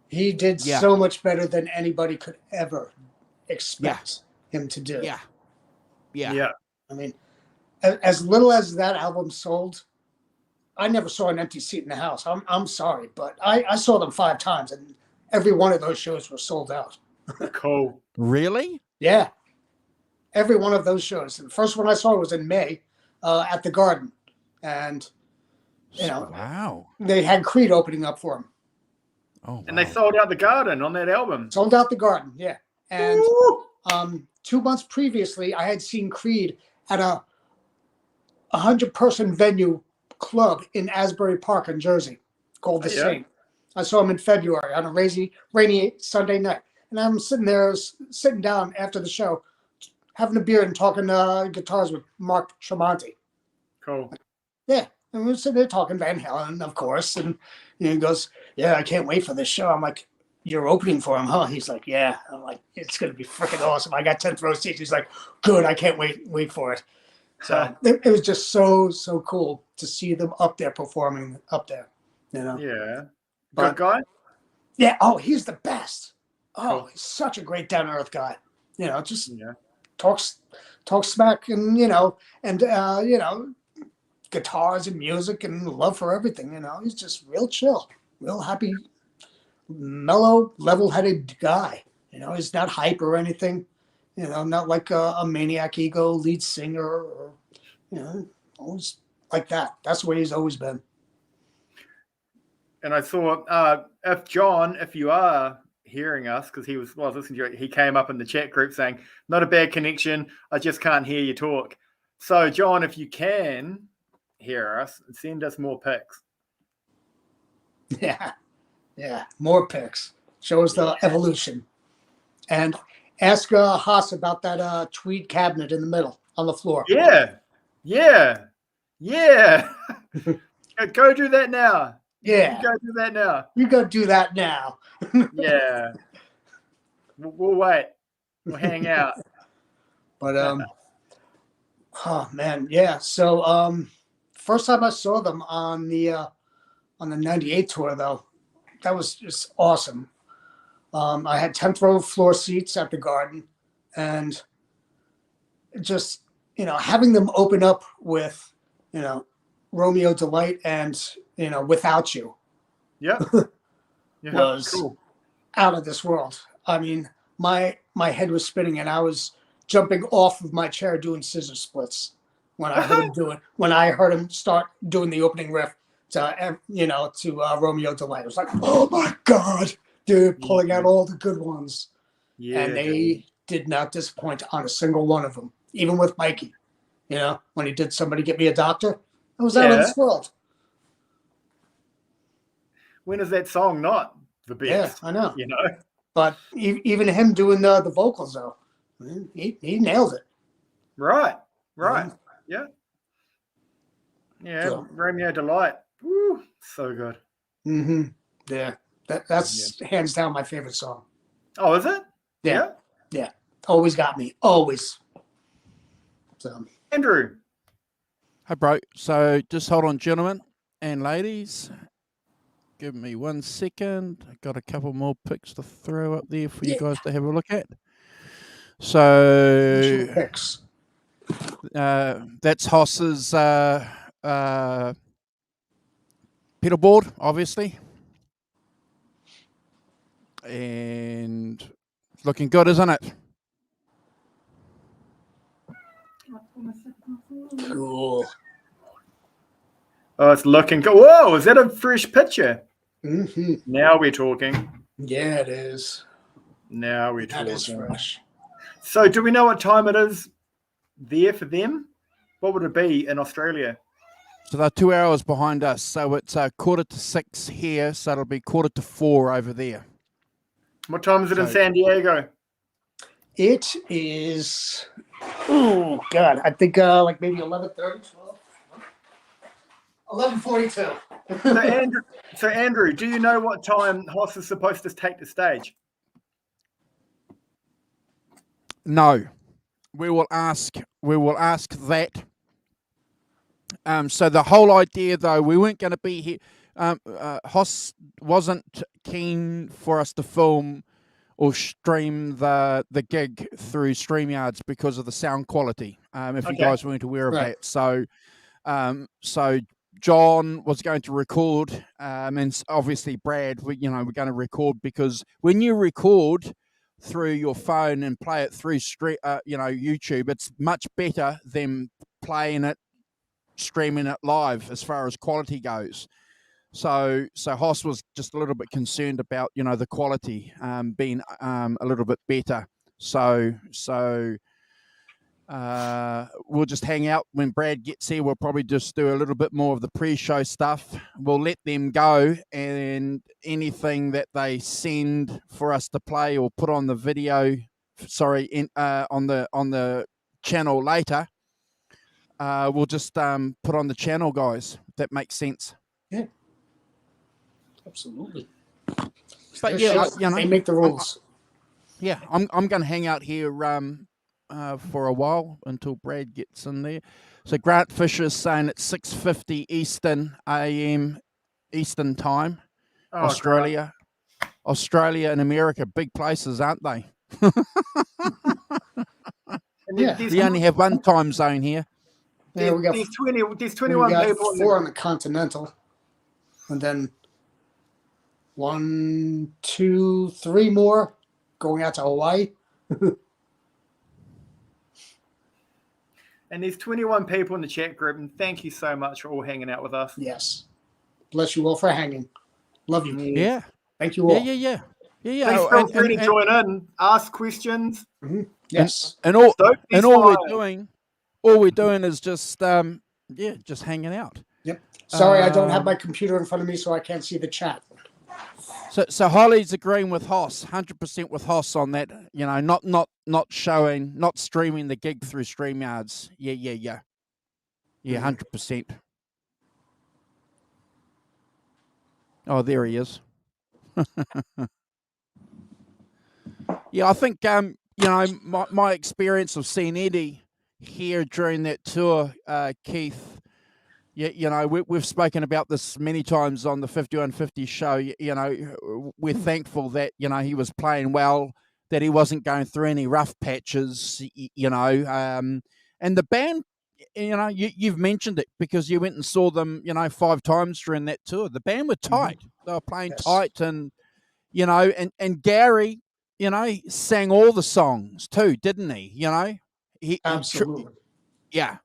He did so much better than anybody could ever expect him to do. Yeah. I mean, as little as that album sold, I never saw an empty seat in the house. I'm sorry, but I saw them 5 times, and every one of those shows was sold out. Cool. Really? Yeah. Every one of those shows. The first one I saw was in May at the Garden. And, wow. They had Creed opening up for him. Oh, wow. And they sold out the Garden on that album. Sold out the Garden, yeah. And Ooh. 2 months previously, I had seen Creed at a 100-person venue club in Asbury Park in Jersey called The Saint. I saw him in February on a rainy Sunday night. And I'm sitting down after the show, having a beer and talking guitars with Mark Tremonti. Cool. Yeah. And we were sitting there talking Van Halen, of course. And he goes, yeah, I can't wait for this show. I'm like, you're opening for him, huh? He's like, yeah. I'm like, it's going to be freaking awesome. I got 10th row seats. He's like, good. I can't wait for it. So it was just so cool to see them up there performing up there, you know? Yeah. Good guy? Yeah. Oh, he's the best. Oh, Cool. He's such a great down-to-earth guy. You know, just talks smack and, you know, guitars and music and love for everything, you know. He's just real chill, real happy, mellow, level-headed guy. You know, he's not hype or anything. You know, not like a maniac ego lead singer or, you know, always like that. That's the way he's always been. And I saw if you are hearing us, because I was listening to you, he came up in the chat group saying, not a bad connection, I just can't hear you talk. So, John, if you can hear us, send us more pics. Yeah, more pics. Show us the evolution. And ask Haas about that tweed cabinet in the middle on the floor. Yeah. Go do that now. Yeah. You go do that now. You go do that now. Yeah. We'll wait. We'll hang out. But oh man, yeah. So first time I saw them on the 98 tour though, that was just awesome. I had 10th row floor seats at the Garden, and just, you know, having them open up with, you know, Romeo Delight and, you know, Without You. Yeah. Was cool. Out of this world. I mean, my head was spinning and I was jumping off of my chair doing scissor splits when I heard him do it. When I heard him start doing the opening riff to, you know, to Romeo Delight. It was like, oh my God, dude, pulling out all the good ones. Yeah, and they did not disappoint on a single one of them, even with Mikey. You know, when he did Somebody Get Me a Doctor, it was out of this world. When is that song not the best? Yeah, I know. You know, but even him doing the vocals though, he nailed it. Right. Yeah. So, Romeo Delight. Woo, so good. Mm-hmm. Yeah, that's hands down my favorite song. Oh, is it? Yeah. Always got me. Always. So, Andrew. Hi, bro. So just hold on, gentlemen and ladies. Give me 1 second. I got a couple more pics to throw up there for you guys to have a look at. So that's Hoss's pedal board, obviously. And it's looking good, isn't it? Cool. Oh, it's looking good. Whoa, is that a fresh picture? Mm-hmm. Now we're talking. Yeah, it is. Now we're talking. That is fresh. So do we know what time it is there for them? What would it be in Australia? So they're 2 hours behind us. So it's 5:45 here. So it'll be 4:45 over there. What time is it in San Diego? It is, oh, God, I think like maybe 11:30, 11:42. So Andrew, do you know what time Hoss is supposed to take the stage? No. We will ask that. So the whole idea, though, we weren't going to be here. Hoss wasn't keen for us to film or stream the gig through StreamYards because of the sound quality. If you guys weren't aware of that, so John was going to record, and obviously Brad, we're going to record, because when you record through your phone and play it through YouTube, it's much better than playing it, streaming it live as far as quality goes. So Hoss was just a little bit concerned about, you know, the quality being a little bit better. So we'll just hang out when Brad gets here. We'll probably just do a little bit more of the pre-show stuff. We'll let them go, and anything that they send for us to play or put on the video, on the channel later, we'll just put on the channel, guys. If that makes sense. Yeah, absolutely. But yeah, you know, they make the rules. I'm going to hang out here for a while until Brad gets in there. So Grant Fisher's saying it's 6:50 Eastern AM Eastern time. Oh, Australia. God. Australia and America, big places, aren't they? Yeah. We only have one time zone here. Yeah, we got there's 21 people. 4 on the continental, and then 1, 2, 3 more going out to Hawaii. And there's 21 people in the chat group, and thank you so much for all hanging out with us. Yes. Bless you all for hanging. Love you. Yeah. Thank you all. Yeah. Please feel free to join in, ask questions. Mm-hmm. Yes. And all we're doing is just just hanging out. Yep. Sorry, I don't have my computer in front of me, so I can't see the chat. So Holly's agreeing with Hoss, 100% with Hoss on that. You know, not streaming the gig through StreamYards. Yeah, 100%. Oh, there he is. Yeah, I think you know, my experience of seeing Eddie here during that tour, Keith. Yeah, you know, we've spoken about this many times on the 5150 show. You know, we're thankful that, you know, he was playing well, that he wasn't going through any rough patches, you know. And the band, you know, you've mentioned it because you went and saw them, you know, 5 times during that tour. The band were tight. Mm-hmm. They were playing tight, and, you know, and Gary, you know, sang all the songs too, didn't he? You know, Absolutely. Yeah.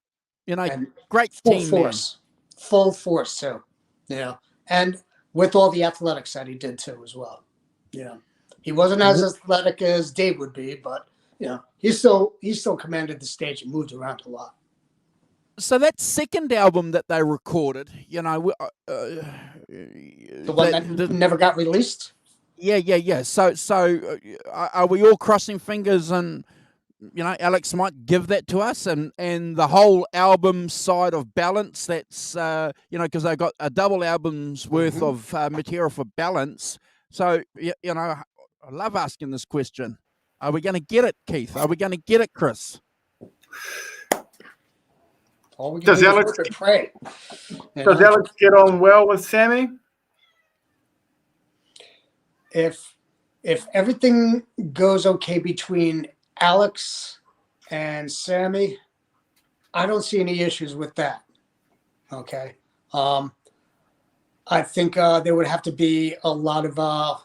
You know, and great team, force. Full force too, you know, and with all the athletics that he did too as well. You know, he wasn't as athletic as Dave would be, but you know, he still commanded the stage and moved around a lot. So that second album that they recorded, you know, the one that never got released. Yeah. So are we all crossing fingers and, you know, Alex might give that to us, and the whole album side of Balance, that's, you know, because they got a double album's worth of material for Balance. So, you know, I love asking this question. Are we going to get it, Keith? Are we going to get it, Chris? All we can do is work and pray. Does Alex get on well with Sammy? If everything goes okay between Alex and Sammy, I don't see any issues with that. Okay. I think there would have to be a lot of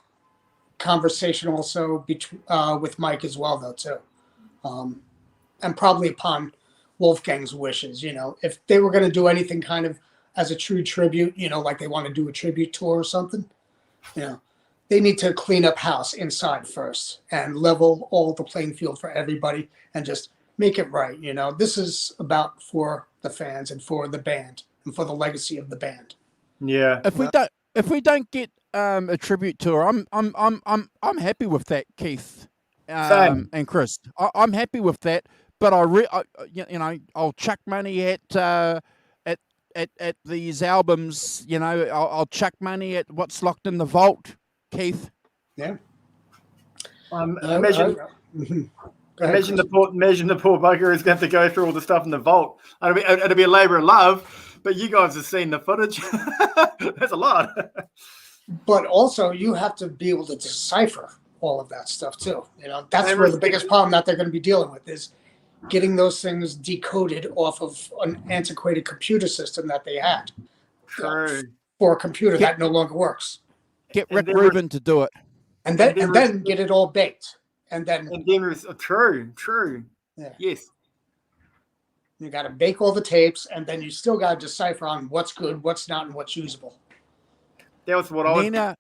conversation also with Mike as well, though, too. And probably upon Wolfgang's wishes, you know, if they were going to do anything kind of as a true tribute, you know, like they want to do a tribute tour or something, you know, they need to clean up house inside first and level all the playing field for everybody and just make it right. You know, this is about for the fans and for the band and for the legacy of the band. Yeah. If we don't get a tribute tour, I'm happy with that, Keith and Chris. I'm happy with that, but you know, I'll chuck money at these albums. You know, I'll chuck money at what's locked in the vault, Keith. Yeah. Imagine the poor bugger is going to go through all the stuff in the vault. It'll be a labour of love, but you guys have seen the footage. That's a lot. But also, you have to be able to decipher all of that stuff too. You know, that's where the biggest problem that they're going to be dealing with is getting those things decoded off of an antiquated computer system that they had. True. For a computer that no longer works. Get Rick Rubin to do it. And then get it all baked. True. Yeah. Yes. You got to bake all the tapes, and then you still got to decipher on what's good, what's not, and what's usable. That was what I was. Nina,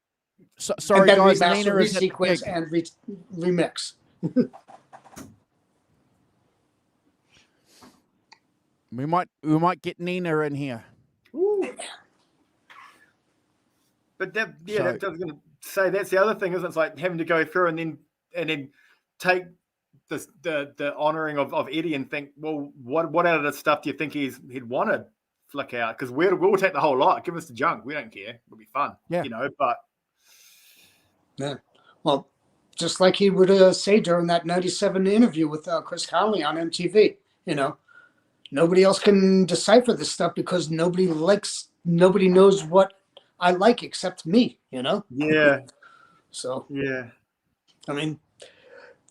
sorry and then guys, remaster, Nina is at the resequence, gig. and remix. We might get Nina in here. Ooh. But that, yeah, So- that I was going to say that's the other thing, isn't it? It's like having to go through and then take the honouring of Eddie and think, well, what out of the stuff do you think he'd want to flick out? Because we'll take the whole lot. Give us the junk. We don't care. It'll be fun. Yeah. You know, but Yeah. Well, just like he would say during that 97 interview with Chris Conley on MTV, you know, nobody else can decipher this stuff because nobody knows what I like except me, you know? yeah. So, Yeah. I mean,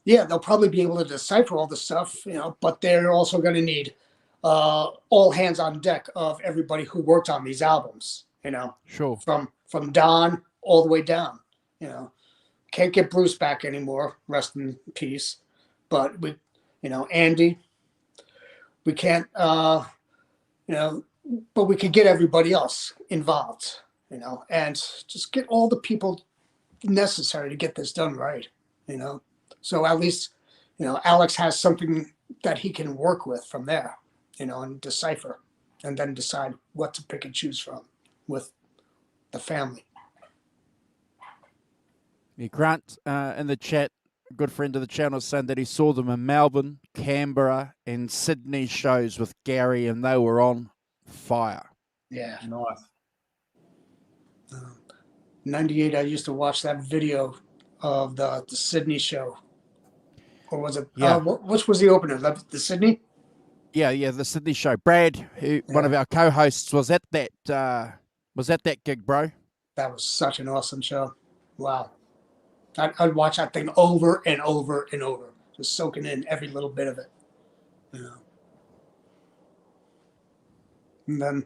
yeah, they'll probably be able to decipher all the stuff, you know, but they're also going to need all hands on deck of everybody who worked on these albums, you know, Sure. from Don all the way down, you know. Can't get Bruce back anymore, rest in peace. But we, you know, Andy, we can't, you know, but we could get everybody else involved, you know, and just get all the people necessary to get this done right, you know. So at least, you know, Alex has something that he can work with from there, you know, and decipher, and then decide what to pick and choose from with the family. Yeah, Grant in the chat, a good friend of the channel, saying that he saw them in Melbourne, Canberra, and Sydney shows with Gary, and they were on fire. Yeah. Nice. 98, I used to watch that video of the Sydney show. Or was it? Yeah. Which was the opener? The Sydney? Yeah, the Sydney show. Brad, one of our co-hosts, was at that gig, bro. That was such an awesome show. Wow. I'd watch that thing over and over and over, just soaking in every little bit of it. You know. And then,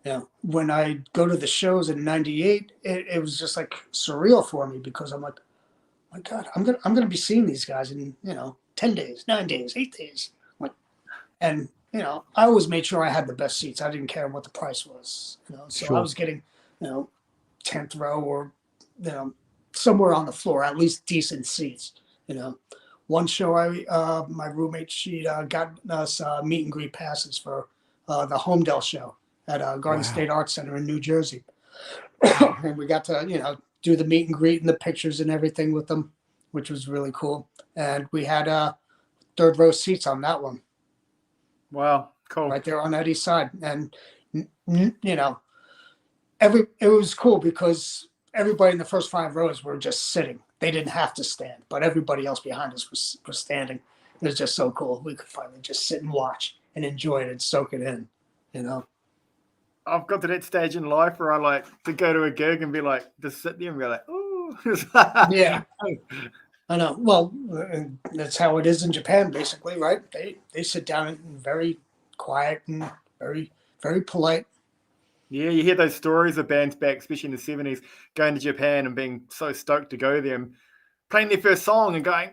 you know, when I go to the shows in '98, it was just like surreal for me because I'm like, my God, I'm gonna be seeing these guys in, you know, 10 days, 9 days, 8 days. And, you know, I always made sure I had the best seats. I didn't care what the price was, you know. So Sure. I was getting, you know, 10th row or, you know, somewhere on the floor, at least decent seats, you know. One show, my roommate, she got us meet and greet passes for the Homedale show at Garden State Arts Center in New Jersey. And we got to, you know, do the meet and greet and the pictures and everything with them, which was really cool. And we had third row seats on that one. Wow, cool. Right there on Eddie's side. And, you know, it was cool because everybody in the first 5 rows were just sitting. They didn't have to stand, but everybody else behind us was standing. It was just so cool. We could finally just sit and watch and enjoy it and soak it in, you know. I've got to that stage in life where I like to go to a gig and be like, just sit there and be like, oh. Yeah. I know. Well, that's how it is in Japan, basically, right? They sit down and very quiet and very, very polite. Yeah, you hear those stories of bands back, especially in the 70s, going to Japan and being so stoked to go there and playing their first song and going,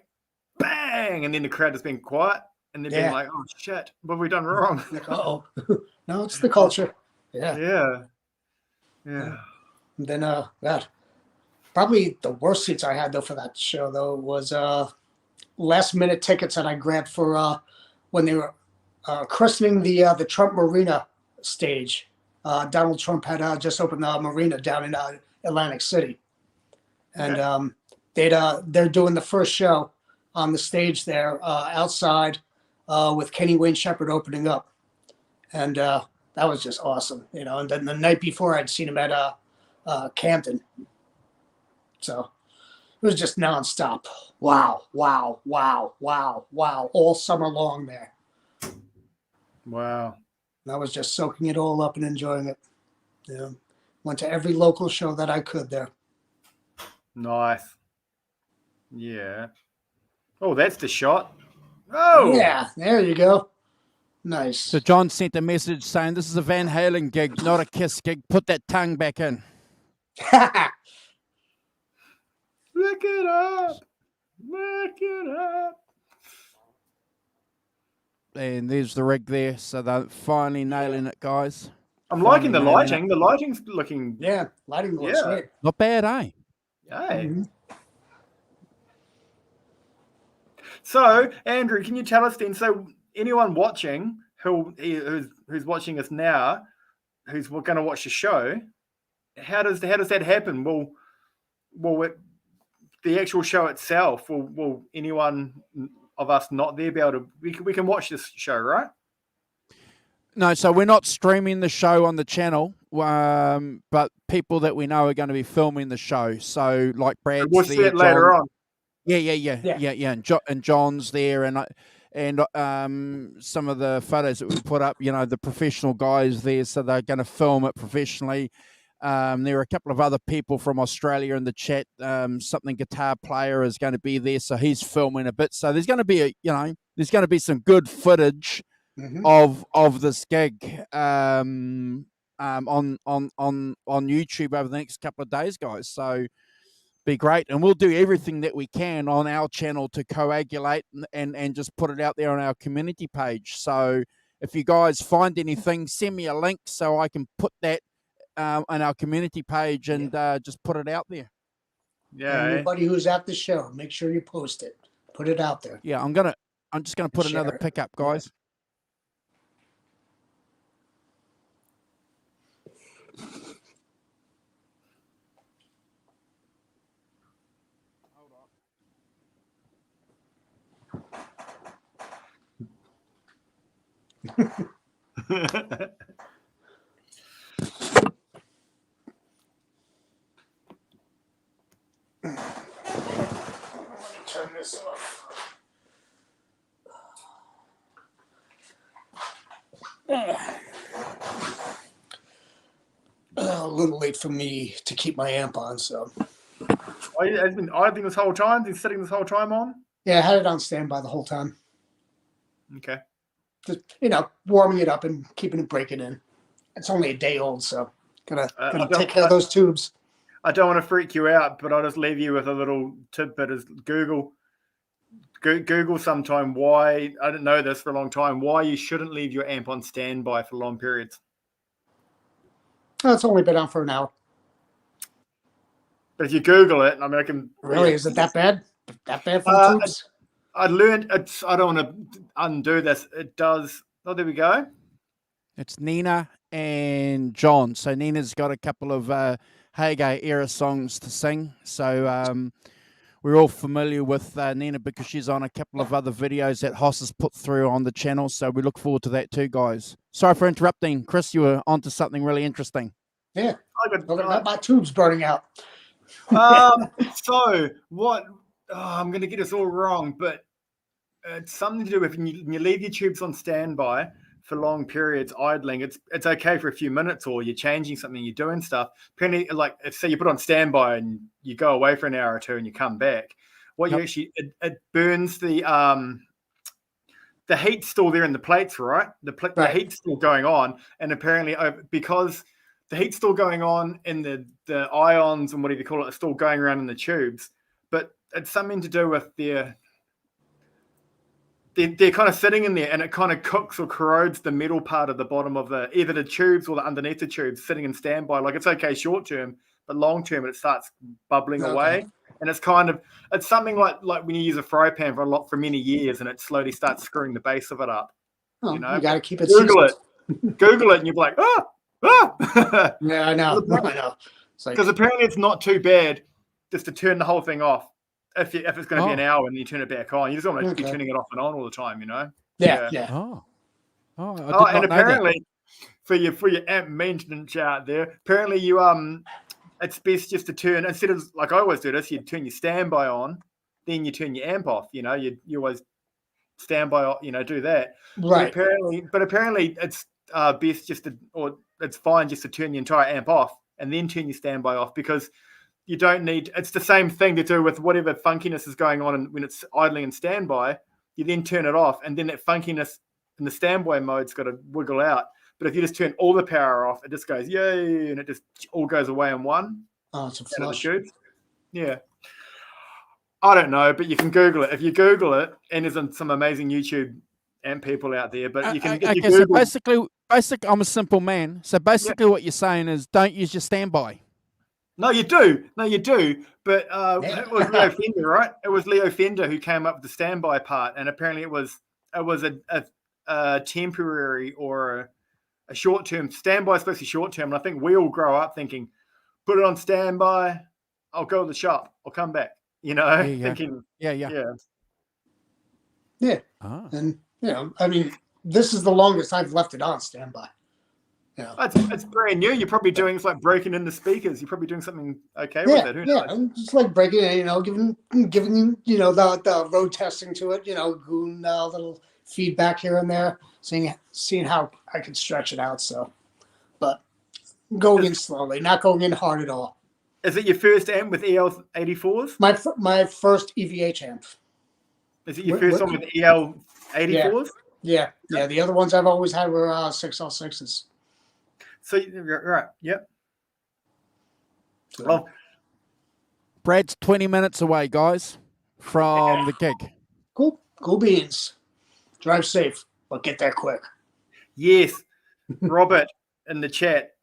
bang! And then the crowd has been quiet and they're being like, oh, shit, what have we done wrong? Like, uh-oh. No, it's the culture. Yeah. Yeah. Yeah. And then that. Probably the worst seats I had, though, for that show, though, was last-minute tickets that I grabbed for when they were christening the Trump Marina stage. Donald Trump had just opened the marina down in Atlantic City. And they're doing the first show on the stage there outside with Kenny Wayne Shepherd opening up. And that was just awesome, you know. And then the night before, I'd seen him at Camden. So it was just nonstop. Wow, wow, wow, wow, wow, all summer long there. Wow. And I was just soaking it all up and enjoying it. You know, went to every local show that I could there. Nice. Yeah. Oh, that's the shot. Oh. Yeah, there you go. Nice. So John sent a message saying, this is a Van Halen gig, not a Kiss gig. Put that tongue back in. Look it up. Look it up. And there's the rig there. So they're finally nailing it, guys. I'm liking the lighting. The lighting's looking. Yeah, lighting looks great. Not bad, eh? Hey. Mm-hmm. So, Andrew, can you tell us then? So, anyone watching who's watching us now, who's going to watch the show, how does that happen? Will the actual show itself? Will anyone of us not there be able to? We can watch this show, right? No, so we're not streaming the show on the channel, but people that we know are going to be filming the show. So, like Brad's we'll there, see it later on. Yeah, and John's there, and some of the photos that we put up, the professional guys there, so they're going to film it professionally. There are a couple of other people from Australia in the chat. Something guitar player is going to be there, so he's filming a bit. So there's going to be there's going to be some good footage of this gig on YouTube over the next couple of days, guys. So be great, and we'll do everything that we can on our channel to coagulate and just put it out there on our community page. So if you guys find anything, send me a link so I can put that on our community page and just put it out there. Yeah, anybody who's at the show, make sure you post it, put it out there. Yeah, I'm just gonna put another pickup, guys. Turn this off. A little late for me to keep my amp on, so. I've been idling this whole time. Been sitting this whole time on. Yeah, I had it on standby the whole time. Okay. Just warming it up and keeping it breaking in. It's only a day old, so gotta take care of those tubes. I don't want to freak you out, but I'll just leave you with a little tidbit: is Google sometime why, I didn't know this for a long time, why you shouldn't leave your amp on standby for long periods. Oh, it's only been on for an hour. But if you Google it, I mean, I can. Really, is it that bad? That bad for the tubes? I learned. I don't want to undo this. It does. Oh, there we go. It's Nina and John. So Nina's got a couple of Hagay era songs to sing. So we're all familiar with Nina because she's on a couple of other videos that Hoss has put through on the channel. So we look forward to that too, guys. Sorry for interrupting. Chris, you were onto something really interesting. Yeah. My tube's burning out. So what? I'm going to get us all wrong, but it's something to do with when you leave your tubes on standby for long periods idling. It's okay for a few minutes, or you're changing something, you're doing stuff. Apparently, like if say you put on standby and you go away for an hour or two and you come back, what you actually it burns the heat's still there in the plates, right? The heat's still going on, and apparently because the heat's still going on and the ions and whatever you call it are still going around in the tubes, but it's something to do with they're kind of sitting in there, and it kind of cooks or corrodes the metal part of the bottom of either the tubes or the underneath the tubes sitting in standby. Like it's okay short term, but long term it starts bubbling away. And it's something like when you use a fry pan for many years and it slowly starts screwing the base of it up. You got to keep it. Google it, and you'll be like, ah. Yeah, I know. Because apparently it's not too bad just to turn the whole thing off. If it's going to be an hour and you turn it back on, you just don't want to be turning it off and on all the time, Yeah. And apparently, for your amp maintenance out there, apparently you it's best just to turn, instead of like I always do this, you turn your standby on, then you turn your amp off. You always standby, do that. Right. But apparently it's best it's fine just to turn the entire amp off and then turn your standby off, because you don't need, it's the same thing to do with whatever funkiness is going on when it's idling in standby. You then turn it off, and then that funkiness in the standby mode's got to wiggle out. But if you just turn all the power off, it just goes, yay, and it just all goes away in one. Oh, it's a flush. Yeah. I don't know, but you can Google it. If you Google it, and there's some amazing YouTube and people out there. But you can okay. So basically, I'm a simple man. So basically, what you're saying is, don't use your standby. No, you do. No, you do. But it was Leo Fender, right? It was Leo Fender who came up with the standby part, and apparently it was a temporary or a short term. Standby is supposed to be short term, and I think we all grow up thinking, put it on standby. I'll go to the shop. I'll come back. Thinking, yeah. Ah. And I mean, this is the longest I've left it on standby. Yeah, it's brand new. You're probably doing it's like breaking in the speakers. You're probably doing something okay with it. Who knows? I'm just like breaking it, giving the road testing to it, goon little feedback here and there, seeing how I can stretch it out. So, but going in slowly, not going in hard at all. Is it your first amp with EL84s? My first EVH amp. Is it your first one with EL84s? Yeah. The other ones I've always had were 6L6s. So right, yep. So, Well, Brad's 20 minutes away, guys, from the gig. Cool beans. Drive safe, but get there quick. Yes, Robert in the chat.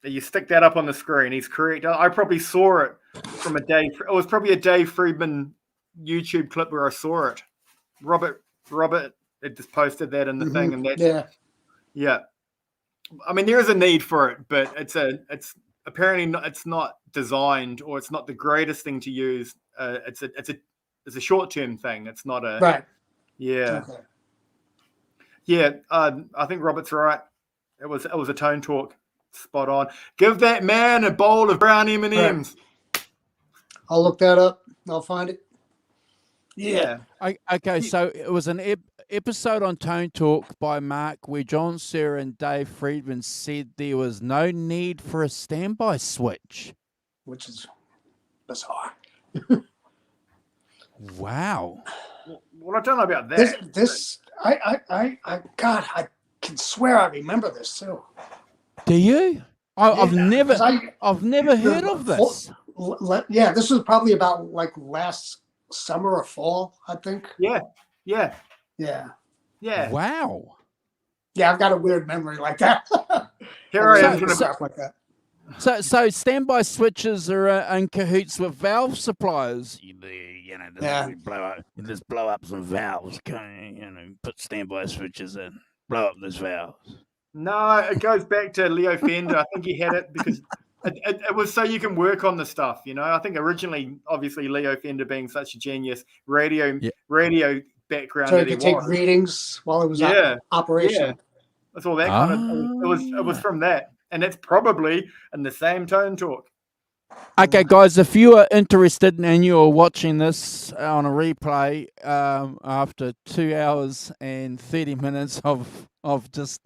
You stick that up on the screen. He's correct. I probably saw it from a Dave. It was probably a Dave Friedman YouTube clip where I saw it. Robert, it just posted that in the thing, and that. Yeah. I mean, there is a need for it, but it's apparently not, it's not designed, or it's not the greatest thing to use. It's a short term thing. It's not a right. Yeah. Okay. Yeah. I think Robert's right. It was a Tone Talk. Spot on. Give that man a bowl of brown M&Ms. Right. I'll look that up. I'll find it. Yeah. Okay, so it was an episode on Tone Talk by Mark where John Serra and Dave Friedman said there was no need for a standby switch. Which is bizarre. Wow. Well, I don't know about that. This I can swear I remember this too. Do you? I've never heard of this. Yeah, this was probably about like last summer or fall, I think. Yeah. Wow. Yeah, I've got a weird memory like that. Here I am. Like that. So standby switches are in cahoots with valve suppliers. Just blow up some valves. Put standby switches in. Blow up those valves. No, it goes back to Leo Fender. I think he had it because it was so you can work on the stuff. I think originally, obviously, Leo Fender being such a genius, radio background. So he could take readings while it was operational. Yeah. That's all that kind of. It was from that, and it's probably in the same Tone Talk. Okay, guys, if you are interested and you're watching this on a replay after 2 hours and 30 minutes of just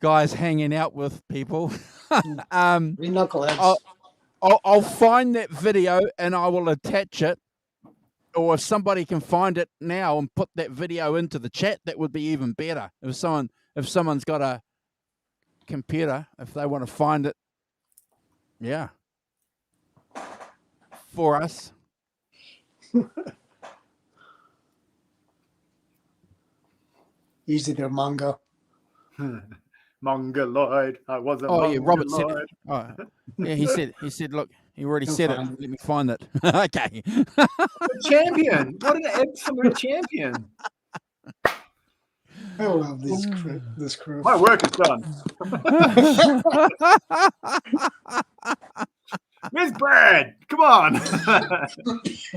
guys hanging out with people, knuckleheads. I'll find that video and I will attach it. Or if somebody can find it now and put that video into the chat, that would be even better. If someone's got a computer, if they want to find it, for us. Easy there, Mongo. Mongoloid. I was a yeah, Robert said it. Oh, yeah, he said, look, he already said it. Let me find it. Okay. A champion. What an absolute champion. I love this crew. My work is done. Where's Brad? Come on.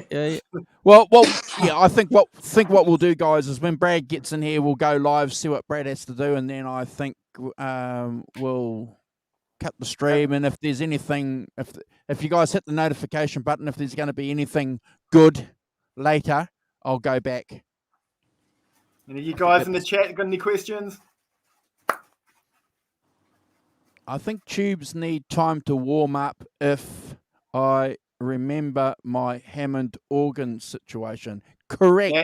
Yeah. Well, yeah. I think what we'll do, guys, is when Brad gets in here, we'll go live, see what Brad has to do, and then I think we'll cut the stream. And if there's anything, if you guys hit the notification button, if there's going to be anything good later, I'll go back. Any of you guys in the chat got any questions? I think tubes need time to warm up if I remember my Hammond organ situation. Correct.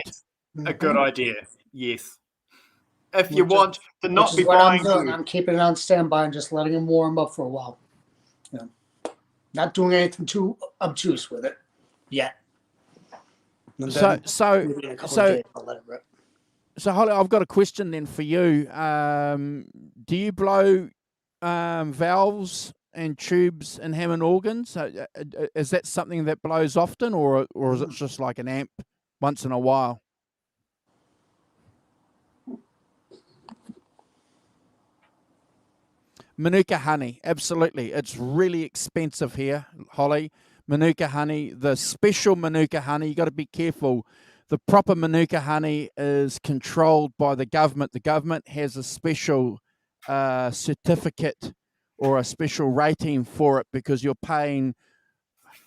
That's a good idea. Yes. If you want to not be buying food. I'm keeping it on standby and just letting him warm up for a while. Not doing anything too obtuse with it yet. So I'll let it rip. So, Holly, I've got a question then for you. Do you blow valves and tubes and Hammond organs? Is that something that blows often, or is it just like an amp once in a while? Manuka honey, absolutely. It's really expensive here, Holly. Manuka honey, the special Manuka honey, you got to be careful. The proper Manuka honey is controlled by the government. The government has a special certificate or a special rating for it because you're paying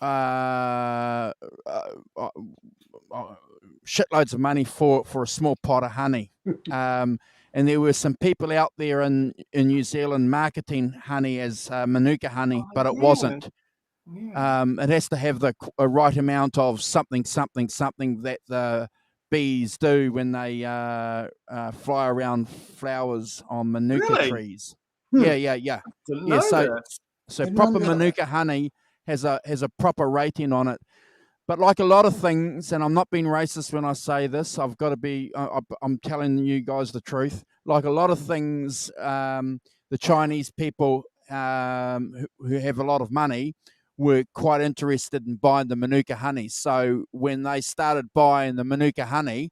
shitloads of money for a small pot of honey. And there were some people out there in New Zealand marketing honey as Manuka honey, but it wasn't. It has to have the right amount of something that the bees do when they fly around flowers on Manuka trees. Yeah. So proper Manuka honey has a proper rating on it. But like a lot of things, and I'm not being racist when I say this, I've got to be, I'm telling you guys the truth. Like a lot of things, the Chinese people who have a lot of money were quite interested in buying the Manuka honey. So when they started buying the Manuka honey,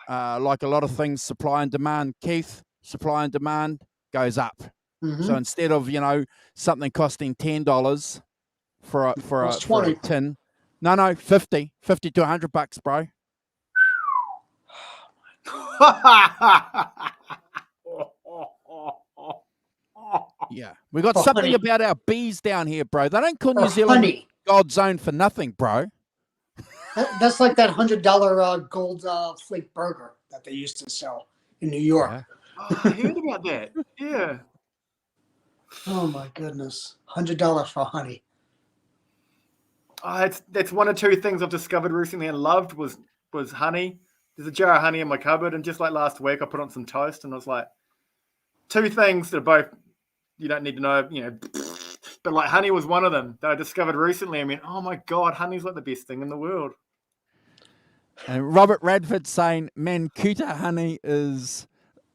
like a lot of things, supply and demand, Keith, supply and demand goes up. Mm-hmm. So instead of, something costing $10 for a tin, no, 50 to $100, bro. Yeah, we got something about our bees down here, bro. They don't call New Zealand God's own for nothing, bro. That's like that $100 gold flake burger that they used to sell in New York. Yeah. Oh, I heard about that. Yeah. Oh my goodness, $100 for honey. That's one or two things I've discovered recently and loved was honey. There's a jar of honey in my cupboard, and just like last week, I put on some toast, and I was like, two things that are both you don't need to know, but like honey was one of them that I discovered recently. I mean, oh my God, honey's like the best thing in the world. And Robert Radford saying Mancuta honey is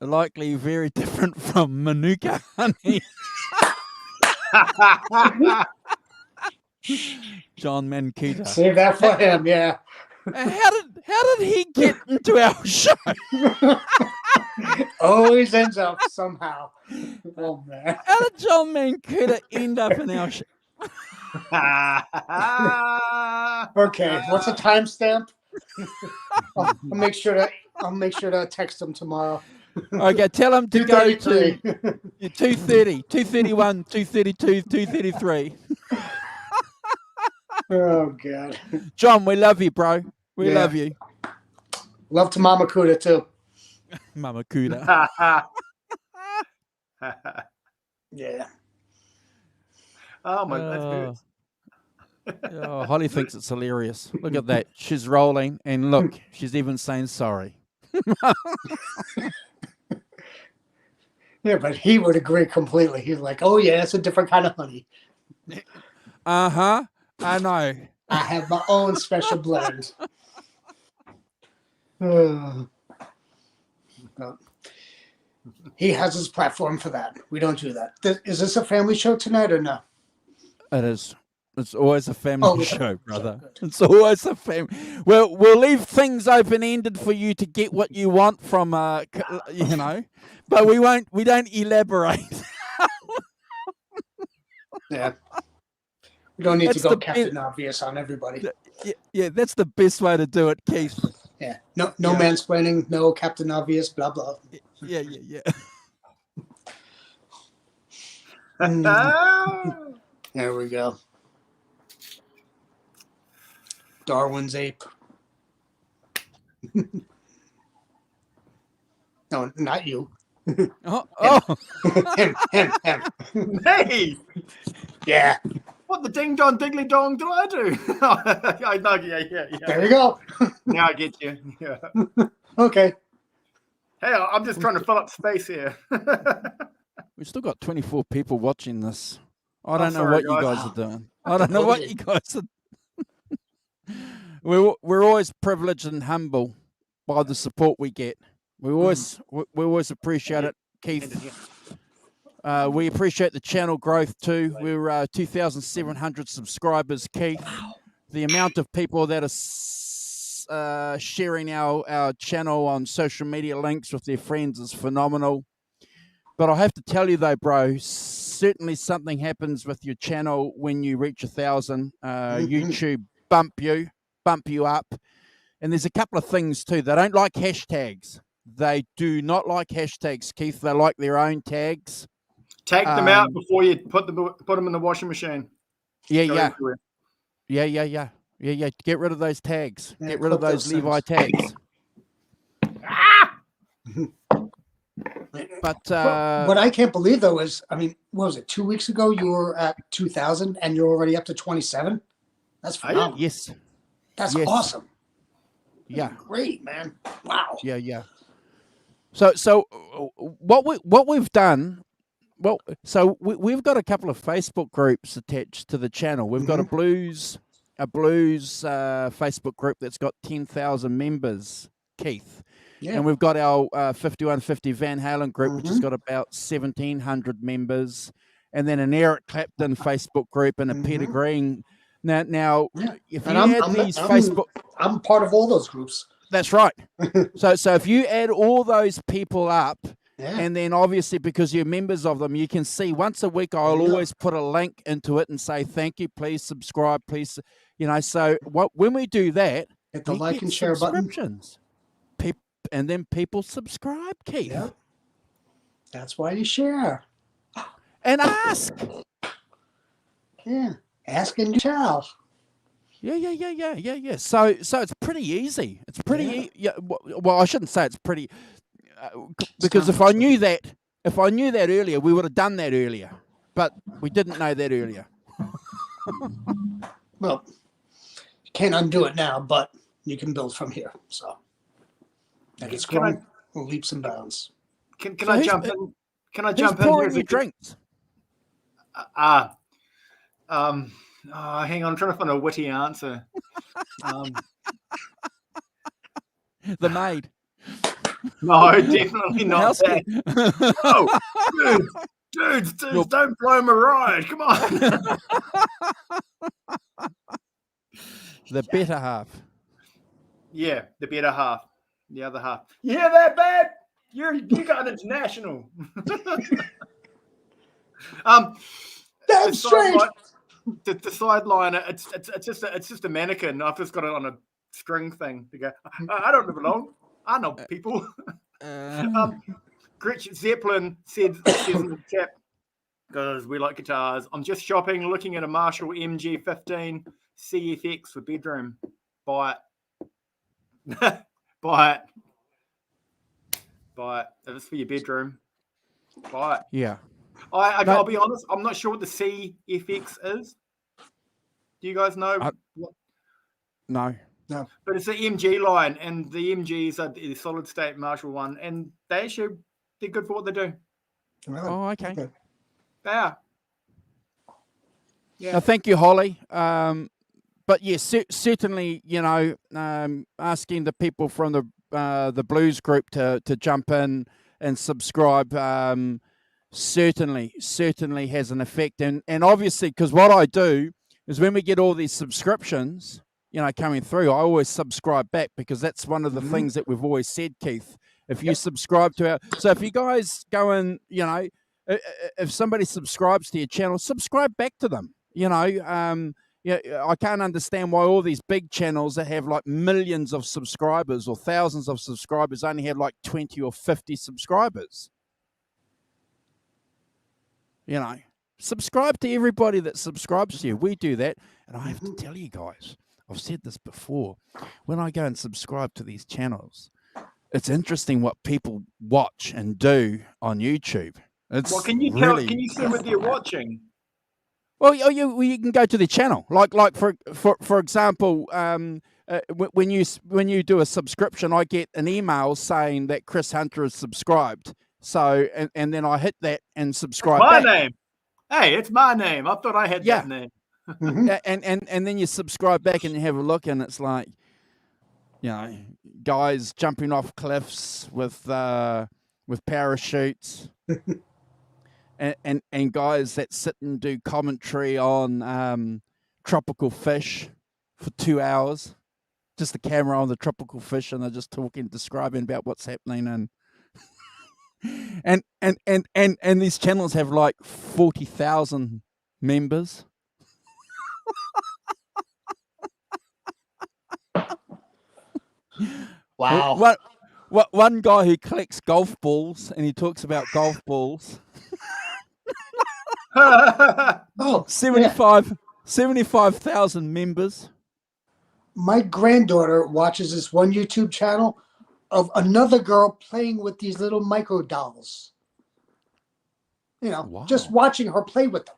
likely very different from Manuka honey. John Mancuta. Save that for him, yeah. How did he get into our show? Always ends up somehow. Oh man. How did John Mancuta end up in our show? Okay, what's the timestamp? I'll make sure to text him tomorrow. Okay, tell him to go to 2:30, 2:31, 2:32, 2:33. Oh God, John, we love you, bro. We love you. Love to Mama Kuda too. Mama Kuda. Yeah. Oh my, that's good. Oh, Holly thinks it's hilarious. Look at that. She's rolling, and look, she's even saying sorry. Yeah, but he would agree completely. He's like, "Oh yeah, it's a different kind of honey." I know. I have my own special blend. He has his platform for that. We don't do that. Is this a family show tonight or no? It is. It's always a family show, brother. It's always a family. Well, we'll leave things open-ended for you to get what you want from, but we won't. We don't elaborate. Yeah. We don't need to go Captain Obvious on everybody. Yeah, that's the best way to do it, Keith. Yeah. No mansplaining, no Captain Obvious, blah, blah. Yeah. There we go. Darwin's ape. No, not you. Him. Hey! Yeah. What the ding dong diggly dong did I do? Yeah. There you go. Now I get you. Yeah. Okay. Hey, I'm just trying to fill up space here. We've still got 24 people watching this. I don't know what you guys are doing. I don't know what you guys are. We're always privileged and humble by the support we get. We always appreciate it, Keith. We appreciate the channel growth too. We're 2,700 subscribers, Keith. Wow. The amount of people that are sharing our channel on social media links with their friends is phenomenal. But I have to tell you though, bro, certainly something happens with your channel when you reach 1,000. YouTube bump you up. And there's a couple of things too. They don't like hashtags. They do not like hashtags, Keith. They like their own tags. Take them out before you put them in the washing machine. Yeah. Get rid of those tags. Get rid of those Levi tags. But what I can't believe though is, I mean, what was it? 2 weeks ago you were at 2,000 and you're already up to 27. That's phenomenal. Yes. That's awesome. Yeah. That's great, man. Wow. Yeah. So what we've done. Well, so we've got a couple of Facebook groups attached to the channel. We've got a blues Facebook group that's got 10,000 members, Keith. Yeah. And we've got our 5150 Van Halen group, which has got about 1,700 members. And then an Eric Clapton Facebook group and a Peter Green. Now, if you add these Facebook... I'm part of all those groups. That's right. So if you add all those people up, and then obviously because you're members of them, you can see once a week I'll always put a link into it and say, thank you, please subscribe, please. So when we do that, hit the like and share button. And then people subscribe, Keith. Yeah. That's why you share. And ask. Yeah. Ask and you shall. Yeah. So it's pretty easy. It's pretty well, I shouldn't say it's pretty because if I knew that earlier, we would have done that earlier. But we didn't know that earlier. Well, you can't undo it now, but you can build from here. So and it's growing leaps and bounds. Can I jump in? Can I jump in? Pouring your drinks? Hang on, I'm trying to find a witty answer. The maid. No, definitely not that. Oh, dudes, don't blow my ride. Come on. The better half. Yeah, the better half. The other half. You hear that, Bab? You got international. That's strange. The sideline, it's just a mannequin. I've just got it on a string thing to go. I don't live alone. I know people. Gretchen Zeppelin says in the chat, because we like guitars. I'm just shopping, looking at a Marshall MG15 CFX for bedroom. Buy it. Buy it. If it's for your bedroom, buy it. Yeah. I'll be honest, I'm not sure what the CFX is. Do you guys know? No. But it's the MG line, and the MGs are the solid state Marshall one, and they're good for what they do. Oh, okay. They are. Yeah. Now, thank you, Holly. But yes, certainly, asking the people from the blues group to jump in and subscribe certainly has an effect. And obviously, because what I do is when we get all these subscriptions, coming through, I always subscribe back because that's one of the things that we've always said, Keith. If you subscribe to so if you guys go and, if somebody subscribes to your channel, subscribe back to them. I can't understand why all these big channels that have like millions of subscribers or thousands of subscribers only have like 20 or 50 subscribers. Subscribe to everybody that subscribes to you. We do that. And I have to tell you guys, I've said this before, when I go and subscribe to these channels, it's interesting what people watch and do on YouTube. Can you see what they're watching? Well, you can go to the channel. Like for example, when you do a subscription, I get an email saying that Chris Hunter is subscribed. So and then I hit that and subscribe. My name. Hey, it's my name. I thought I had that name. And then you subscribe back and you have a look, and it's like, you know, guys jumping off cliffs with parachutes, and guys that sit and do commentary on tropical fish for 2 hours, just the camera on the tropical fish, and they're just talking, describing about what's happening, and these channels have like 40,000 members. Wow. One guy who collects golf balls, and he talks about golf balls. Oh, 75,000 members. my granddaughter watches this one YouTube channel of another girl playing with these little micro dolls. You know, Wow. just watching her play with them,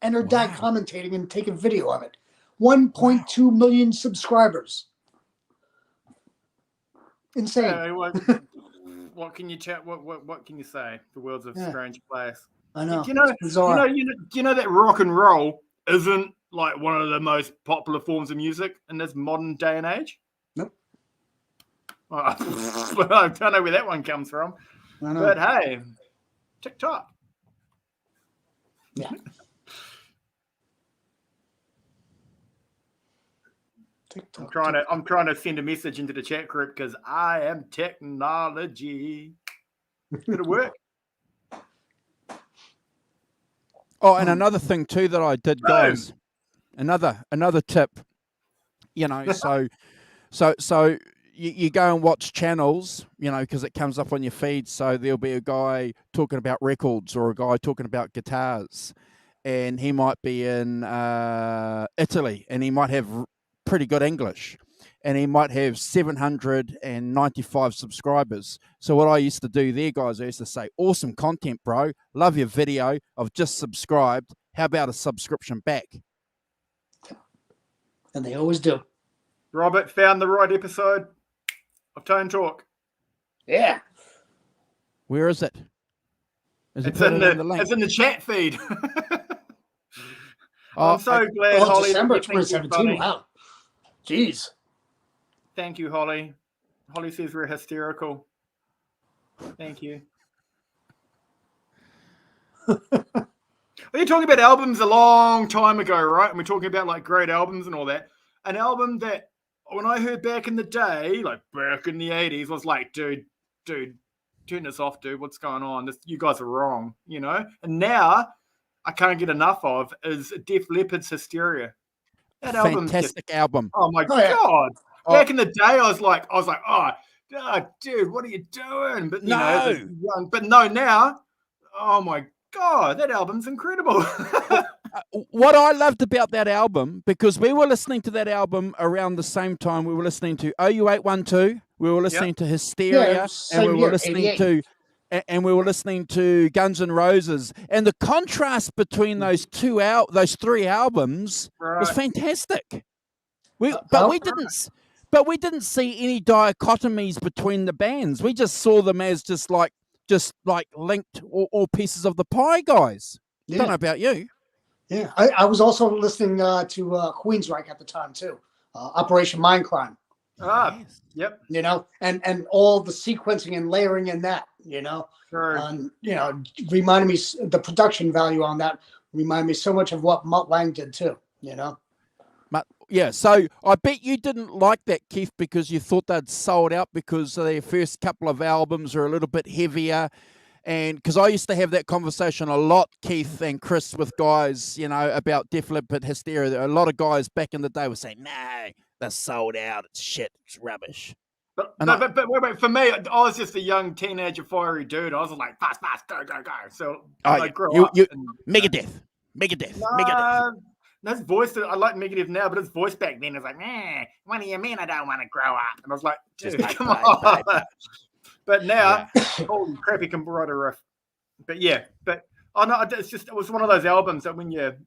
and her dad commentating and taking video of it. 1.2 million subscribers. Insane. Yeah, what can you chat? What can you say? The world's a strange place. I know. You know, It's bizarre. you know that rock and roll isn't like one of the most popular forms of music in this modern day and age. Nope. Well, I don't know where that one comes from, I know. but hey, TikTok. Yeah. I'm trying to send a message into the chat group because I am technology. Did it work? Oh, and another thing too that I did, guys. Another tip. You know, so you go and watch channels, you know, because it comes up on your feed. So there'll be a guy talking about records or a guy talking about guitars, and he might be in Italy, and he might have pretty good English, and he might have 795 subscribers. So what I used to do there, guys, I used to say, awesome content, bro. Love your video. I've just subscribed. How about a subscription back? And they always do. Robert found the right episode of Tone Talk. Yeah. Where is it? Is It's it in the link? it's in the chat feed. Oh, I'm so glad, Holly. December that you think you're 2017. funny. Wow. Jeez. Thank you, Holly. Holly says we're hysterical. Thank you. You're talking about albums a long time ago, right? And we're talking about like great albums and all that. An album that when I heard back in the day, like back in the 80s, was like, dude, turn this off, dude. What's going on? You guys are wrong, you know? And now I can't get enough of is Def Leppard's Hysteria. That album, fantastic album. Oh my yeah. God. Back in the day, I was like, oh, dude, what are you doing? But you know, young, but no, now, oh my God, that album's incredible. What I loved about that album, because we were listening to that album around the same time we were listening to OU812, we were listening to Hysteria, and we were listening to Guns N' Roses, and the contrast between those three albums was fantastic. We didn't see any dichotomies between the bands. We just saw them as just like linked all pieces of the pie, guys. Yeah. Don't know about you. Yeah. I was also listening to Queensryche at the time too. Operation Mindcrime. Yep. You know, and all the sequencing and layering in that, you know. Sure. You know, reminded me, the production value on that reminded me so much of what Mutt Lang did too, you know. Yeah, so I bet you didn't like that, Keith, because you thought they'd sold out because their first couple of albums are a little bit heavier. And because I used to have that conversation a lot, Keith and Chris, with guys, you know, about Def Leppard Hysteria. A lot of guys back in the day were saying, no, they're sold out. It's shit. It's rubbish. But wait, for me, I was just a young teenager, fiery dude. I was like, fast, go. So I grew up. Megadeth. Megadeth. His voice, I like Megadeth now, but his voice back then was like, what do you mean I don't want to grow up? And I was like, dude, come on. But now, holy crap, he can write a riff. But yeah, it was one of those albums that when you're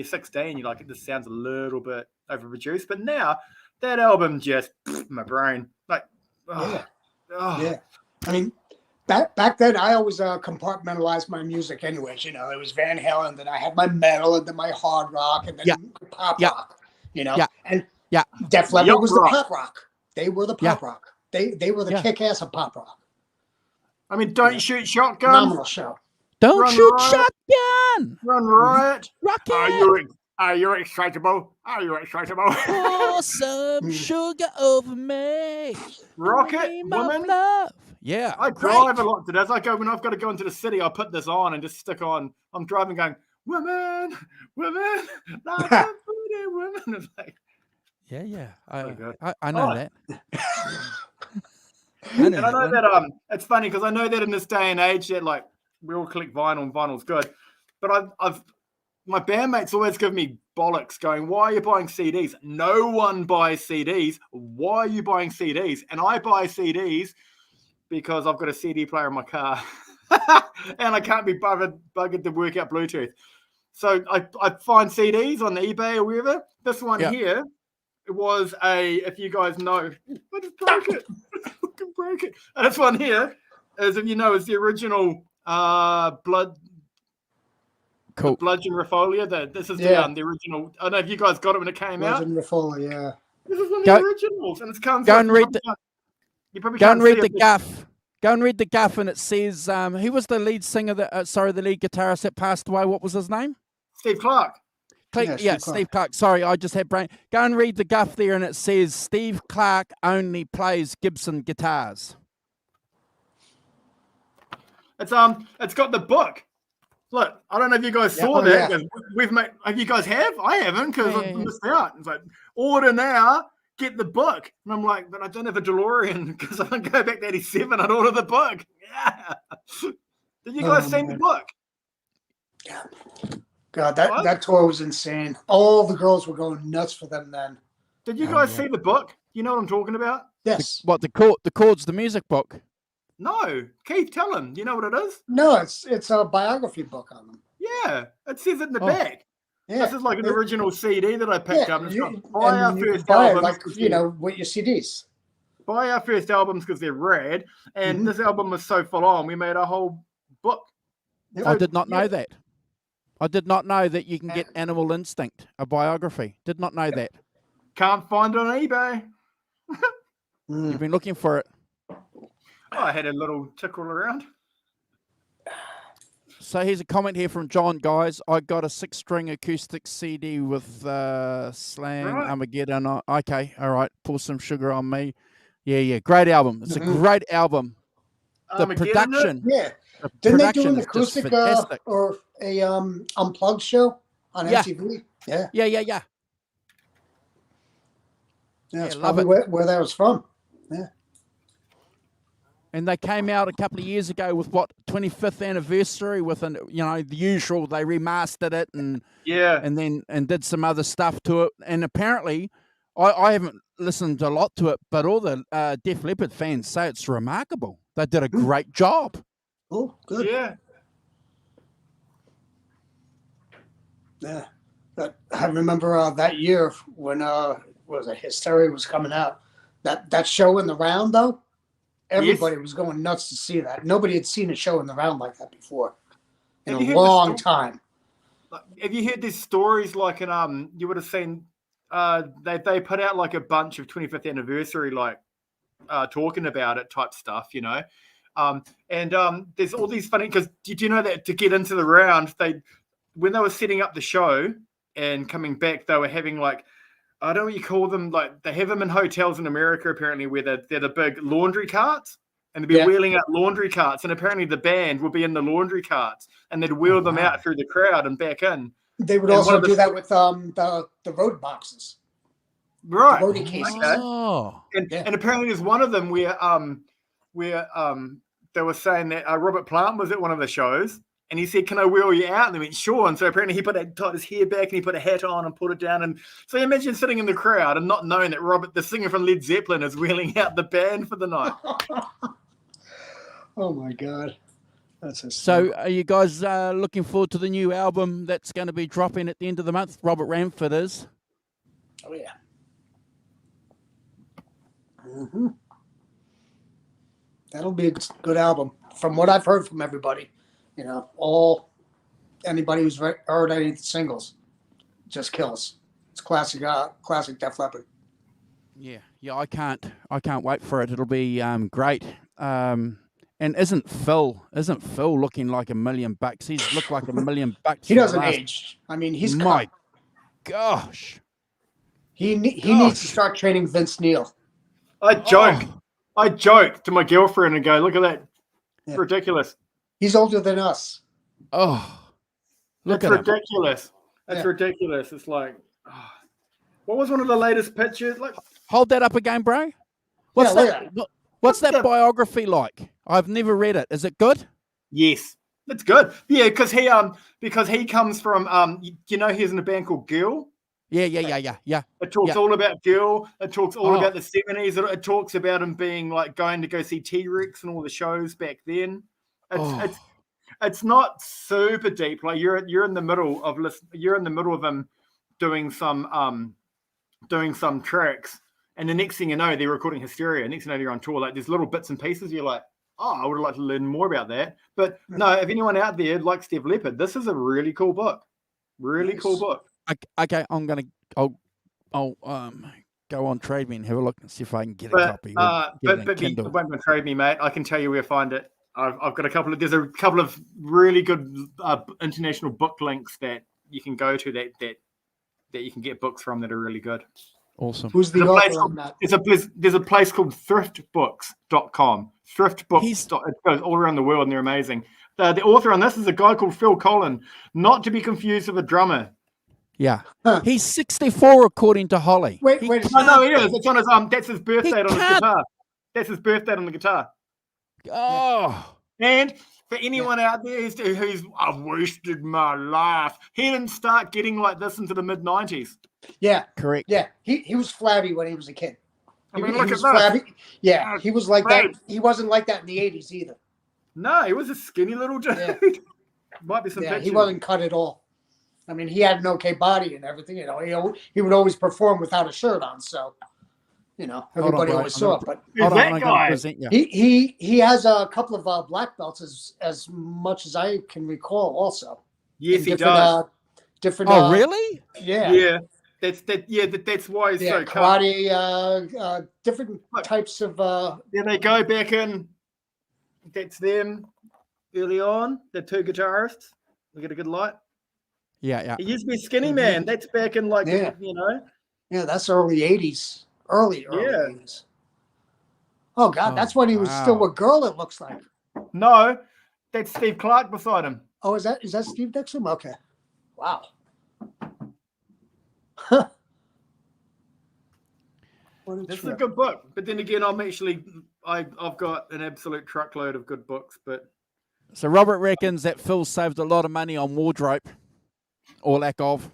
16, you're like, it just sounds a little bit overproduced. But now, that album just, my brain, like, Yeah. I mean, back then, I always compartmentalized my music anyways. You know, it was Van Halen, then I had my metal, and then my hard rock, and then pop rock, you know. And Def Leppard was the pop rock. They were the pop rock. They were the kick-ass of pop rock. I mean, Don't Shoot Shotgun. Phenomenal show. Don't Run shoot Riot. shotgun. Run Riot. Rocket. Are you excitable? Are you excitable? Pour some sugar over me. Rocket Woman. Love. Yeah. I drive a lot to this. When I've got to go into the city, I put this on and just stick on. I'm driving going, women, women, like a pretty woman. It's like, yeah. I Oh, know that. I know that it's funny because I know that in this day and age that like we all collect vinyl and vinyl's good, but I've my bandmates always give me bollocks going, why are you buying CDs? No one buys CDs. Why are you buying CDs? And I buy CDs because I've got a CD player in my car and I can't be buggered to work out Bluetooth. So I find CDs on eBay or wherever. This one here, it was if you guys know, I just broke it. I fucking broke it. And this one here, as if you know, is the original Bludgeon Rafolia. This is the original. I don't know if you guys got it when it came out. Bludgeon Rafolia, yeah. This is one of the originals, and it's comes. Go and read the. Go and read the gaff. Go and read the gaff, and it says who was the lead singer the lead guitarist that passed away. What was his name? Steve Clark. Steve Clark. Sorry, I just had brain. Go and read the gaff there, and it says Steve Clark only plays Gibson guitars. It's got the book. Look, I don't know if you guys saw that. Yeah. We've made. Have you guys have? I haven't because I've missed out. It's like order now, get the book, and I'm like, but I don't have a DeLorean because I don't go back to '87. I'd order the book. Yeah. Did you guys see the book? Yeah. God, that tour was insane. All the girls were going nuts for them then. Did you guys see the book? You know what I'm talking about? Yes. The chords, the music book? No, Keith, tell him. You know what it is? No, it's a biography book on them. Yeah, it says it in the back. Yeah. This is like an original CD that I picked up. It's got buy our first albums, like with your CDs. Buy our first albums because they're rad, and this album was so full on. We made a whole book. So, I did not know that. I did not know that you can get Animal Instinct, a biography. Did not know that. Can't find it on eBay. You've been looking for it. I had a little tickle around. So here's a comment here from John, guys. I got a 6-string acoustic CD with Slang Armageddon. Okay, all right. Pour some sugar on me. Yeah. Great album. It's a great album. The production. Yeah. Didn't they do an acoustic or a unplugged show on MTV? Yeah. Yeah, that's probably where that was from. Yeah. And they came out a couple of years ago with 25th anniversary with the usual. They remastered it and did some other stuff to it. And apparently, I haven't listened a lot to it, but all the Def Leppard fans say it's remarkable. They did a great job. Oh, good. Yeah. Yeah. But I remember that year when Hysteria was coming out. That show in the round though. Everybody was going nuts to see that. Nobody had seen a show in the round like that before in a long time. Have you heard these stories? Like, you would have seen they put out like a bunch of 25th anniversary, like talking about it type stuff, and there's all these funny because did you know that to get into the round, when they were setting up the show and coming back, they were having like. I don't know what you call them. Like they have them in hotels in America, apparently, where they're the big laundry carts, and they'd be wheeling out laundry carts, and apparently the band would be in the laundry carts, and they'd wheel them out through the crowd and back in. They would also do that with the road boxes, right? The roadie cases. Okay. And apparently there's one of them where they were saying that Robert Plant was at one of the shows. And he said, "Can I wheel you out?" And they went, "Sure." And so apparently he tied his hair back and he put a hat on and put it down. And so imagine sitting in the crowd and not knowing that Robert, the singer from Led Zeppelin, is wheeling out the band for the night. Oh my God, So are you guys looking forward to the new album that's going to be dropping at the end of the month? Robert Ramford is. Oh yeah. That'll be a good album, from what I've heard from everybody. Anybody who's heard any singles just kills. It's classic Def Leppard. Yeah. I can't wait for it. It'll be great. And isn't Phil looking like $1 million? He's looked like $1 million. He doesn't age. I mean, he's my gosh. He needs to start training Vince Neil. I joke to my girlfriend and go, "Look at that, it's ridiculous." He's older than us. Oh, look That's at ridiculous. That's ridiculous. It's like, what was one of the latest pictures? Like, hold that up again, bro. What's that biography like? I've never read it. Is it good? Yes, it's good. Yeah, because he comes from he's in a band called Girl. Yeah. It talks all about Girl. It talks all about the 70s. It talks about him being like going to go see T-Rex and all the shows back then. It's not super deep. Like you're in the middle of him doing some tracks, and the next thing you know, they're recording Hysteria. Next thing you know, they're on tour. Like there's little bits and pieces. You're like, I would like to learn more about that. But no, if anyone out there likes Steph Leppard, this is a really cool book. Really cool book. Okay, I'll go on Trade Me and have a look and see if I can get a copy. But you won't trade me, mate. I can tell you where to find it. I've got there's a couple of really good international book links that you can go to that you can get books from that are really good. Awesome. Who's the author on that? There's a place called thriftbooks.com. Thriftbooks. It goes all around the world and they're amazing. The author on this is a guy called Phil Collen, not to be confused with a drummer. Yeah. He's 64 according to Holly. Wait. No, he is. It's on his that's his birth date on his guitar. That's his birth date on the guitar. Oh. And for anyone out there who's I've wasted my life, he didn't start getting like this into the mid-90s. Yeah. Correct. Yeah. He was flabby when he was a kid. Look he at was that. flabby. Yeah, he was like that. He wasn't like that in the 80s either. No, he was a skinny little dude. Yeah. Might be some pictures. He wasn't cut at all. I mean, he had an okay body and everything. You know, he would always perform without a shirt on. So, you know, everybody always saw it. But he has a couple of black belts as much as I can recall. Also, yes, he does. Different. Oh, really? Yeah. Yeah. That's why he's so karate. Different types of. Yeah, they go back in. That's them early on. The two guitarists. We get a good light. Yeah. He used to be skinny man. That's back in Yeah, that's early 80s. Early 80s. Oh God, that's when he was still a girl. It looks like. No, that's Steve Clark beside him. Oh, is that Steve Dixon? Okay. Wow. This is a good book, but then again, I've got an absolute truckload of good books. But so Robert reckons that Phil saved a lot of money on wardrobe, or lack of.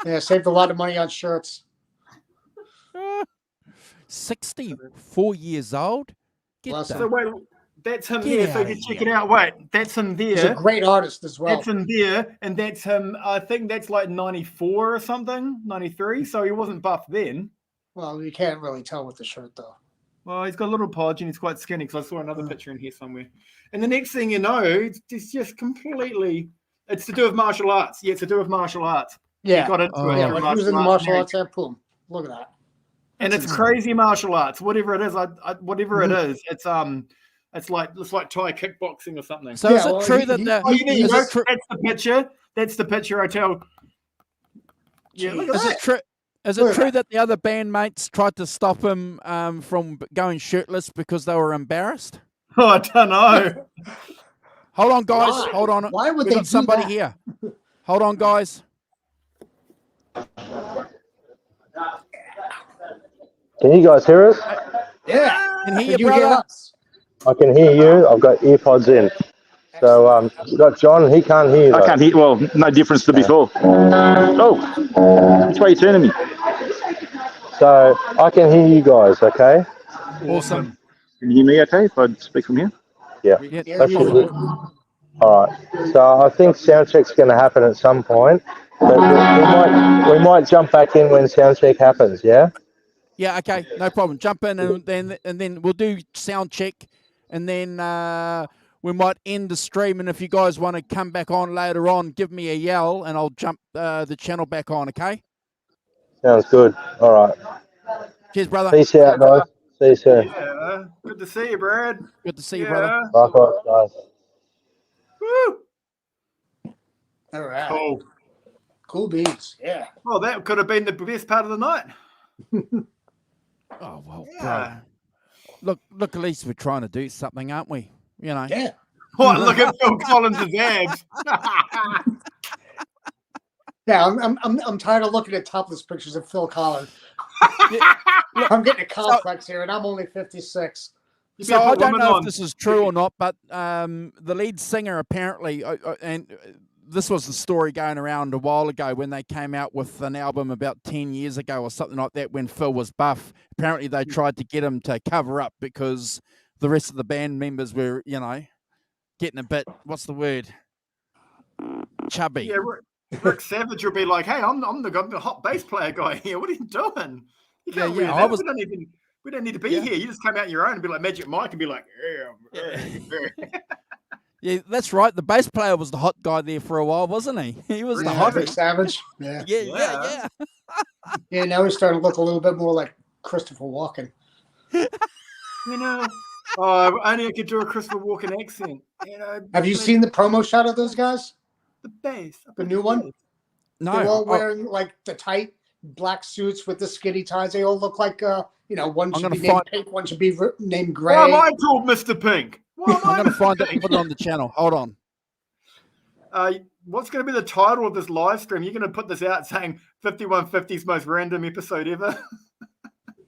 Yeah, saved a lot of money on shirts. 64 years old. So wait, that's him there. So you can check it out. Wait, that's him there. He's a great artist as well. That's him there, and that's him. I think that's like 94 or something, 93. So he wasn't buff then. Well, you can't really tell with the shirt though. Well, he's got a little podge and he's quite skinny because I saw another picture in here somewhere. And the next thing you know, it's just completely. It's to do with martial arts. Yeah, it's to do with martial arts. Yeah, he got into it. Yeah, when he was in the martial arts, boom, look at that. And it's crazy martial arts, whatever it is. Whatever it is, it's like Thai kickboxing or something. So is it true that that's the picture? That's the picture I tell. Yeah, look at is that. it true? Is it true that the other bandmates tried to stop him from going shirtless because they were embarrassed? Oh, I don't know. Hold on, guys. Why? Hold on. Why would We've they got somebody do here? Hold on, guys. Can you guys hear us? Yeah. Can hear you, brother? us? I can hear you. I've got earpods in. So we've got John. He can't hear you. I can't hear. Well, no difference to before. Oh, which way are you turning me? So I can hear you guys. Okay. Awesome. Can you hear me? Okay, if I speak from here. Yeah. That should be. All right. So I think sound check's going to happen at some point, but we might jump back in when sound check happens. Yeah. Yeah, okay, no problem. Jump in and then we'll do sound check, and then we might end the stream. And if you guys want to come back on later on, give me a yell, and I'll jump the channel back on. Okay? Sounds good. All right. Cheers, brother. Peace out, guys. See you soon. Yeah. Good to see you, Brad. Good to see you, brother. Likewise, guys. Woo! All right. Cool. Cool beans. Yeah. Well, that could have been the best part of the night. Oh, well, Yeah. bro. Look, at least we're trying to do something, aren't we? You know. Yeah. What? Look at Phil Collins' abs. Yeah, I'm tired of looking at topless pictures of Phil Collins. I'm getting a complex here, and I'm only 56. So I don't know if this is true or not, but the lead singer apparently, and this was the story going around a while ago when they came out with an album about 10 years ago or something like that when Phil was buff. Apparently they tried to get him to cover up because the rest of the band members were, you know, getting a bit, what's the word? Chubby. Yeah, Rick Savage will be like, "Hey, I'm the hot bass player guy here. What are you doing? You can't wear that. We don't need to be here. You just come out your own and be like Magic Mike and be like, Yeah, that's right. The bass player was the hot guy there for a while, wasn't he? He was the hot Rick Savage. Yeah. Yeah. Yeah, now he's starting to look a little bit more like Christopher Walken. You know, oh, only I could do a Christopher Walken accent. You know, have you seen the promo shot of those guys? The bass. The new one? No. They're all wearing like the tight black suits with the skinny ties. They all look like, one should be named Pink, one should be named Gray. Why am I called Mr. Pink? I'm going to find it and put it on the channel. Hold on. What's going to be the title of this live stream? You're going to put this out saying 5150's most random episode ever?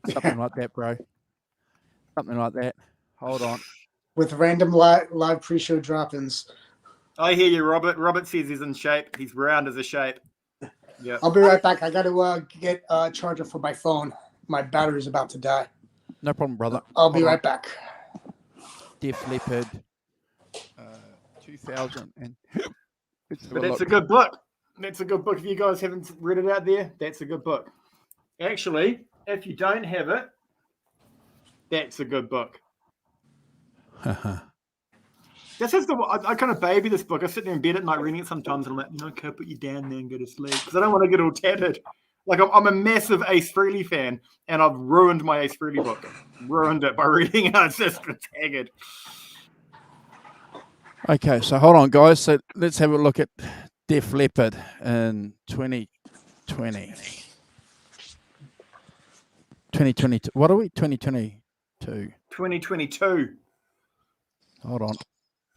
Something like that, bro. Something like that. Hold on. With random live pre-show drop-ins. I hear you, Robert. Robert says he's in shape. He's round as a shape. Yeah. I'll be right back. I got to get a charger for my phone. My battery's about to die. No problem, brother. I'll be right back. Def Leppard, 2000. But that's a good book. That's a good book. If you guys haven't read it out there, that's a good book. Actually, if you don't have it, that's a good book. This is I kind of baby this book. I sit there in bed at night reading it sometimes, and I'm like, okay, put you down there and go to sleep because I don't want to get all tattered. Like I'm a massive Ace Frehley fan, and I've ruined my Ace Frehley book. Ruined it by reading it. It's just haggard. Okay, so hold on, guys. So let's have a look at Def Leppard in 2020. 2022. What are we? 2022. 2022. Hold on.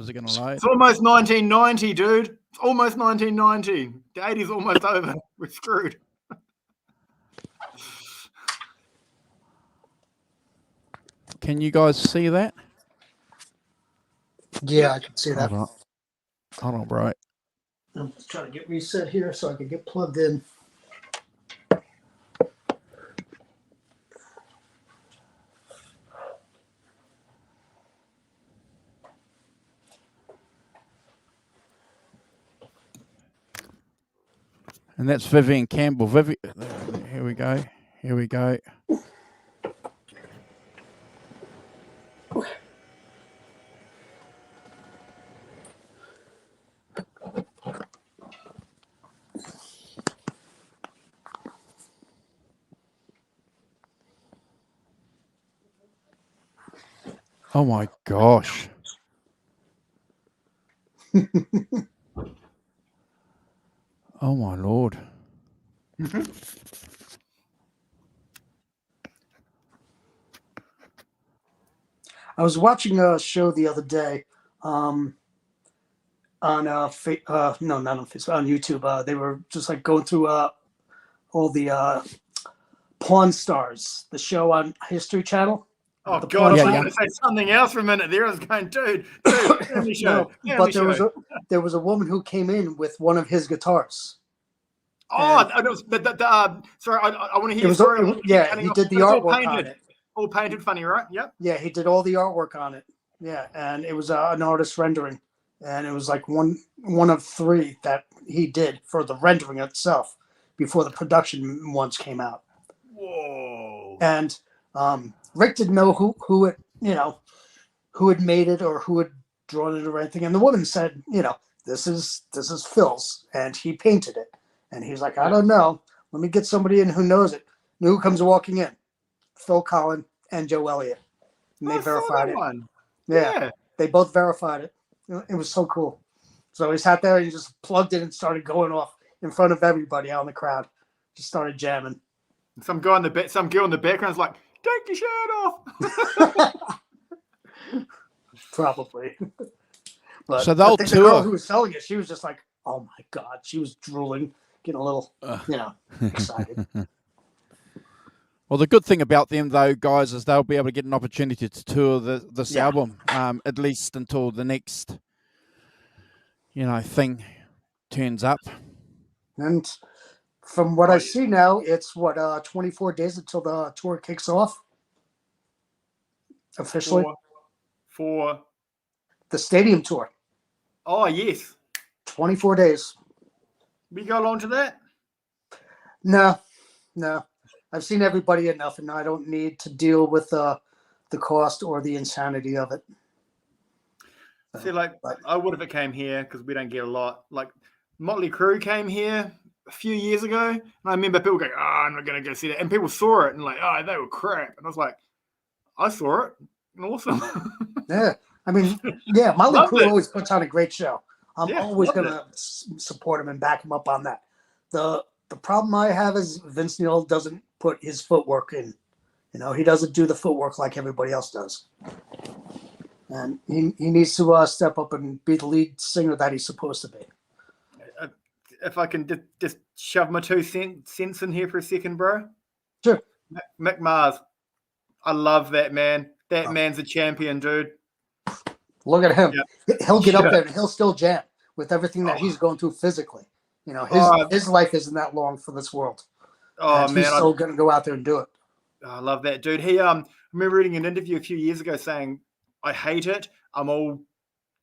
Is it going to load? It's almost 1990, dude. It's almost 1990. The 80s almost over. We're screwed. Can you guys see that? Yeah, I can see that. Hold on, bro. I'm just trying to get reset here so I can get plugged in. And that's Vivian Campbell. Here we go. Here we go. Oh my gosh. Oh my Lord. I was watching a show the other day on not on Facebook, on YouTube. They were just like going through all the Pawn Stars, the show on History Channel. Oh God! I was going to say something else for a minute. There I was going, dude. No, but there was a woman who came in with one of his guitars. Oh, it was sorry. I want to hear your story. He did the artwork on it. All painted, funny, right? Yep. Yeah, he did all the artwork on it. Yeah, and it was an artist rendering, and it was like one of three that he did for the rendering itself before the production ones came out. Whoa! And Rick didn't know who had made it or who had drawn it or anything. And the woman said, this is Phil's, and he painted it. And he's like, I don't know, Let me get somebody in who knows it. And who comes walking in? Phil Collin and Joe Elliott. And they verified it. One. Yeah, they both verified it. It was so cool. So he sat there and he just plugged it and started going off in front of everybody out in the crowd. Just started jamming. Some girl in the background is like, "Take your shirt off." Probably. But so they'll the tour. girl who was selling it, she was just like, "Oh my god!" She was drooling, getting a little, excited. Well, the good thing about them, though, guys, is they'll be able to get an opportunity to tour this album, at least until the next, thing turns up. And from what I see now, it's 24 days until the tour kicks off officially. For the stadium tour. Oh yes, 24 days. We go along to that? No. I've seen everybody enough, and I don't need to deal with the cost or the insanity of it. See, I would if it came here because we don't get a lot. Like Motley Crue came here a few years ago, and I remember people going, "Oh, I'm not going to go see that," and people saw it and like, "Oh, they were crap," and I was like, "I saw it, awesome." Yeah, I mean, Motley Crue always puts on a great show. I'm always going to support him and back him up on that. The problem I have is Vince Neil doesn't put his footwork in. He doesn't do the footwork like everybody else does. And he needs to step up and be the lead singer that he's supposed to be. If I can just shove my 2 cents in here for a second, bro. Sure. Mick Mars. I love that man. That man's a champion, dude. Look at him. Yeah. He'll get up there and he'll still jam with everything that he's going through physically. His life isn't that long for this world. Oh, and man. He's still going to go out there and do it. I love that, dude. He I remember reading an interview a few years ago saying, "I hate it. I'm all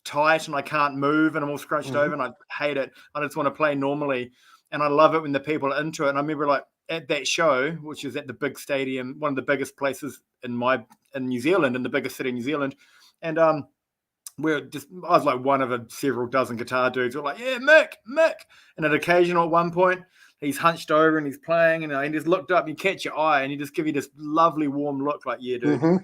tight and I can't move and I'm all scrunched over and I hate it. I just want to play normally." And I love it when the people are into it. And I remember at that show, which is at the big stadium, one of the biggest places in New Zealand, in the biggest city in New Zealand. And I was like one of several dozen guitar dudes. We're like, "Yeah, Mick." And at occasional at one point, he's hunched over and he's playing and he just looked up and you catch your eye and he just give you this lovely warm look like, "Yeah, dude." Mm-hmm.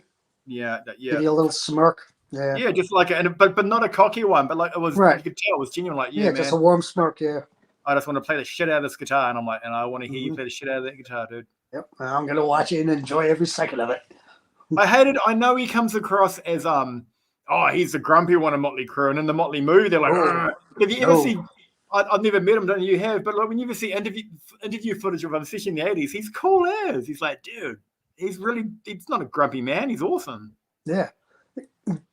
Yeah. Give you a little smirk. Yeah. Yeah, just like but not a cocky one, but like it was, right. You could tell it was genuine. Like, yeah, man, just a warm smirk. Yeah. I just want to play the shit out of this guitar, and I'm like, and I want to hear you play the shit out of that guitar, dude. Yep, I'm gonna watch it and enjoy every second of it. I know he comes across as he's the grumpy one in Motley Crue, and in the Motley movie they're like, have you ever seen? I've never met him, don't you have? But like when you ever see interview footage of him, especially in the 80s, he's cool as. He's like, dude, he's not a grumpy man. He's awesome. Yeah,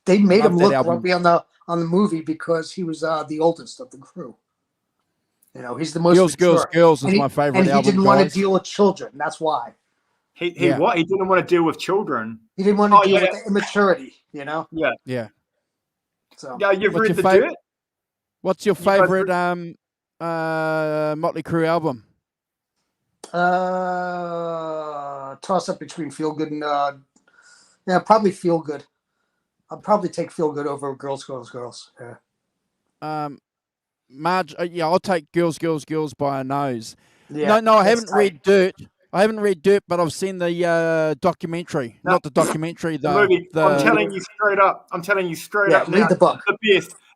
they made him look grumpy on the movie because he was the oldest of the crew. He's the most Girls is my favorite album. And he didn't want to deal with children. That's why. He what? He didn't want to deal with children. He didn't want to deal with the immaturity. Yeah. So you've read the Dirt. What's your favorite Motley Crue album? Toss up between Feel Good and probably Feel Good. I'll probably take Feel Good over Girls. Yeah. Marge, I'll take Girls by a Nose. Yeah, no, I haven't read Dirt. But I've seen the documentary. No. Not the documentary, the movie. I'm telling you straight up. Read the book.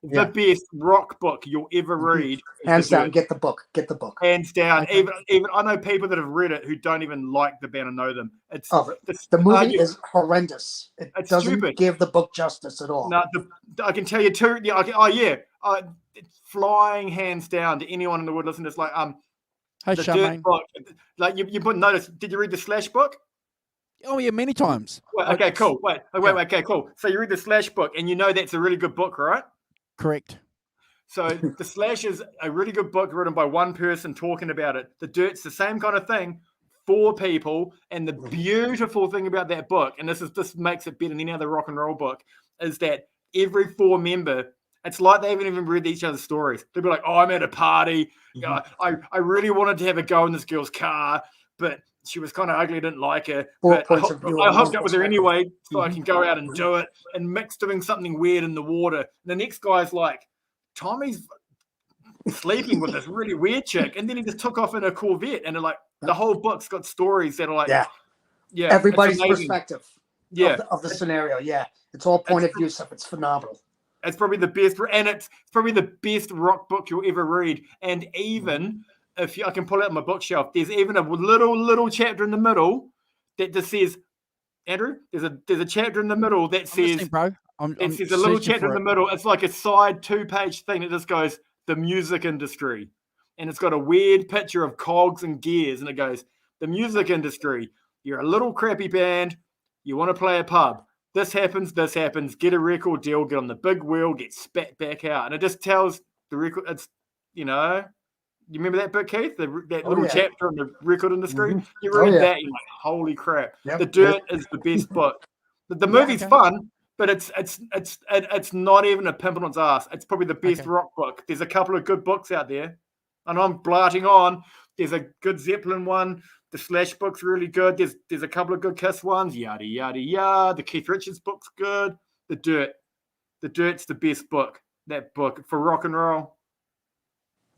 The best rock book you'll ever read. Hands down, get the book. Hands down. Even I know people that have read it who don't even like the band and know them. The movie is horrendous. It doesn't give the book justice at all. No, I can tell you too. Flying hands down to anyone in the world listening. It's like hey, the Charmaine. Dirt book. Like you wouldn't notice. Did you read the Slash book? Oh yeah, many times. Wait, okay, cool. Wait. Okay, cool. So you read the Slash book, and you know that's a really good book, right? Correct. So the Slash is a really good book written by one person talking about it. The Dirt's the same kind of thing, 4 people, and the beautiful thing about that book, and this makes it better than any other rock and roll book, is that every 4 member, it's like they haven't even read each other's stories. They'll be like, "Oh, I'm at a party. I really wanted to have a go in this girl's car, but she was kind of ugly. I didn't like her. But I hooked up with her anyway, so I can go out and do it." And Mick's doing something weird in the water. And the next guy's like, "Tommy's sleeping with this really weird chick, and then he just took off in a Corvette, and like the whole book's got stories that are like, yeah, everybody's perspective, yeah, of the scenario, it's all point of view stuff. It's phenomenal. It's probably the best, and it's probably the best rock book you'll ever read. And even if I can pull out my bookshelf, there's even a little chapter in the middle that just says, Andrew, there's a chapter in the middle that says, bro. It says a little chapter in the middle. It's like a side 2-page thing that just goes, the music industry. And it's got a weird picture of cogs and gears. And it goes, the music industry. You're a little crappy band. You want to play a pub. This happens. Get a record deal. Get on the big wheel. Get spat back out. And it just tells the record. It's, you remember that bit, Keith? That little chapter on the record industry? Mm-hmm. You read that, you're like, holy crap. Yep. The Dirt is the best book. The movie's fun. But it's not even a pimp on its ass. It's probably the best rock book. There's a couple of good books out there. And I'm blarting on. There's a good Zeppelin one. The Slash book's really good. There's a couple of good Kiss ones. Yada, yada, yada. The Keith Richards book's good. The Dirt's the best book. That book for rock and roll.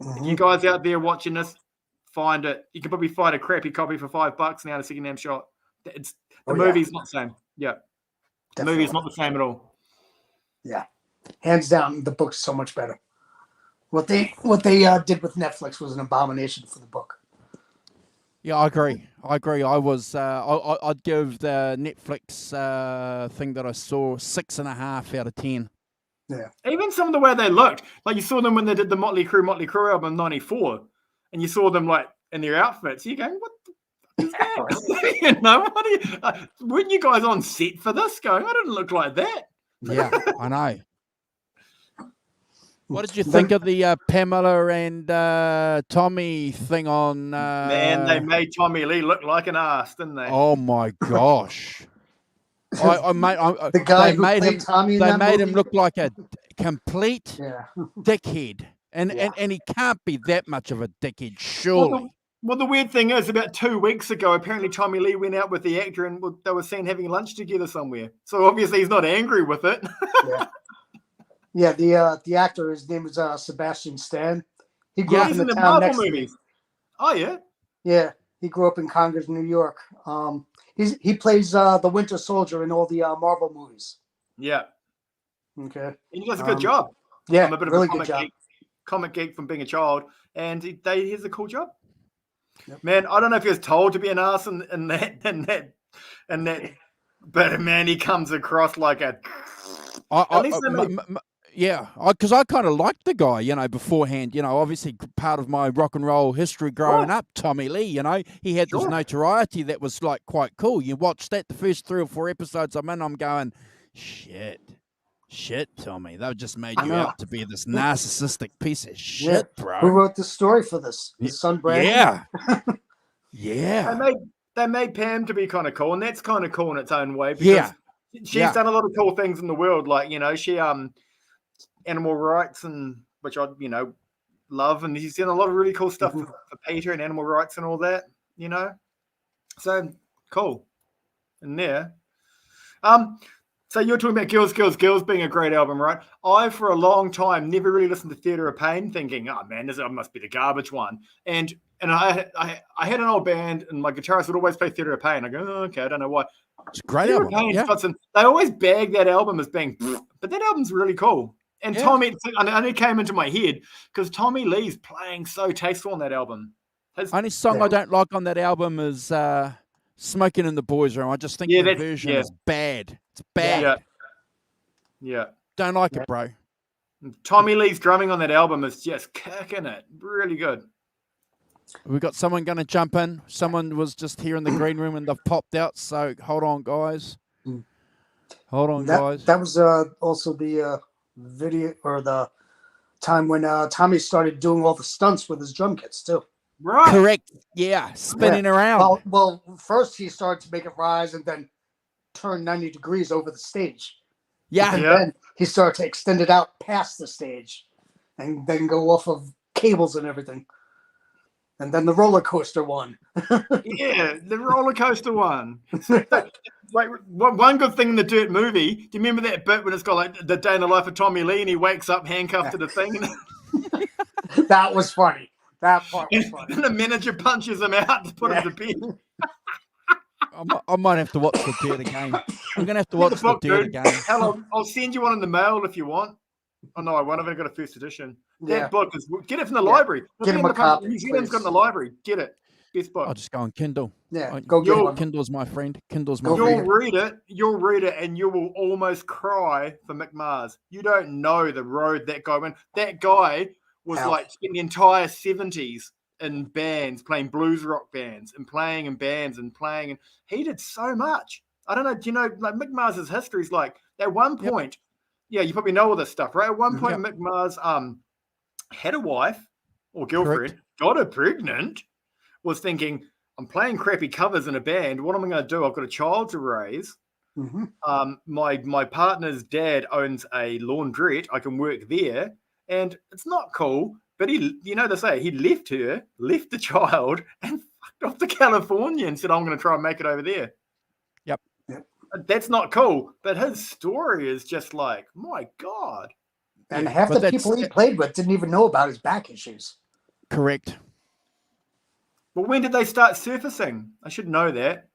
Mm-hmm. If you guys out there watching this, find it. You can probably find a crappy copy for $5 now at a second-hand shop. The movie's not the same. Yeah. The movie's not the same at all. Yeah. Hands down, the book's so much better. What they did with Netflix was an abomination for the book. Yeah, I agree. I was I'd give the Netflix thing that I saw 6.5 out of 10. Yeah. Even some of the way they looked, like you saw them when they did the Motley Crue album in '94, and you saw them like in their outfits. You're going, what the fuck is that? What are you, weren't you guys on set for this? Going, I didn't look like that. Yeah, I know. What did you think of the Pamela and Tommy thing on? Man, they made Tommy Lee look like an ass, didn't they? Oh my gosh! The guy who played Tommy in that movie? Made him look like a complete dickhead, and he can't be that much of a dickhead, surely. Well, the weird thing is, about 2 weeks ago, apparently Tommy Lee went out with the actor, and they were seen having lunch together somewhere. So obviously he's not angry with it. Yeah, the actor, his name is Sebastian Stan. He grew up in the town next to me. Oh yeah. Yeah, he grew up in Congers, New York. He plays the Winter Soldier in all the Marvel movies. Yeah. Okay. And he does a good job. Yeah, I'm a bit of really a good job. Comic geek from being a child, and he has a cool job. Yep. Man, I don't know if he was told to be an ass in that, but man, he comes across like a. Yeah, because I kind of liked the guy, beforehand. Obviously part of my rock and roll history growing up, Tommy Lee. He had this notoriety that was like quite cool. You watch that, the first 3 or 4 episodes I'm in, I'm going, shit, Tommy. They just made you out to be this narcissistic piece of shit, bro. Who wrote the story for this? His son Brandon? Yeah. They made Pam to be kind of cool, and that's kind of cool in its own way. Because she's done a lot of cool things in the world. Like, she animal rights, and which I love, and he's done a lot of really cool stuff for Peter and animal rights and all that. So cool in there. So you're talking about Girls Being a great album, right? I, for a long time, never really listened to Theatre of Pain, thinking, oh man, this must be the garbage one. And I had an old band, and my guitarist would always play Theatre of Pain. I go, oh, okay, I don't know why. It's a great album. They always bag that album as being, but that album's really cool. And Tommy, and it only came into my head because Tommy Lee's playing so tasteful on that album. Only song I don't like on that album is Smoking in the Boys' Room. I just think the version is bad. It's bad. Yeah. Don't like it, bro. Tommy Lee's drumming on that album is just kicking it. Really good. We've got someone going to jump in. Someone was just here in the green room and they've popped out. So hold on, guys. That was also the video, or the time when Tommy started doing all the stunts with his drum kits too. Right. Correct. Yeah. Spinning around. Well, first he started to make it rise and then turn 90 degrees over the stage. Yeah. And then he started to extend it out past the stage and then go off of cables and everything. And then the roller coaster one. The roller coaster one. Like one good thing in the Dirt movie, do you remember that bit when it's got like the day in the life of Tommy Lee and he wakes up handcuffed to the thing? That was funny. That part was funny. And the manager punches him out to put him to bed. I might have to watch the Dirt again. I'm going to have to Get watch the book, the Dirt dude. again. Hell, I'll send you one in the mail if you want. Oh no, I won't. I've only got a first edition. That book is get it from the library. Get him a copy. New Zealand's got in the library. Get it. Best book. I'll just go on Kindle. Yeah, go get one. Kindle's my friend. Kindle's my You'll friend. read it, and you will almost cry for Mick Mars. You don't know the road that guy went. That guy was like in the entire 70s in bands, playing blues rock bands, and playing in bands and playing. And he did so much. I don't know. Do you know, like Mick Mars' history is like at one point, you probably know all this stuff, right? At one point, Mick Mars had a wife or girlfriend, got her pregnant, was thinking, I'm playing crappy covers in a band. What am I going to do? I've got a child to raise. My partner's dad owns a laundrette. I can work there. And it's not cool. But they say he left her, left the child, and fucked off to California and said, I'm going to try and make it over there. Yep. That's not cool. But his story is just like, my God. And half the people he played with didn't even know about his back issues. Correct. But when did they start surfacing? I should know that.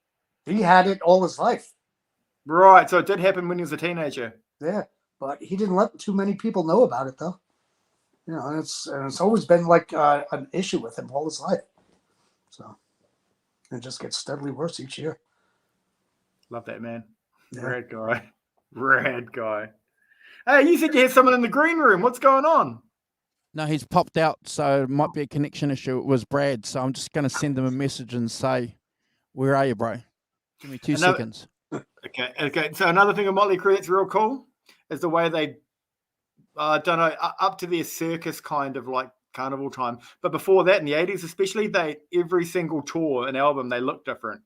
He had it all his life. Right. So it did happen when he was a teenager. Yeah. But he didn't let too many people know about it, though. You know, and it's always been like an issue with him all his life. So it just gets steadily worse each year. Love that, man. Yeah. Rad guy. Hey, you said you had someone in the green room. What's going on? No, he's popped out, so it might be a connection issue. It was Brad, so I'm just going to send him a message and say, where are you, bro? Give me 2 seconds. Okay. So another thing of Motley Crue that's real cool is the way they, don't know, up to their circus kind of like carnival time. But before that, in the 80s especially, every single tour and album, they look different.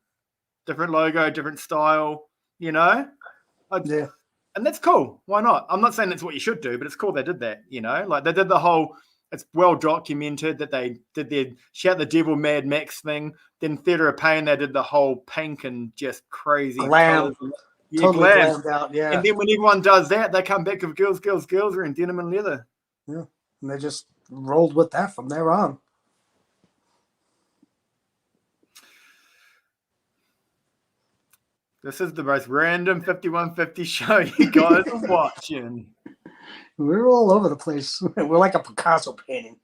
Different logo, different style, you know? Yeah. And that's cool. Why not? I'm not saying that's what you should do, but it's cool they did that, you know? Like they did the whole, it's well documented that they did their Shout the Devil Mad Max thing. Then Theatre of Pain, they did the whole pink and just crazy. Glam. Totally glammed out, yeah. And then when everyone does that, they come back with girls are in denim and leather. Yeah. And they just rolled with that from there on. This is the most random 5150 show you guys are watching. We're all over the place. We're like a Picasso painting.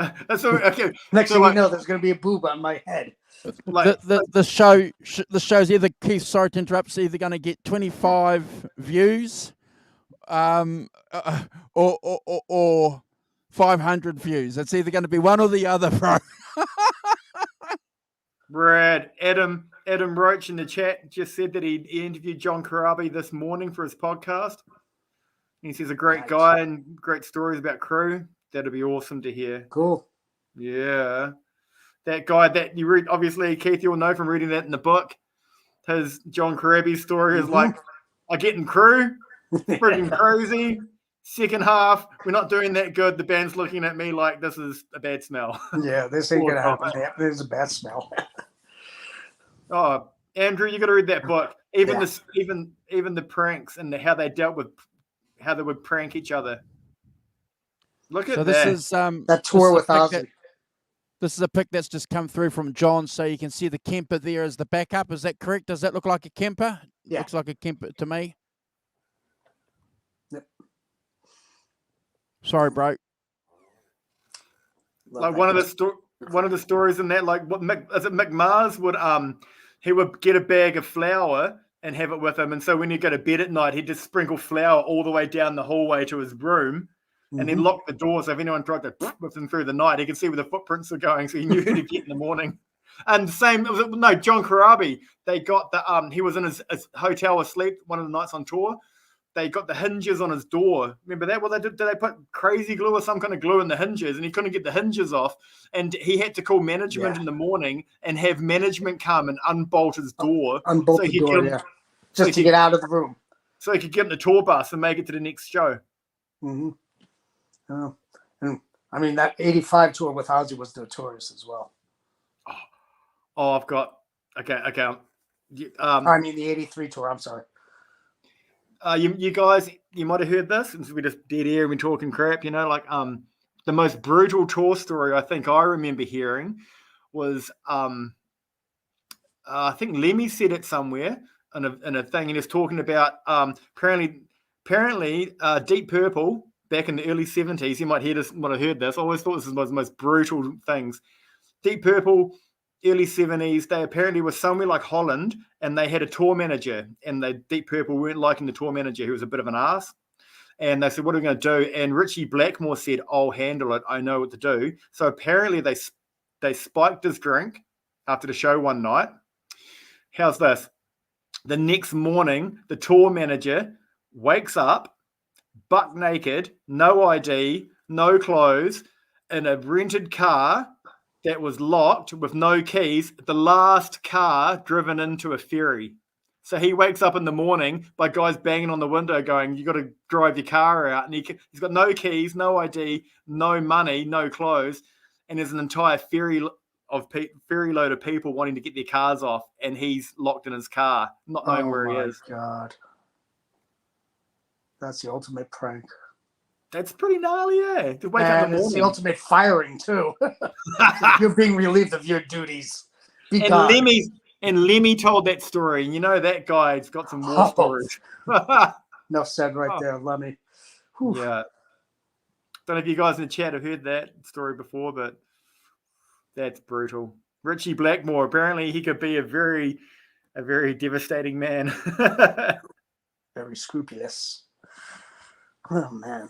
Okay. Next thing you know, there's going to be a boob on my head. Like, the show's either, Keith, sorry to interrupt, it's either going to get 25 views or 500 views. It's either going to be one or the other, bro. Brad, Adam Roach in the chat just said that he interviewed John Corabi this morning for his podcast. He says a great guy and great stories about Crew. That'd be awesome to hear. Cool. Yeah. That guy that you read, obviously, Keith, you'll know from reading that in the book. His John Corabi story is like, I get in Crew, freaking crazy. Second half, we're not doing that good. The band's looking at me like this is a bad smell. Yeah, this ain't gonna happen. There's a bad smell. Oh, Andrew, you got to read that book. Even the pranks and how they dealt with how they would prank each other. Look at that. This is that tour with Ozzy. This is a pic that's just come through from John, so you can see the Kemper there as the backup. Is that correct? Does that look like a Kemper? Yeah. Looks like a Kemper to me. Yep. Sorry, bro. Like one of the stories in that, like what Mick Mars would he would get a bag of flour and have it with him, and so when he'd go to bed at night, he'd just sprinkle flour all the way down the hallway to his room. And then lock the door, so if anyone tried to with him through the night, he could see where the footprints are going, so he knew who to get in the morning. And the same, John Corabi, they got the he was in his hotel asleep one of the nights on tour. They got the hinges on his door. Remember that? What they did they put crazy glue or some kind of glue in the hinges, and he couldn't get the hinges off, and he had to call management in the morning and have management come and unbolt his door, just to get out of the room, so he could get in the tour bus and make it to the next show. Mm-hmm. And I mean, that 85 tour with Ozzy was notorious as well. Oh, I've got okay. I mean, the 83 tour. I'm sorry. You guys, you might have heard this, since we just dead air and we're talking crap, you know, like the most brutal tour story I think I remember hearing was I think Lemmy said it somewhere in a thing, and he was talking about apparently Deep Purple back in the early 70s. You might have heard this. I always thought this was one of the most brutal things. Deep Purple, early 70s, they apparently were somewhere like Holland, and they had a tour manager, and Deep Purple weren't liking the tour manager, who was a bit of an ass. And they said, what are we going to do? And Richie Blackmore said, I'll handle it. I know what to do. So apparently they spiked his drink after the show one night. How's this? The next morning, the tour manager wakes up, buck naked, no ID, no clothes, in a rented car that was locked with no keys, the last car driven into a ferry. So he wakes up in the morning by guys banging on the window going, you got to drive your car out. And he's got no keys, no ID, no money, no clothes. And there's an entire ferry load of people wanting to get their cars off. And he's locked in his car, not knowing where he is. Oh, my God. That's the ultimate prank. That's pretty gnarly, eh? To wake up in the morning. It's the ultimate firing, too. You're being relieved of your duties. And Lemmy told that story. And you know that guy's got some more stories. Enough said right there, Lemmy. Whew. Yeah. Don't know if you guys in the chat have heard that story before, but that's brutal. Richie Blackmore, apparently he could be a very devastating man. Very scrupulous. Oh, man.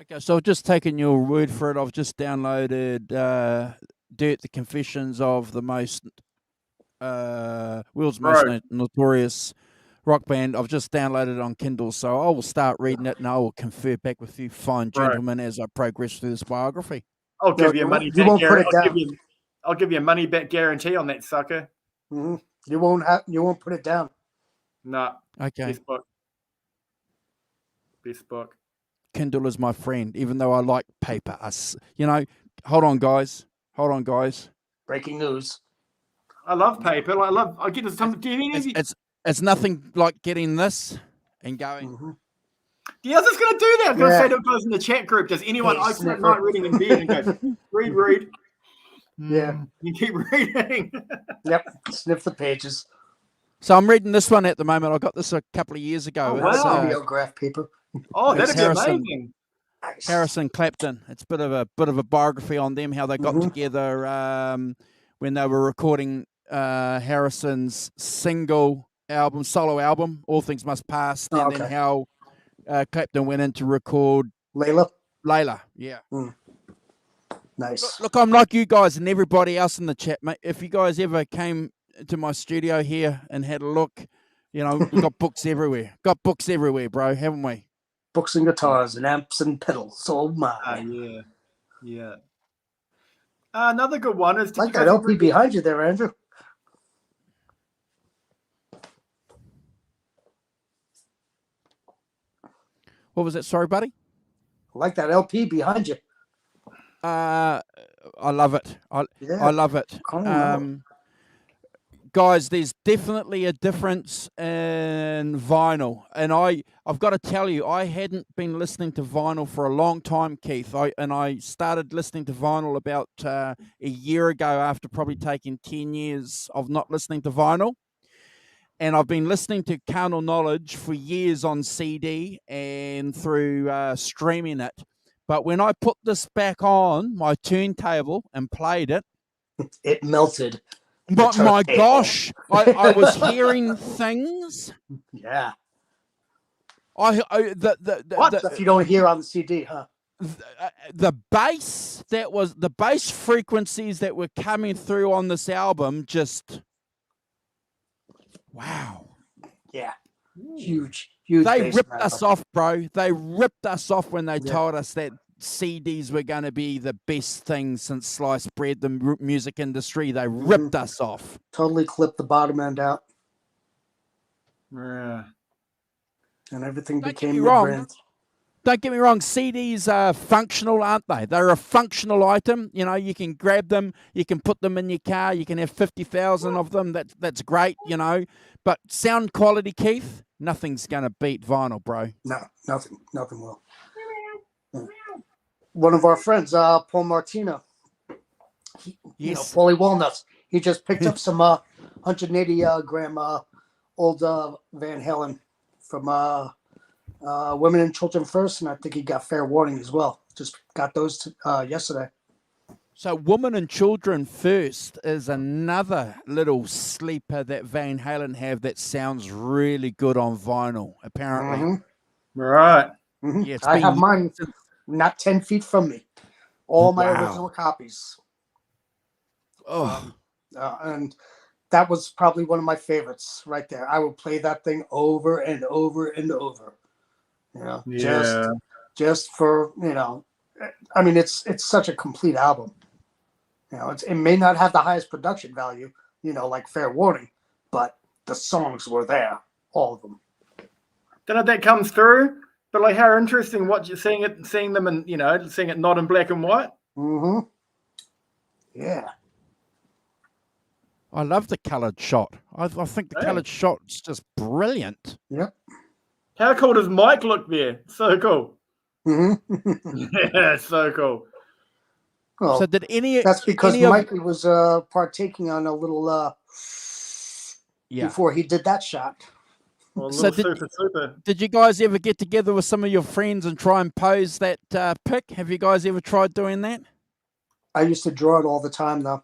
Okay, so I've just taken your word for it. I've just downloaded Dirt, the Confessions of the world's most notorious rock band. I've just downloaded it on Kindle, so I will start reading it and I will confer back with you fine gentlemen as I progress through this biography. I'll give you a money back guarantee. I'll give you a money back guarantee on that sucker. Mm-hmm. You won't put it down. No. Okay. Best book. Kindle is my friend, even though I like paper. Hold on, guys. Breaking news. I love paper. I get some. It's nothing like getting this and going. Mm-hmm. Yeah, I was just going to do that. I was going to say to the guys in the chat group, does anyone open at night reading in bed and go, read? Yeah. You keep reading. Yep. Sniff the pages. So I'm reading this one at the moment. I got this a couple of years ago. Oh, wow. Biograph paper. Oh, that'd be amazing. Harrison Clapton. It's a bit of a biography on them, how they got together when they were recording Harrison's solo album, All Things Must Pass, and then how Clapton went in to record Layla. Yeah. Mm. Nice. Look, I'm like you guys and everybody else in the chat, mate. If you guys ever came to my studio here and had a look, we've got books everywhere. Got books everywhere, bro, haven't we? Books and guitars and amps and pedals. Oh my. Yeah. Another good one is like that LP behind you there, Andrew. What was that? Sorry, buddy. I like that LP behind you. I love it. I love it. Guys, there's definitely a difference in vinyl. And I've got to tell you, I hadn't been listening to vinyl for a long time, Keith. I started listening to vinyl about a year ago after probably taking 10 years of not listening to vinyl. And I've been listening to Carnal Knowledge for years on CD and through streaming it. But when I put this back on my turntable and played it, it melted. But my gosh, I was hearing things. Yeah. What stuff you don't hear on the CD, huh? The bass frequencies that were coming through on this album, just wow. Yeah. Huge. They ripped us off, bro. They ripped us off when they told us that CDs were going to be the best thing since sliced bread, the music industry. They ripped us off. Totally clipped the bottom end out. Yeah. And everything Don't became get me wrong. brand. Don't get me wrong, CDs are functional, aren't they? They're a functional item. You know, you can grab them, you can put them in your car, you can have 50,000 of them. That's great, you know. But sound quality, Keith, nothing's going to beat vinyl, bro. No, nothing will. One of our friends, Paul Martino, you know, Paulie Walnuts, he just picked up some 180 gram old Van Halen from Women and Children First, and I think he got Fair Warning as well. Just got those yesterday. So Women and Children First is another little sleeper that Van Halen have that sounds really good on vinyl, apparently. Mm-hmm. Right. Mm-hmm. Yeah, I have mine not 10 feet from me. All my original copies. Oh. And that was probably one of my favorites right there. I would play that thing over and over and over. You know, just for, you know, I mean, it's such a complete album. You know, it may not have the highest production value, you know, like Fair Warning, but the songs were there, all of them. Don't know if that comes through, but like how interesting what you're seeing them and, you know, seeing it not in black and white. Mm-hmm. Yeah. I love the coloured shot. I think the coloured shot's just brilliant. Yep. How cool does Mike look there? So cool. Mm-hmm. Yeah, so cool. Well, so did that's because Mikey was partaking on a little before he did that shot. Well, so did you guys ever get together with some of your friends and try and pose that pic? Have you guys ever tried doing that? I used to draw it all the time, though.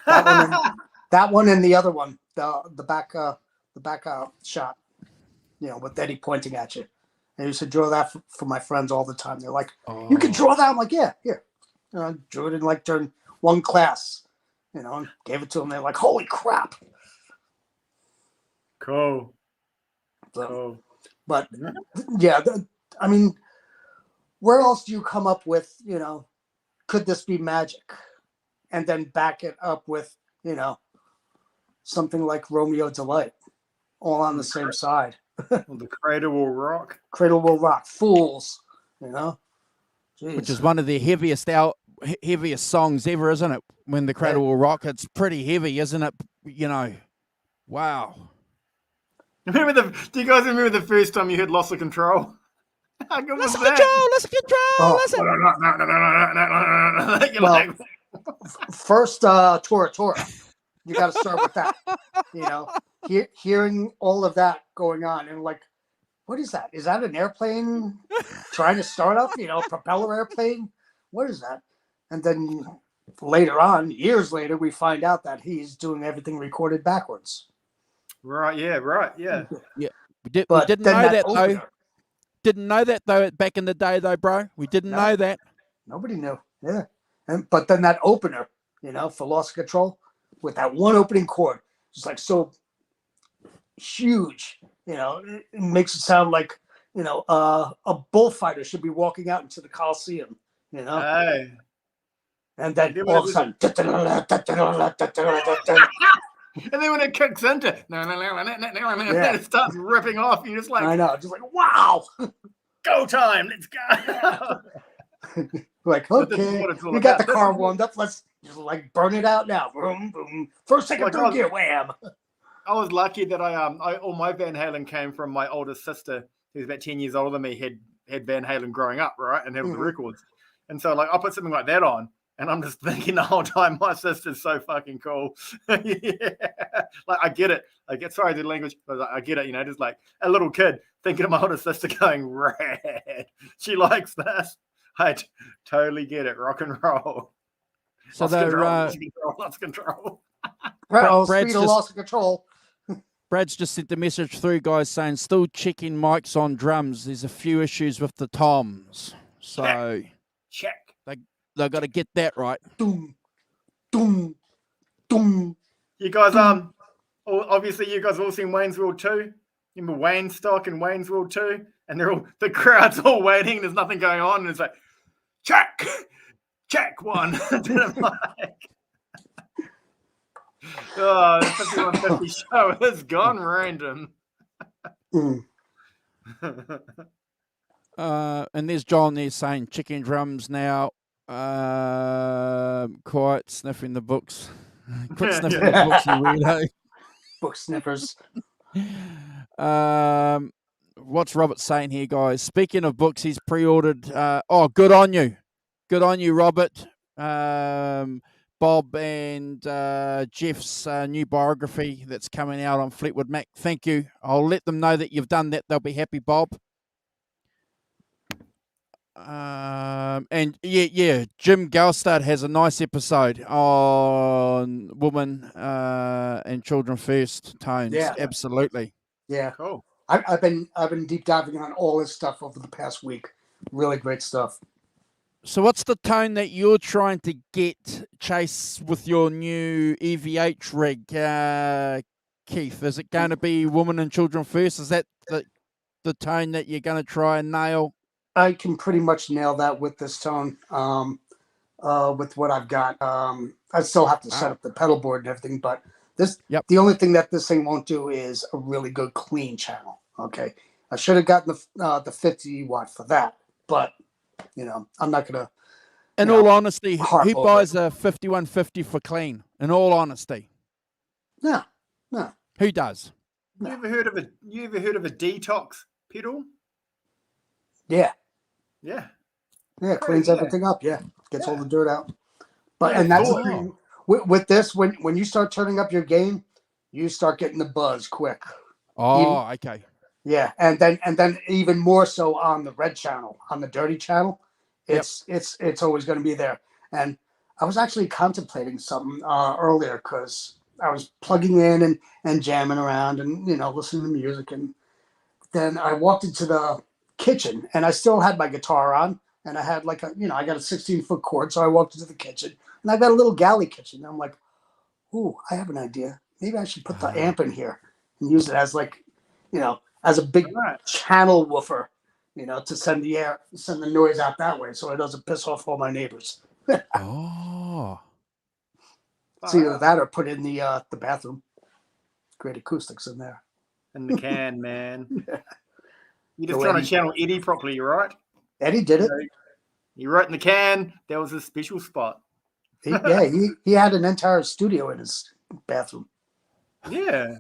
That one and the other one, the back shot, you know, with Eddie pointing at you. I used to draw that for my friends all the time. They're like, "You can draw that?" I'm like, "Yeah, here." You know, I drew it in like during one class, you know, and gave it to them. They're like, "Holy crap!" Cool. So, cool. But yeah, I mean, where else do you come up with, you know, could this be magic? And then back it up with, you know, something like Romeo Delight, all on the same side. Well, the Cradle Will Rock. Cradle Will Rock, Fools, you know. Jeez. Which is one of the heaviest songs ever, isn't it? When the Cradle Will Rock, it's pretty heavy, isn't it? You know, wow. Do you guys remember the first time you heard Loss of Control? How good was that? Loss of Control, First, Tora. You got to start with that. You know, hearing all of that going on and like, what is that? Is that an airplane trying to start up? You know, a propeller airplane? What is that? And then later on, years later, we find out that he's doing everything recorded backwards. Right. Yeah. Right. Yeah. Yeah. We didn't know that though. Didn't know that though back in the day though, bro. We didn't know that. Nobody knew. Yeah. But then that opener, you know, for Loss of Control, with that one opening chord, it's like so huge, you know, it makes it sound like, you know, a bullfighter should be walking out into the Coliseum, you know. Hey. And then all of a sudden, and then when it kicks into, it starts ripping off. You're just like, I know, just like, wow, go time, let's go. Like, okay, you got the car warmed up. Let's just like burn it out now. Boom, boom. First, second, third gear, wham. I was lucky that all my Van Halen came from my older sister, who's about 10 years older than me, had Van Halen growing up, right, and had the records. And so, like, I put something like that on, and I'm just thinking the whole time, my sister's so fucking cool. Yeah. Like, I get it. Sorry, the language, but I get it. You know, just like a little kid thinking of my older sister going, rad. She likes this. I totally get it. Rock and roll. So lost control. Loss of control. Brad's just sent the message through, guys, saying still checking mics on drums. There's a few issues with the toms. So check. They got to get that right. Doom, doom, doom. You guys, obviously you guys all seen Wayne's World 2. Remember Wayne Stock and Wayne's World 2? And the crowd's all waiting. There's nothing going on. And it's like, check one. Oh, the 5150 show has gone random. And there's John there saying chicken drums now. Quiet, sniffing the books. Quit sniffing the books, you weirdo. Book sniffers. What's Robert saying here, guys? Speaking of books, he's pre-ordered. Good on you. Good on you, Robert. Bob and Jeff's new biography that's coming out on Fleetwood Mac. Thank you. I'll let them know that you've done that. They'll be happy, Bob. And Jim Galstad has a nice episode on women and children first tones. Yeah, absolutely. Yeah, cool. I've been deep diving on all this stuff over the past week. Really great stuff. So what's the tone that you're trying to get, Chase, with your new EVH rig, Keith? Is it going to be women and children first? Is that the tone that you're going to try and nail? I can pretty much nail that with this tone, with what I've got. I still have to set up the pedal board and everything, but the only thing that this thing won't do is a really good clean channel. Okay, I should have gotten the 50 watt for that, but I'm not gonna. In all honesty, who buys a 5150 for clean? In all honesty, no. Who does? You ever heard of a detox pedal? Yeah. Yeah. Yeah, cleans everything up. Yeah, gets all the dirt out. But and that's the thing with this. When you start turning up your gain, you start getting the buzz quick. Okay. Yeah, and then even more so on the red channel, on the dirty channel, it's always going to be there. And I was actually contemplating something earlier because I was plugging in and jamming around and listening to music, and then I walked into the kitchen and I still had my guitar on, and I had I got a 16-foot cord, so I walked into the kitchen and I got a little galley kitchen. And I'm like, ooh, I have an idea. Maybe I should put the amp in here and use it as as a big channel woofer, to send the noise out that way, so it doesn't piss off all my neighbors. It's either that or put it in the bathroom. Great acoustics in there. In the can, man. You just trying to channel Eddie properly, right? Eddie did it. He wrote in the can. That was his special spot. He had an entire studio in his bathroom. Yeah.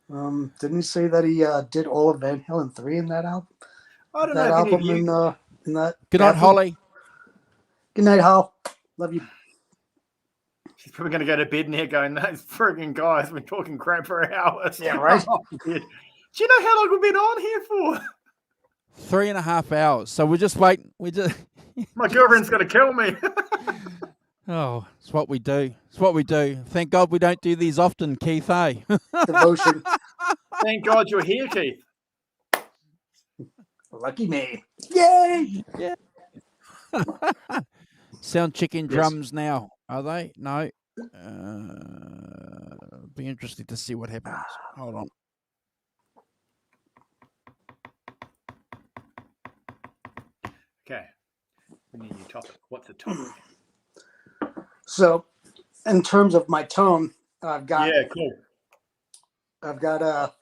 Didn't he say that he did all of Van Halen 3 in that album? I don't know if any of you... in that. Good night, Holly. Good night, Hal. Love you. She's probably going to go to bed now going, those frigging guys been talking crap for hours. Yeah, right? Do you know how long we've been on here for? 3.5 hours. So we're just waiting. My girlfriend's going to kill me. Oh, it's what we do. It's what we do. Thank God we don't do these often, Keith, eh? Devotion. Thank God you're here, Keith. Lucky me. Yay! Yeah. Sound chicken drums now, are they? No. Be interested to see what happens. Hold on. Okay. We need a new topic. What's the topic? So, in terms of my tone, I've got. Yeah, cool. I've got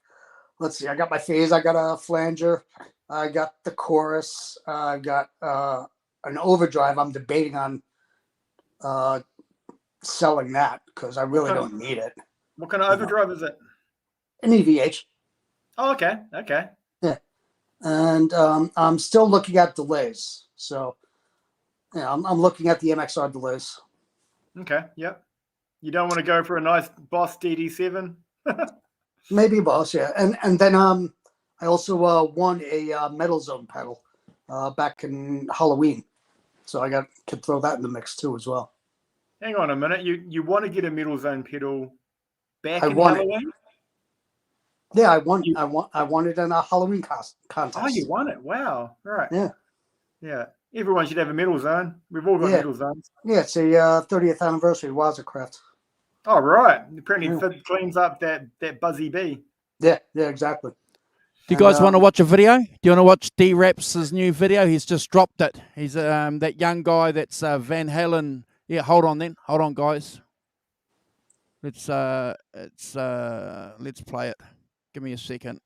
let's see. I got my phase. I got a flanger. I got the chorus. I got an overdrive. I'm debating on selling that because I really don't need it. What kind of overdrive is it? An EVH. Oh, okay. Okay. Yeah, and I'm still looking at delays. So, I'm looking at the MXR delays. Okay. Yep. You don't want to go for a nice Boss DD7? Maybe Boss, yeah. And then I also won a Metal Zone pedal back in Halloween, so I could throw that in the mix too as well. Hang on a minute. You want to get a Metal Zone pedal back in Halloween? Yeah, I won it in a Halloween contest. Oh, you won it! Wow. Right. Yeah. Yeah. Everyone should have a Metal Zone. We've all got Metal Zones. Yeah, it's a 30th anniversary of Wazercraft. Oh, right. Apparently cleans up that buzzy bee. Yeah, exactly. Do you guys want to watch a video? Do you want to watch D-Raps' new video? He's just dropped it. He's that young guy that's Van Halen. Yeah, hold on then. Hold on, guys. Let's play it. Give me a second.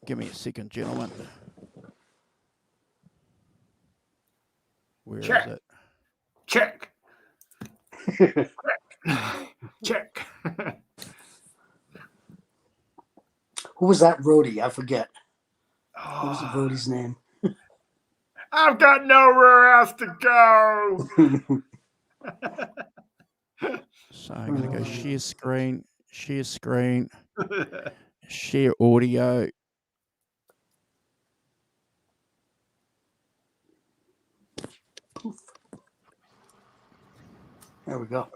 Give me a second, gentlemen. Where is it? Check. Check. Who was that roadie? I forget. What was the roadie's name? I've got nowhere else to go. So I'm going to go share screen, share audio. There we go.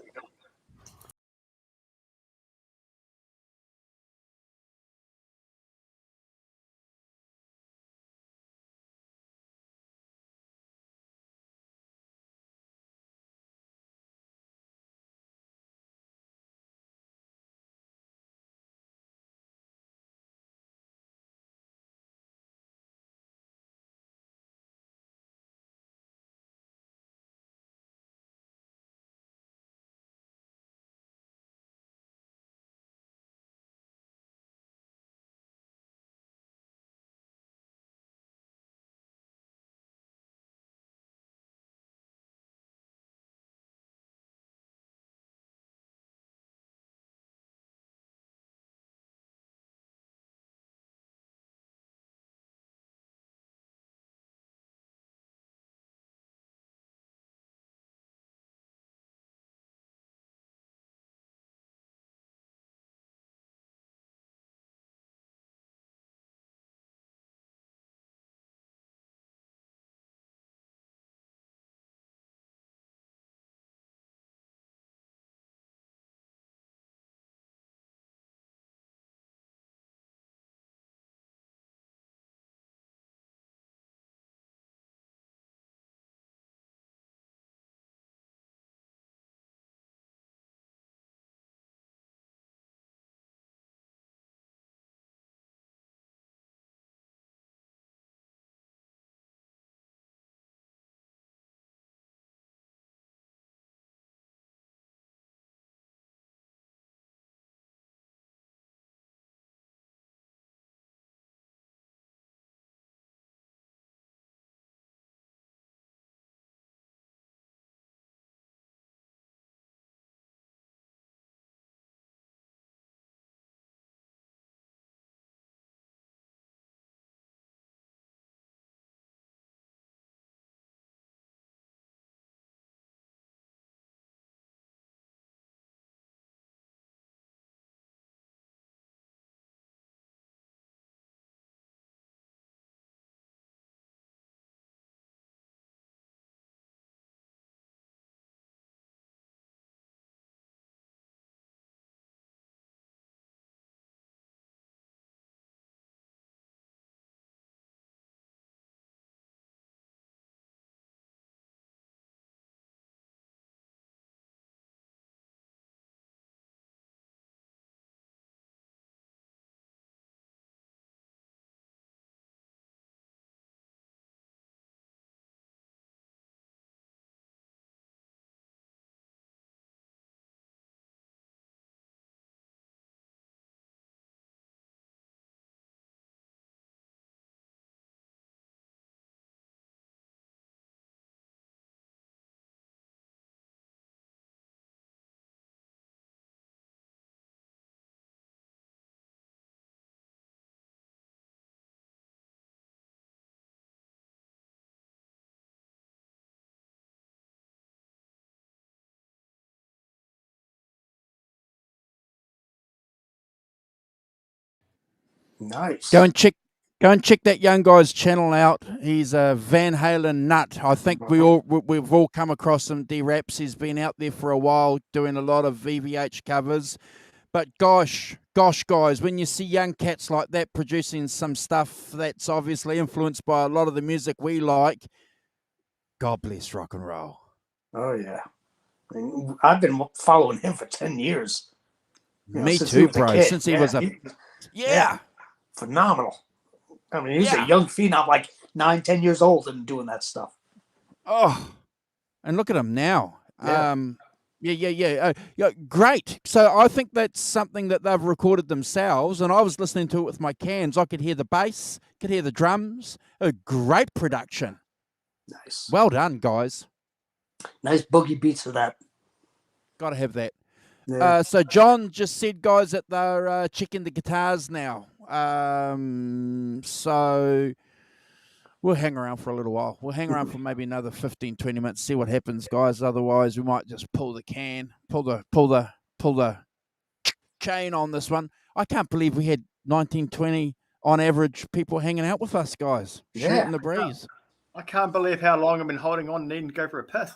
Nice. Go and check that young guy's channel out. He's a Van Halen nut. I think we've all come across him. D-Raps. He's been out there for a while doing a lot of VVH covers. But gosh, guys, when you see young cats like that producing some stuff that's obviously influenced by a lot of the music we like, God bless rock and roll. Oh yeah, I mean, I've been following him for 10 years. Me too, bro. Since he was phenomenal. I mean, he's a young phenom, like 9-10 years old, and doing that stuff. Oh, and look at him now. Yeah. Yeah, great. So I think that's something that they've recorded themselves, and I was listening to it with my cans. I could hear the bass, could hear the drums. A great production. Nice. Well done, guys. Nice boogie beats of that. Got to have that. Yeah. So John just said, guys, that they're checking the guitars now. So we'll hang around for a little while. We'll hang around for maybe another 15, 20 minutes, see what happens, guys. Otherwise, we might just pull the chain on this one. I can't believe we had 19, 20 on average people hanging out with us, guys. Shooting the breeze. I can't believe how long I've been holding on, needing to go for a piss.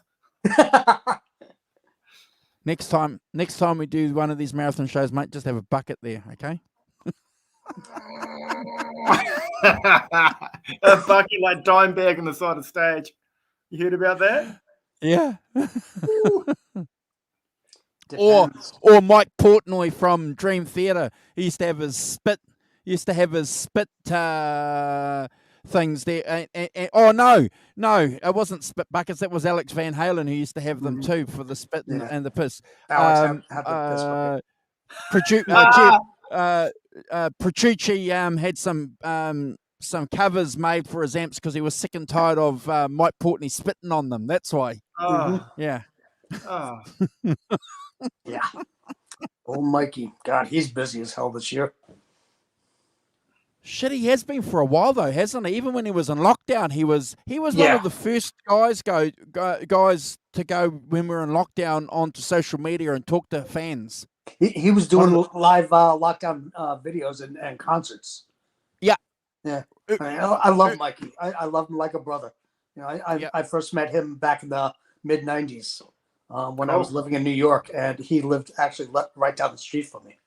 Next time we do one of these marathon shows, mate, just have a bucket there, okay? A bucket like dime bag on the side of the stage. You heard about that? Yeah. or Mike Portnoy from Dream Theater. He used to have his spit. Things there. Oh no, it wasn't spit buckets. That was Alex Van Halen who used to have them too for the spit and the piss. Petrucci had some covers made for his amps because he was sick and tired of Mike Portney spitting on them. That's why. Yeah. Yeah. Old Mikey. God, he's busy as hell this year. Shit, he has been for a while though, hasn't he? Even when he was in lockdown, he was one of the first guys to go when we were in lockdown onto social media and talk to fans. He was doing live lockdown videos and concerts. Yeah. I mean, I love Mikey. I love him like a brother. You know, I first met him back in the mid '90s when I was living in New York, and he lived actually right down the street from me.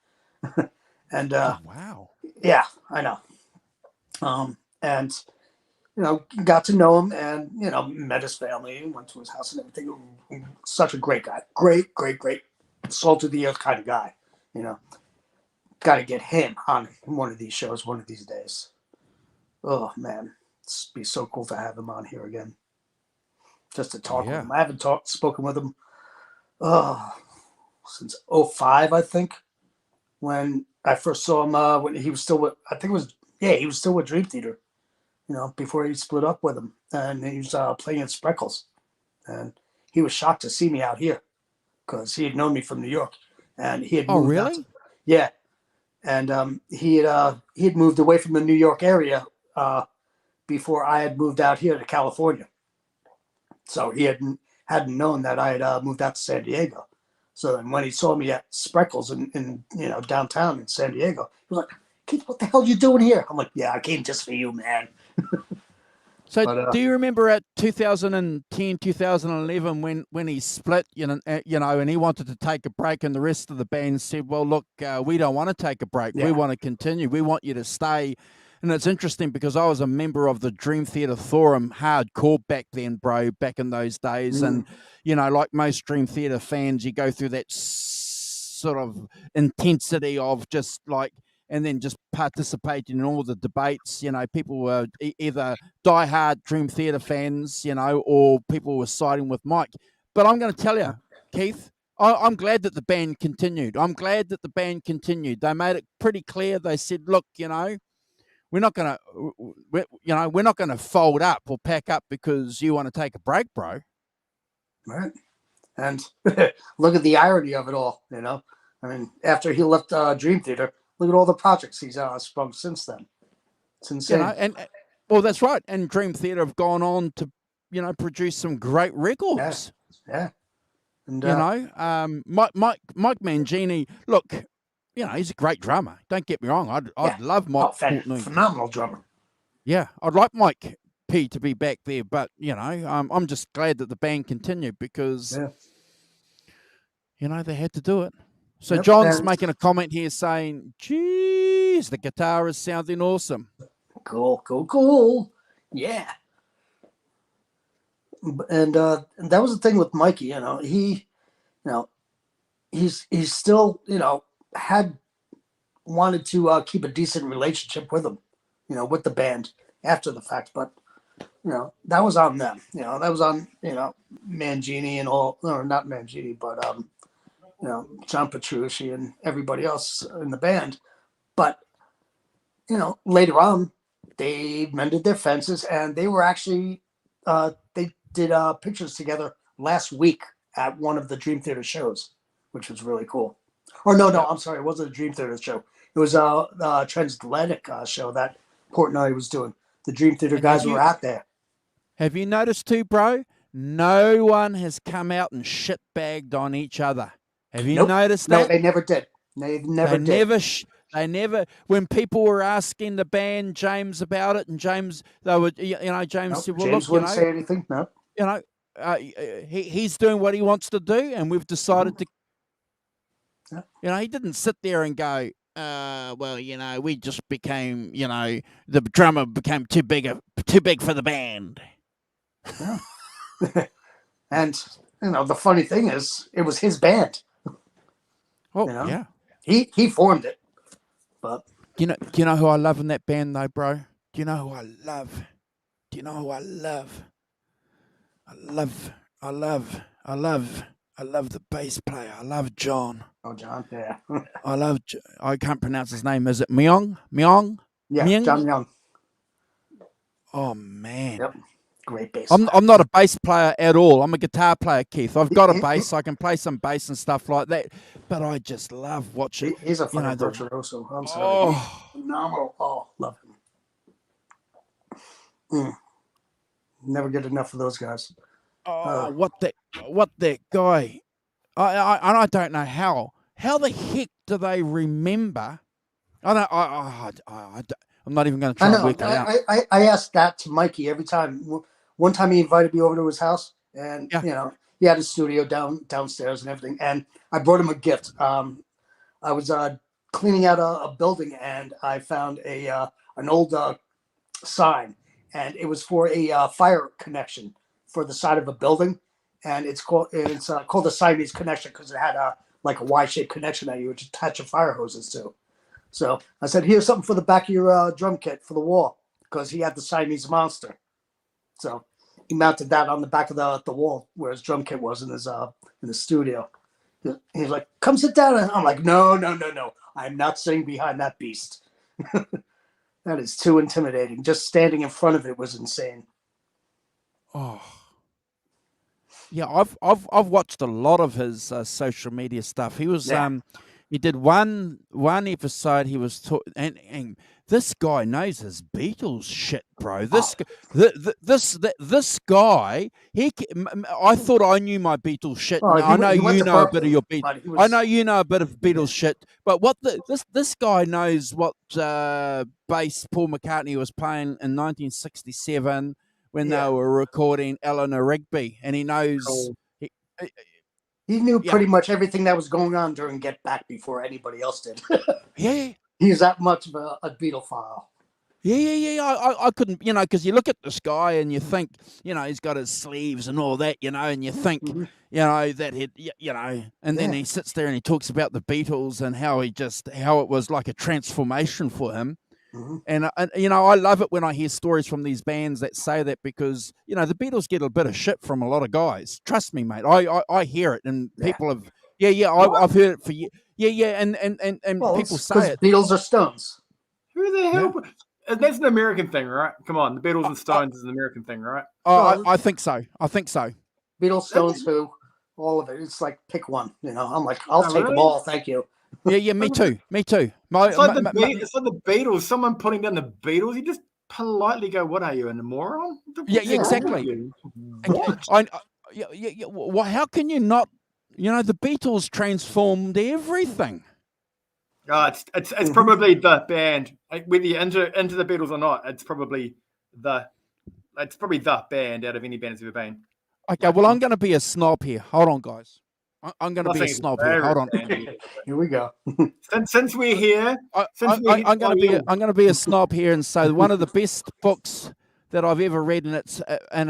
And wow. Yeah, I know. And you know, got to know him, and you know, met his family, went to his house and everything. Such a great guy, great, salt of the earth kind of guy. You know, got to get him on one of these shows one of these days. Oh man, it'd be so cool to have him on here again, just to talk with him. I haven't spoken with him since 2005, I think, when I first saw him when he was still with, he was still with Dream Theater, you know, before he split up with him, and he was playing at Spreckles, and he was shocked to see me out here because he had known me from New York, and he had moved out and he had moved away from the New York area before I had moved out here to California, so he hadn't known that I had moved out to San Diego. So then when he saw me at Spreckles in you know, downtown in San Diego, he was like, "Keith, what the hell are you doing here?" I'm like, "Yeah, I came just for you, man." So do you remember at 2010, 2011 when he split, you know, and he wanted to take a break, and the rest of the band said, "Well, look, we don't want to take a break. We want to continue. We want you to stay." And it's interesting because I was a member of the Dream Theater Forum hardcore back then, bro, back in those days. And, you know, like most Dream Theater fans, you go through that sort of intensity of just like, and then just participating in all the debates. You know, people were either diehard Dream Theater fans, you know, or people were siding with Mike. But I'm going to tell you, Keith, I'm glad that the band continued. They made it pretty clear. They said, look, you know, we're not gonna fold up or pack up because you want to take a break, bro. Right. And look at the irony of it all. You know, I mean, after he left Dream Theater, look at all the projects he's sprung since then. It's insane. You know, and well, that's right. And Dream Theater have gone on to, you know, produce some great records. Yeah. And you know, Mike Mangini. Look. You know, he's a great drummer. Don't get me wrong. I'd love Mike. Phenomenal drummer. Yeah, I'd like Mike P to be back there, but you know, I'm just glad that the band continued because, you know, they had to do it. So John's making a comment here saying, "Geez, the guitar is sounding awesome." Cool. Yeah. And that was the thing with Mikey. You know, he's still, you know, had wanted to keep a decent relationship with him, you know, with the band after the fact, but that was on them. That was on Mangini and all, or not Mangini, but John Petrucci and everybody else in the band. But later on, they mended their fences, and they were actually they did pictures together last week at one of the Dream Theater shows, which was really cool. Or no, I'm sorry, it wasn't a Dream Theater show. It was a Transatlantic show that Portnoy was doing. The Dream Theater guys were out there. Have you noticed too, bro? No one has come out and shitbagged on each other. Have you noticed that? No, they never did. They never. When people were asking the band James about it, and James, they would, James said, "Well, James look, wouldn't say anything." No. He's doing what he wants to do, and we've decided to. He didn't sit there and go, we just became, the drummer became too big for the band. Yeah. And the funny thing is, it was his band. Yeah. He formed it. But do you know who I love in that band though, bro? Do you know who I love? I love the bass player. I love John. Oh, John, yeah. I can't pronounce his name. Is it Myung? Yeah, Myung? John Young. Oh, man. Yep. Great bass. I'm not a bass player at all. I'm a guitar player, Keith. I've got a bass. I can play some bass and stuff like that. But I just love watching. He's a fucking virtuoso. I'm sorry. Phenomenal. Oh, love him. Never get enough of those guys. What that guy? I don't know how. How the heck do they remember? I'm not even going to try to work it out. I asked that to Mikey every time. One time he invited me over to his house, and he had a studio downstairs and everything. And I brought him a gift. I was cleaning out a building, and I found an old sign, and it was for a fire connection for the side of a building, and it's called the Siamese connection because it had a Y-shaped connection that you would attach your fire hoses to. So I said, "Here's something for the back of your drum kit for the wall," because he had the Siamese monster. So he mounted that on the back of the wall where his drum kit was in his studio. He's like, "Come sit down," and I'm like, "No, I'm not sitting behind that beast." That is too intimidating. Just standing in front of it was insane. Oh. Yeah, I've watched a lot of his social media stuff. He was he did one episode. He was and this guy knows his Beatles shit, bro. This guy, I thought I knew my Beatles shit. I know you know a bit of your Beatles. I know you know a bit of Beatles shit. But this guy knows what bass Paul McCartney was playing in 1967. When they were recording Eleanor Rigby, and he knows he knew pretty much everything that was going on during Get Back before anybody else did. Yeah, he's that much of a Beatlephile. Yeah. I couldn't, because you look at this guy and you think, he's got his sleeves and all that, and you think, that he, and then he sits there and he talks about the Beatles and how it was like a transformation for him. Mm-hmm. And I love it when I hear stories from these bands that say that because, the Beatles get a bit of shit from a lot of guys. Trust me, mate. I hear it and people have, I've heard it for years. And people say it. Beatles are Stones. Who the hell? Yeah. That's an American thing, right? Come on. The Beatles and Stones is an American thing, right? I think so. Beatles, Stones, who? All of it. It's like, pick one. I'm like, I'll take them all. Thank you. Yeah, me too. It's like the Beatles. Someone putting down the Beatles, you just politely go, "What are you, a moron?" Yeah, exactly. Well, how can you not? The Beatles transformed everything. It's probably the band. Whether you're into the Beatles or not, it's probably the band out of any band that's ever been. Okay, well, I'm going to be a snob here. Hold on, guys. I'm going to be a snob here. Hold on. Here we go. Since we're here, I'm going to be a snob here and say one of the best books that I've ever read, and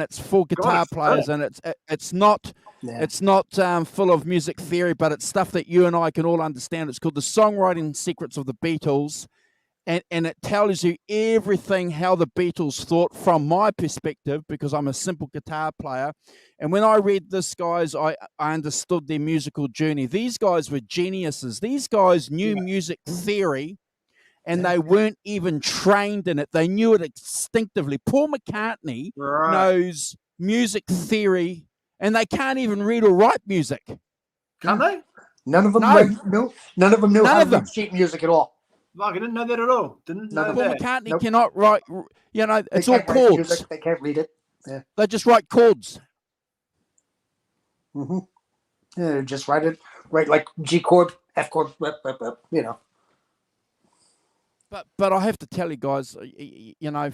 it's for guitar players, and it's not full of music theory, but it's stuff that you and I can all understand. It's called The Songwriting Secrets of the Beatles, And it tells you everything how the Beatles thought from my perspective, because I'm a simple guitar player. And when I read this, guys, I understood their musical journey. These guys were geniuses. These guys knew music theory, and they weren't even trained in it. They knew it instinctively. Paul McCartney knows music theory, and they can't even read or write music. Can't they? None of them none of them knew how to read sheet music at all. Mark, I didn't know that at all. Didn't know Paul that. McCartney cannot write, you know, it's all chords. They can't read it. Yeah. They just write chords. Mm-hmm. Yeah, just write like G chord, F chord, you know. But I have to tell you guys, you know,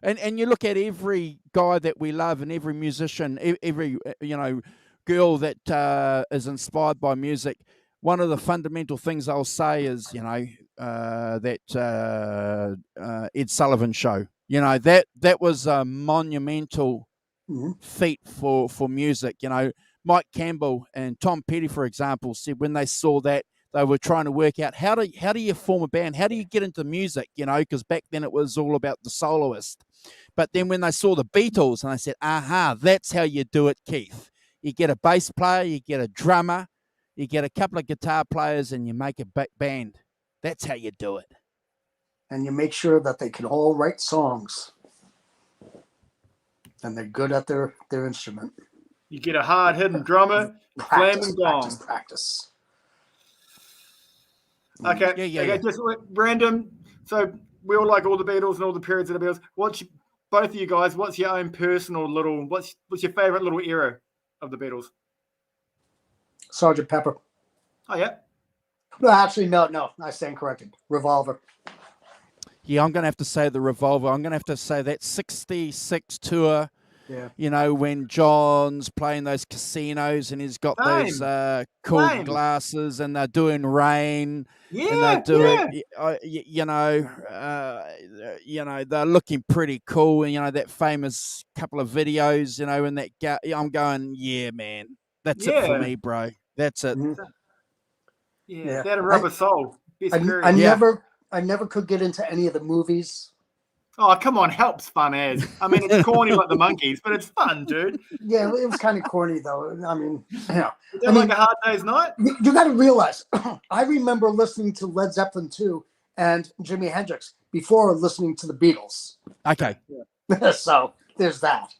and you look at every guy that we love and every musician, every, you know, girl that is inspired by music, one of the fundamental things I'll say is, you know, that Ed Sullivan show. You know, that was a monumental feat for music. You know, Mike Campbell and Tom Petty, for example, said when they saw that, they were trying to work out how do you form a band? How do you get into music? You know, because back then it was all about the soloist. But then when they saw the Beatles, and they said, aha, that's how you do it, Keith. You get a bass player, you get a drummer, you get a couple of guitar players, and you make a band. That's how you do it. And you make sure that they can all write songs. And they're good at their instrument. You get a hard-hitting drummer, flaming gong. Practice. Okay, okay, just random. So we all like all the Beatles and all the periods of the Beatles. Both of you guys, what's your own personal little, what's your favorite little era of the Beatles? Sgt. Pepper. Oh, yeah? Well, actually, no, I stand corrected. Revolver. Yeah, I'm going to have to say the Revolver. I'm going to have to say that 66 tour. Yeah. You know, when John's playing those casinos and he's got those cool glasses and they're doing Rain. Yeah, and they're doing, you know, they're looking pretty cool. And, you know, that famous couple of videos, you know, in that, I'm going, yeah, man, that's it for me, bro. That's it. Mm-hmm. Yeah, that and Rubber Soul. I never could get into any of the movies. Oh, come on, Help's fun as. I mean, it's corny like the Monkees, but it's fun, dude. Yeah, it was kind of corny, though. I mean, you know. Like A Hard Day's Night? You got to realize, I remember listening to Led Zeppelin 2 and Jimi Hendrix before listening to the Beatles. Okay. So, there's that.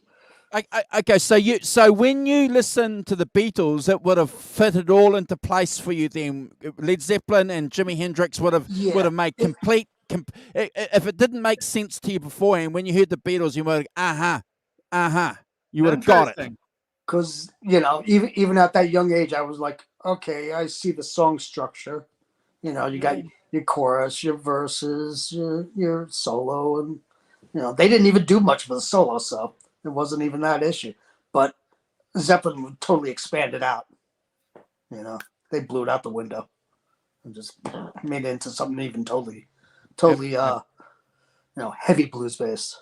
Okay, so when you listen to the Beatles, it would have fitted all into place for you then. Led Zeppelin and Jimi Hendrix would have made complete. If it didn't make sense to you beforehand, when you heard the Beatles, you would have, you would have got it. Because, you know, even at that young age, I was like, okay, I see the song structure. You know, you got your chorus, your verses, your solo, and, you know, they didn't even do much for the solo, so it wasn't even that issue. But Zeppelin would totally expand it out. You know, they blew it out the window and just made it into something even totally, you know, heavy blues bass.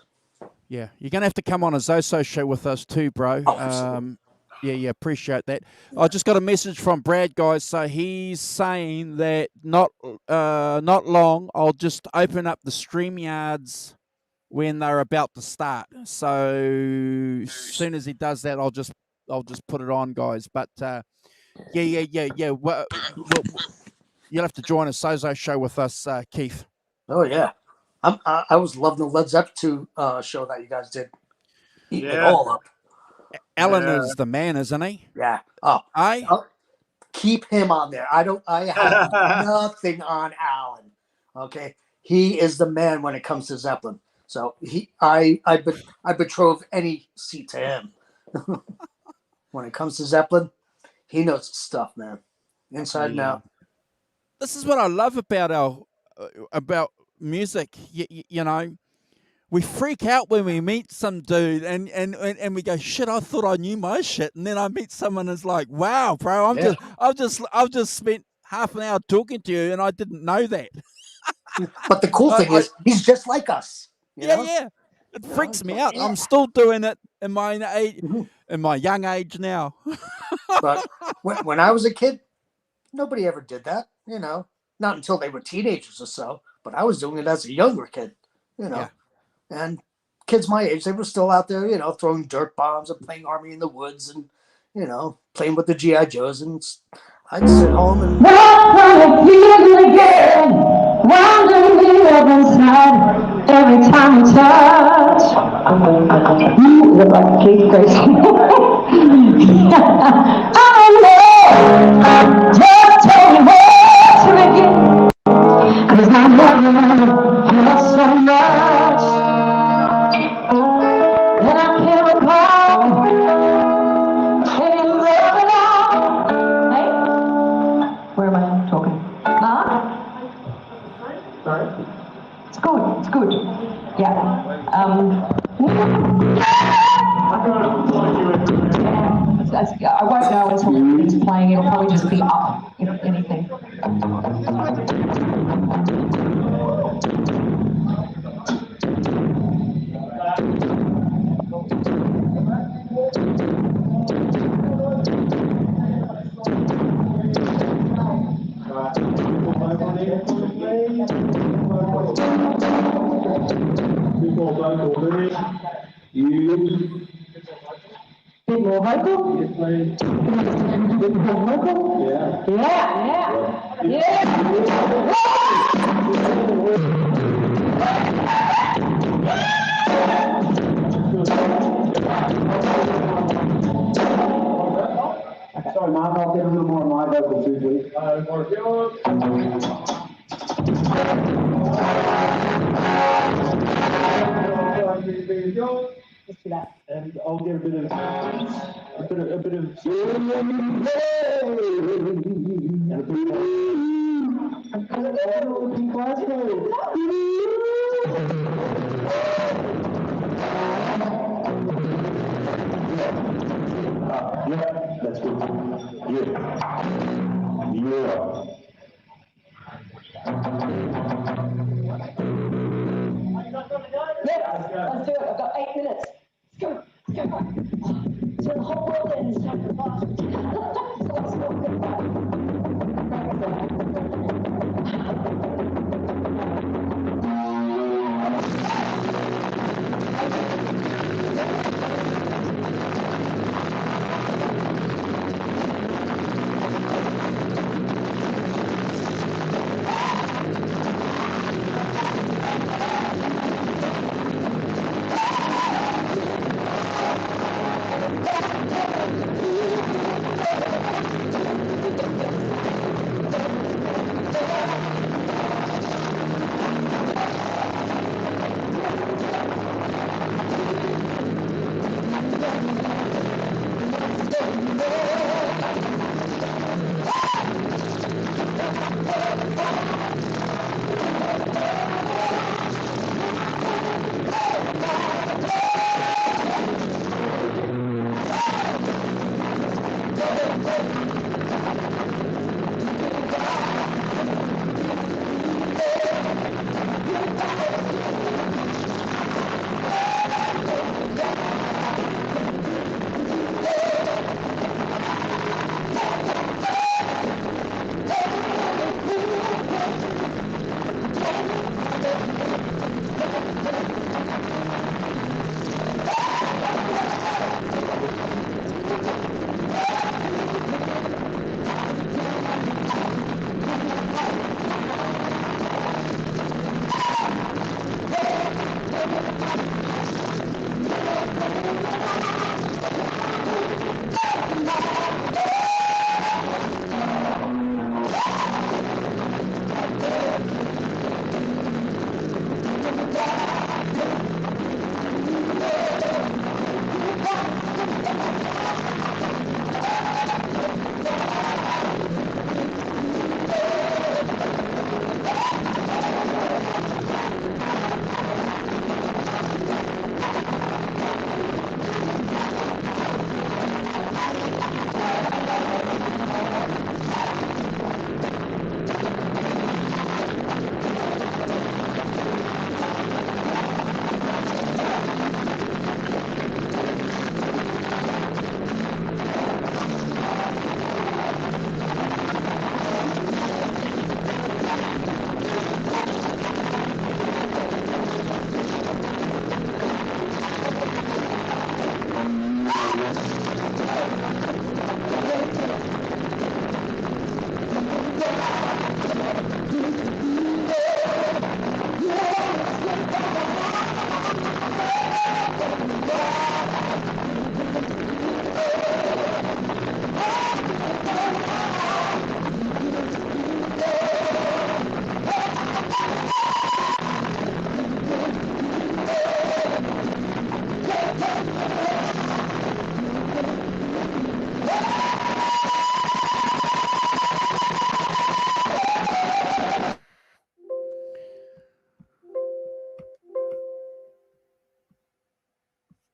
Yeah, you're going to have to come on a Zoso show with us too, bro. Oh, yeah, appreciate that. I just got a message from Brad, guys. So he's saying that not long, I'll just open up the StreamYards when they're about to start. So as soon as he does that, I'll just put it on, guys. But yeah. Well, you'll have to join a Zoso show with us, Keith. Oh yeah. I was loving the Led Zeppelin 2 show that you guys did. Eating it all up. Alan is the man, isn't he? Yeah. Keep him on there. I have nothing on Alan. Okay. He is the man when it comes to Zeppelin. So I betroth any seat to him. When it comes to Zeppelin, he knows his stuff, man. Inside and out. This is what I love about music. You know, we freak out when we meet some dude and we go, shit, I thought I knew my shit, and then I meet someone that's like, wow, bro, I've just spent half an hour talking to you and I didn't know that. But the cool thing is he's just like us. You know? Yeah. It freaks me out. I'm still doing it in my age, in my young age now. But when I was a kid, nobody ever did that, you know. Not until they were teenagers or so. but I was doing it as a younger kid, and kids my age, they were still out there, throwing dirt bombs and playing Army in the Woods and, playing with the G.I. Joes. And I'd sit home and... Every time you touch, you look like Keith Grace. I know, just tell me where to begin, 'cause my mother feels so much that I can't recall any love at all. Hey, where am I talking? Huh? Sorry? It's good, it's good. Yeah. I won't know until it's playing. It'll probably just be up, if anything. Bit more vocal? Bit more vocal? Yeah. Sorry, Mark, I'll get a little more of my vocal too, please. Let's do that. And I'll get a bit of yeah, that's good. Yeah. Let's do it. I've got 8 minutes. Let's go. So the whole world ends.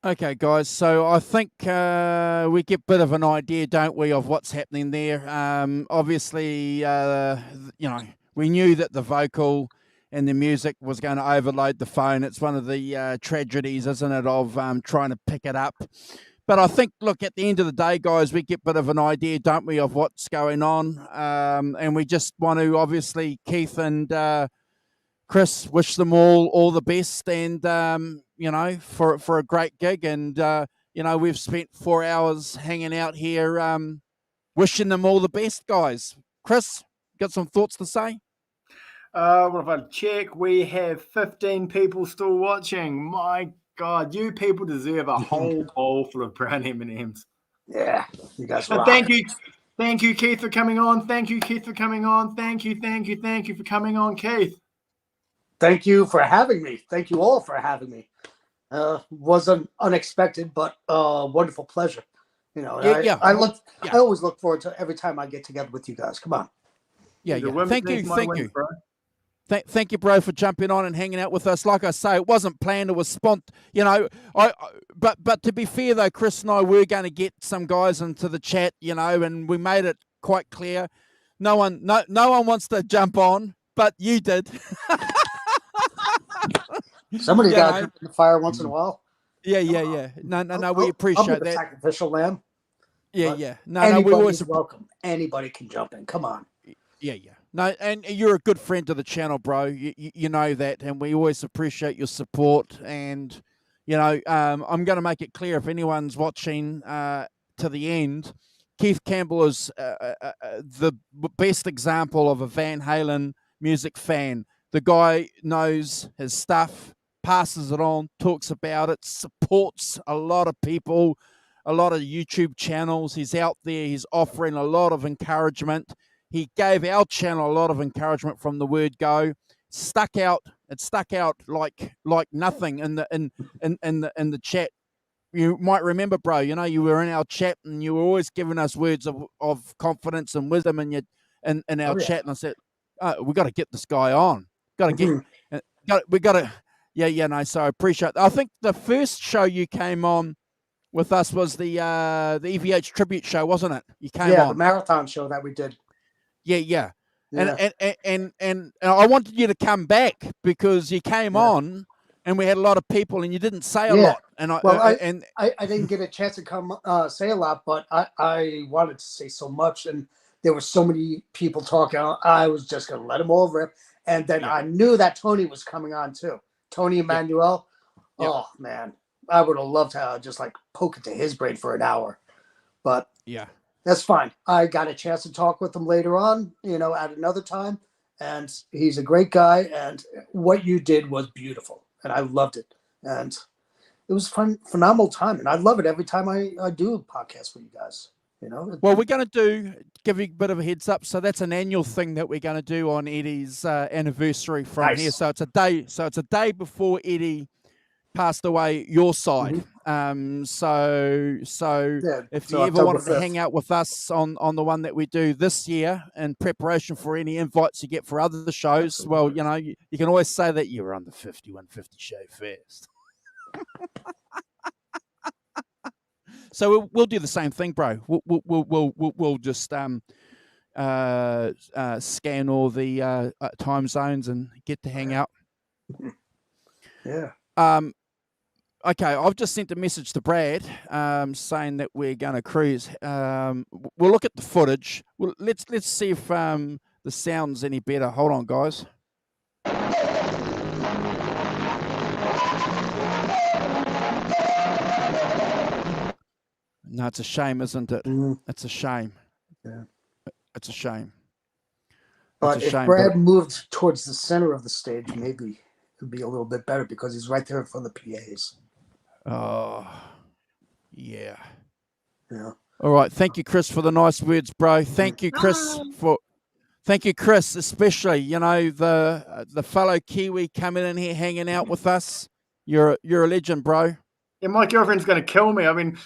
Okay, guys. So I think we get a bit of an idea, don't we, of what's happening there. Obviously, we knew that the vocal and the music was going to overload the phone. It's one of the tragedies, isn't it, of trying to pick it up. But I think, look, at the end of the day, guys, we get a bit of an idea, don't we, of what's going on. And we just want to, obviously, Keith and Chris, wish them all the best, and for a great gig. And we've spent 4 hours hanging out here, wishing them all the best, guys. Chris, got some thoughts to say? Well, if I check, we have 15 people still watching. My God, you people deserve a whole bowl full of brown M&Ms. Yeah, you guys rock. Thank you, Keith, for coming on. Thank you, Keith, for coming on. Thank you for coming on, Keith. Thank you for having me. Thank you all for having me. Wasn't unexpected, but wonderful pleasure. I always look forward to every time I get together with you guys. Come on. Yeah. Thank you. Thank you, bro, for jumping on and hanging out with us. Like I say, it wasn't planned; it was but to be fair though, Chris and I were going to get some guys into the chat, and we made it quite clear. No one wants to jump on, but you did. Somebody got to jump in the fire once in a while. Yeah. No. We appreciate that. Sacrificial lamb. Yeah. No. We always welcome. Anybody can jump in. Come on. Yeah. No, and you're a good friend of the channel, bro. You know that, and we always appreciate your support. And I'm going to make it clear, if anyone's watching to the end, Keith Campbell is the best example of a Van Halen music fan. The guy knows his stuff, passes it on, talks about it, supports a lot of people, a lot of YouTube channels. He's out there. He's offering a lot of encouragement. He gave our channel a lot of encouragement from the word go. It stuck out like nothing in the chat. You might remember, bro. You were in our chat and you were always giving us words of confidence and wisdom in our chat. And I said, we got to get this guy on. So I appreciate that. I think the first show you came on with us was the EVH tribute show, wasn't it? You came on. The marathon show that we did. Yeah. And I wanted you to come back because you came on and we had a lot of people and you didn't say a lot. And I didn't get a chance to come say a lot, but I wanted to say so much, and there were so many people talking. I was just going to let them all rip. And then I knew that Tony was coming on too. Tony Emmanuel. Yeah. Oh man, I would have loved to just poke into his brain for an hour, but that's fine. I got a chance to talk with him later on, at another time, and he's a great guy. And what you did was beautiful, and I loved it. And it was phenomenal time, and I love it every time I do a podcast with you guys. Well, we're going to give you a bit of a heads up. So that's an annual thing that we're going to do on Eddie's anniversary from here. So it's a day. So it's a day before Eddie passed away. Your side. So if you ever wanted to hang out with us on the one that we do this year in preparation for any invites you get for other shows, well, you can always say that you were on the 5150 show first. So we'll do the same thing, bro. We'll just scan all the time zones and get to hang out. Yeah. Okay, I've just sent a message to Brad saying that we're going to cruise. We'll look at the footage. Let's see if the sound's any better. Hold on, guys. No, it's a shame, isn't it? It's a shame. Yeah. It's a shame. But if Brad moved towards the center of the stage, maybe it would be a little bit better because he's right there in front of the PAs. Oh, yeah. Yeah. All right. Thank you, Chris, for the nice words, bro. Thank you, Chris, especially, the fellow Kiwi coming in here, hanging out with us. You're a legend, bro. Yeah, my girlfriend's going to kill me. I mean,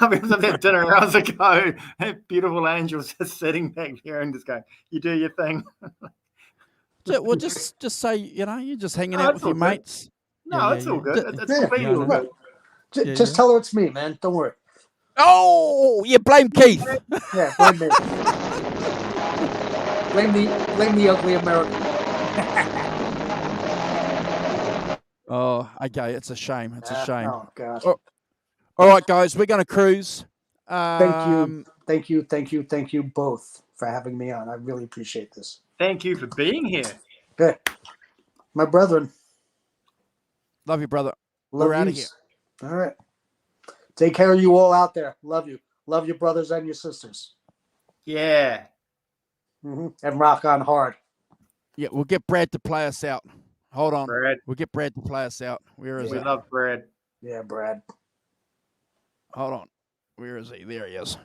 I was at dinner hours ago. That beautiful angel's just sitting back here and just going, "You do your thing." Well, just say, you're just hanging out with your mates. No, it's all good. It's completely all good. Just tell her it's me, man. Don't worry. Oh, you blame Keith. Yeah, blame me. blame the ugly American. Oh, okay. It's a shame. It's a shame. Oh God. Oh, all right, guys, we're going to cruise. Thank you both for having me on. I really appreciate this. Thank you for being here. Good. My brethren. Love you, brother. Love We're out of yous. here. All right. Take care of you all out there. Love you. Love your brothers and your sisters. Yeah. And rock on hard. Yeah, we'll get Brad to play us out. Hold on. Brad. We'll get Brad to play us out. Where is he? We love Brad. Yeah, Brad. Hold on. Where is he? There he is.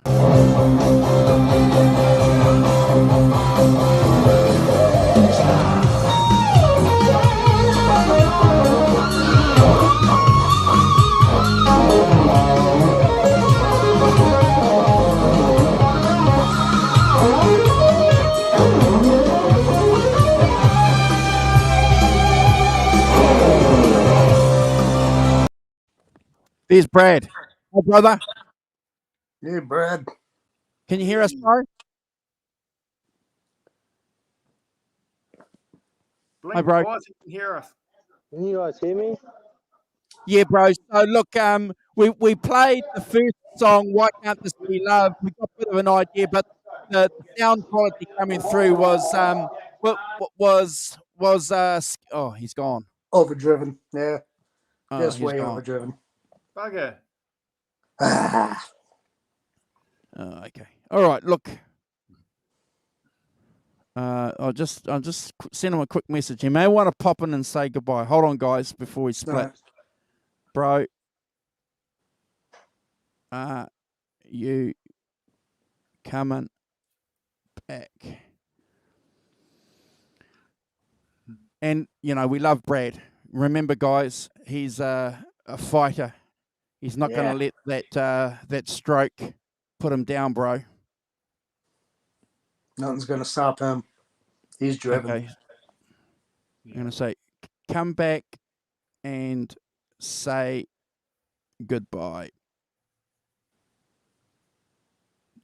There's Brad. Hi, brother. Hey, Brad. Can you hear us, bro? Hi, bro. Twice you can hear us. Can you guys hear me? Yeah, bro. So look, we played the first song, "Why Can't This Be Love?" We got a bit of an idea, but the sound quality coming through was oh, he's gone. Overdriven. Yeah. Oh, Just he's way gone. overdriven. Bugger. Oh, okay. All right. Look. I'll just send him a quick message. He may want to pop in and say goodbye. Hold on, guys, before we split. Bro. You coming back? And you know we love Brad. Remember, guys, he's a fighter. He's not going to let that stroke put him down, bro. Nothing's going to stop him. He's driven. Okay. I'm going to say, come back and say goodbye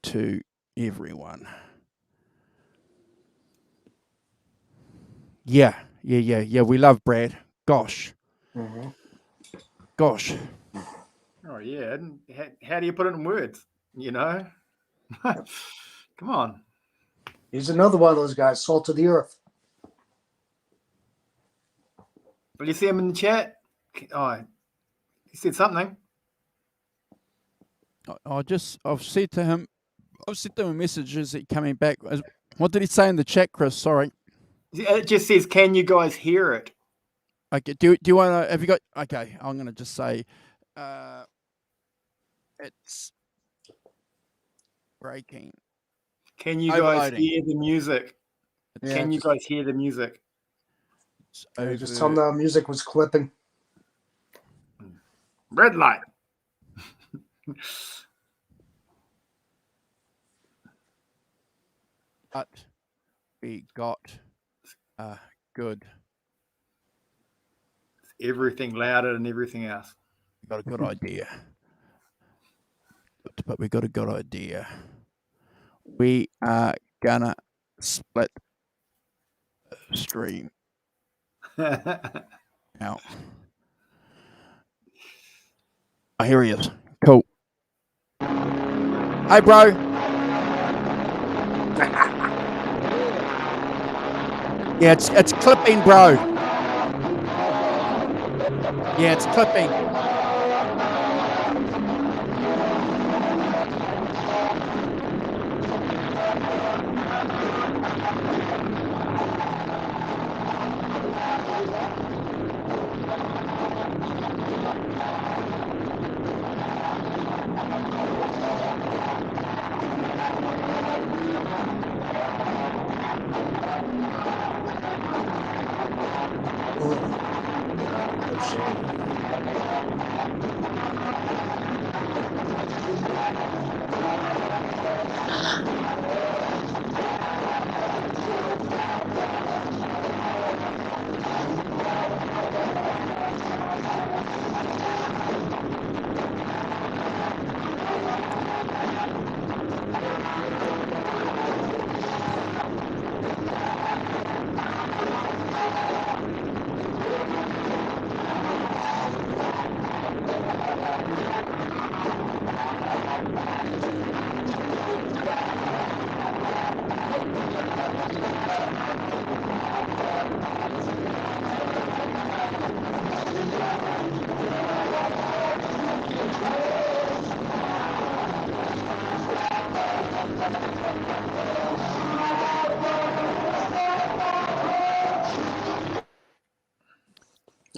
to everyone. Yeah. We love Brad. Gosh. Gosh. Oh, yeah. And how do you put it in words? You know? Come on. He's another one of those guys, salt of the earth. Will you see him in the chat? Oh, he said something. I've said to him a message. Is he coming back? What did he say in the chat, Chris? Sorry. It just says, can you guys hear it? Okay. Do you want to? Have you got? Okay. I'm going to just say, it's breaking. Can you guys hear the music? Yeah, Can you guys hear the music? Just tell them the music was clipping. Red light. But we got good. Everything louder than everything else. We got a good idea. But we got a good idea. We are gonna split the stream out. Oh, here he is. Cool. Hey, bro. Yeah, it's clipping, bro. Yeah, it's clipping. Oh, shame.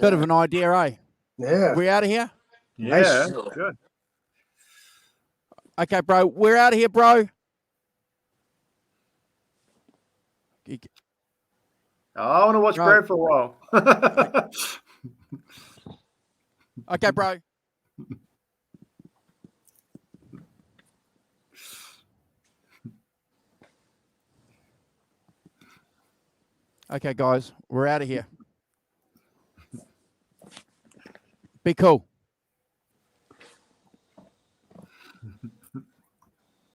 Bit of an idea, eh? Yeah. We out of here? Yeah, good. Okay, bro. We're out of here, bro. I want to watch Brad for a while. Okay, bro. Okay, guys. We're out of here. Be cool.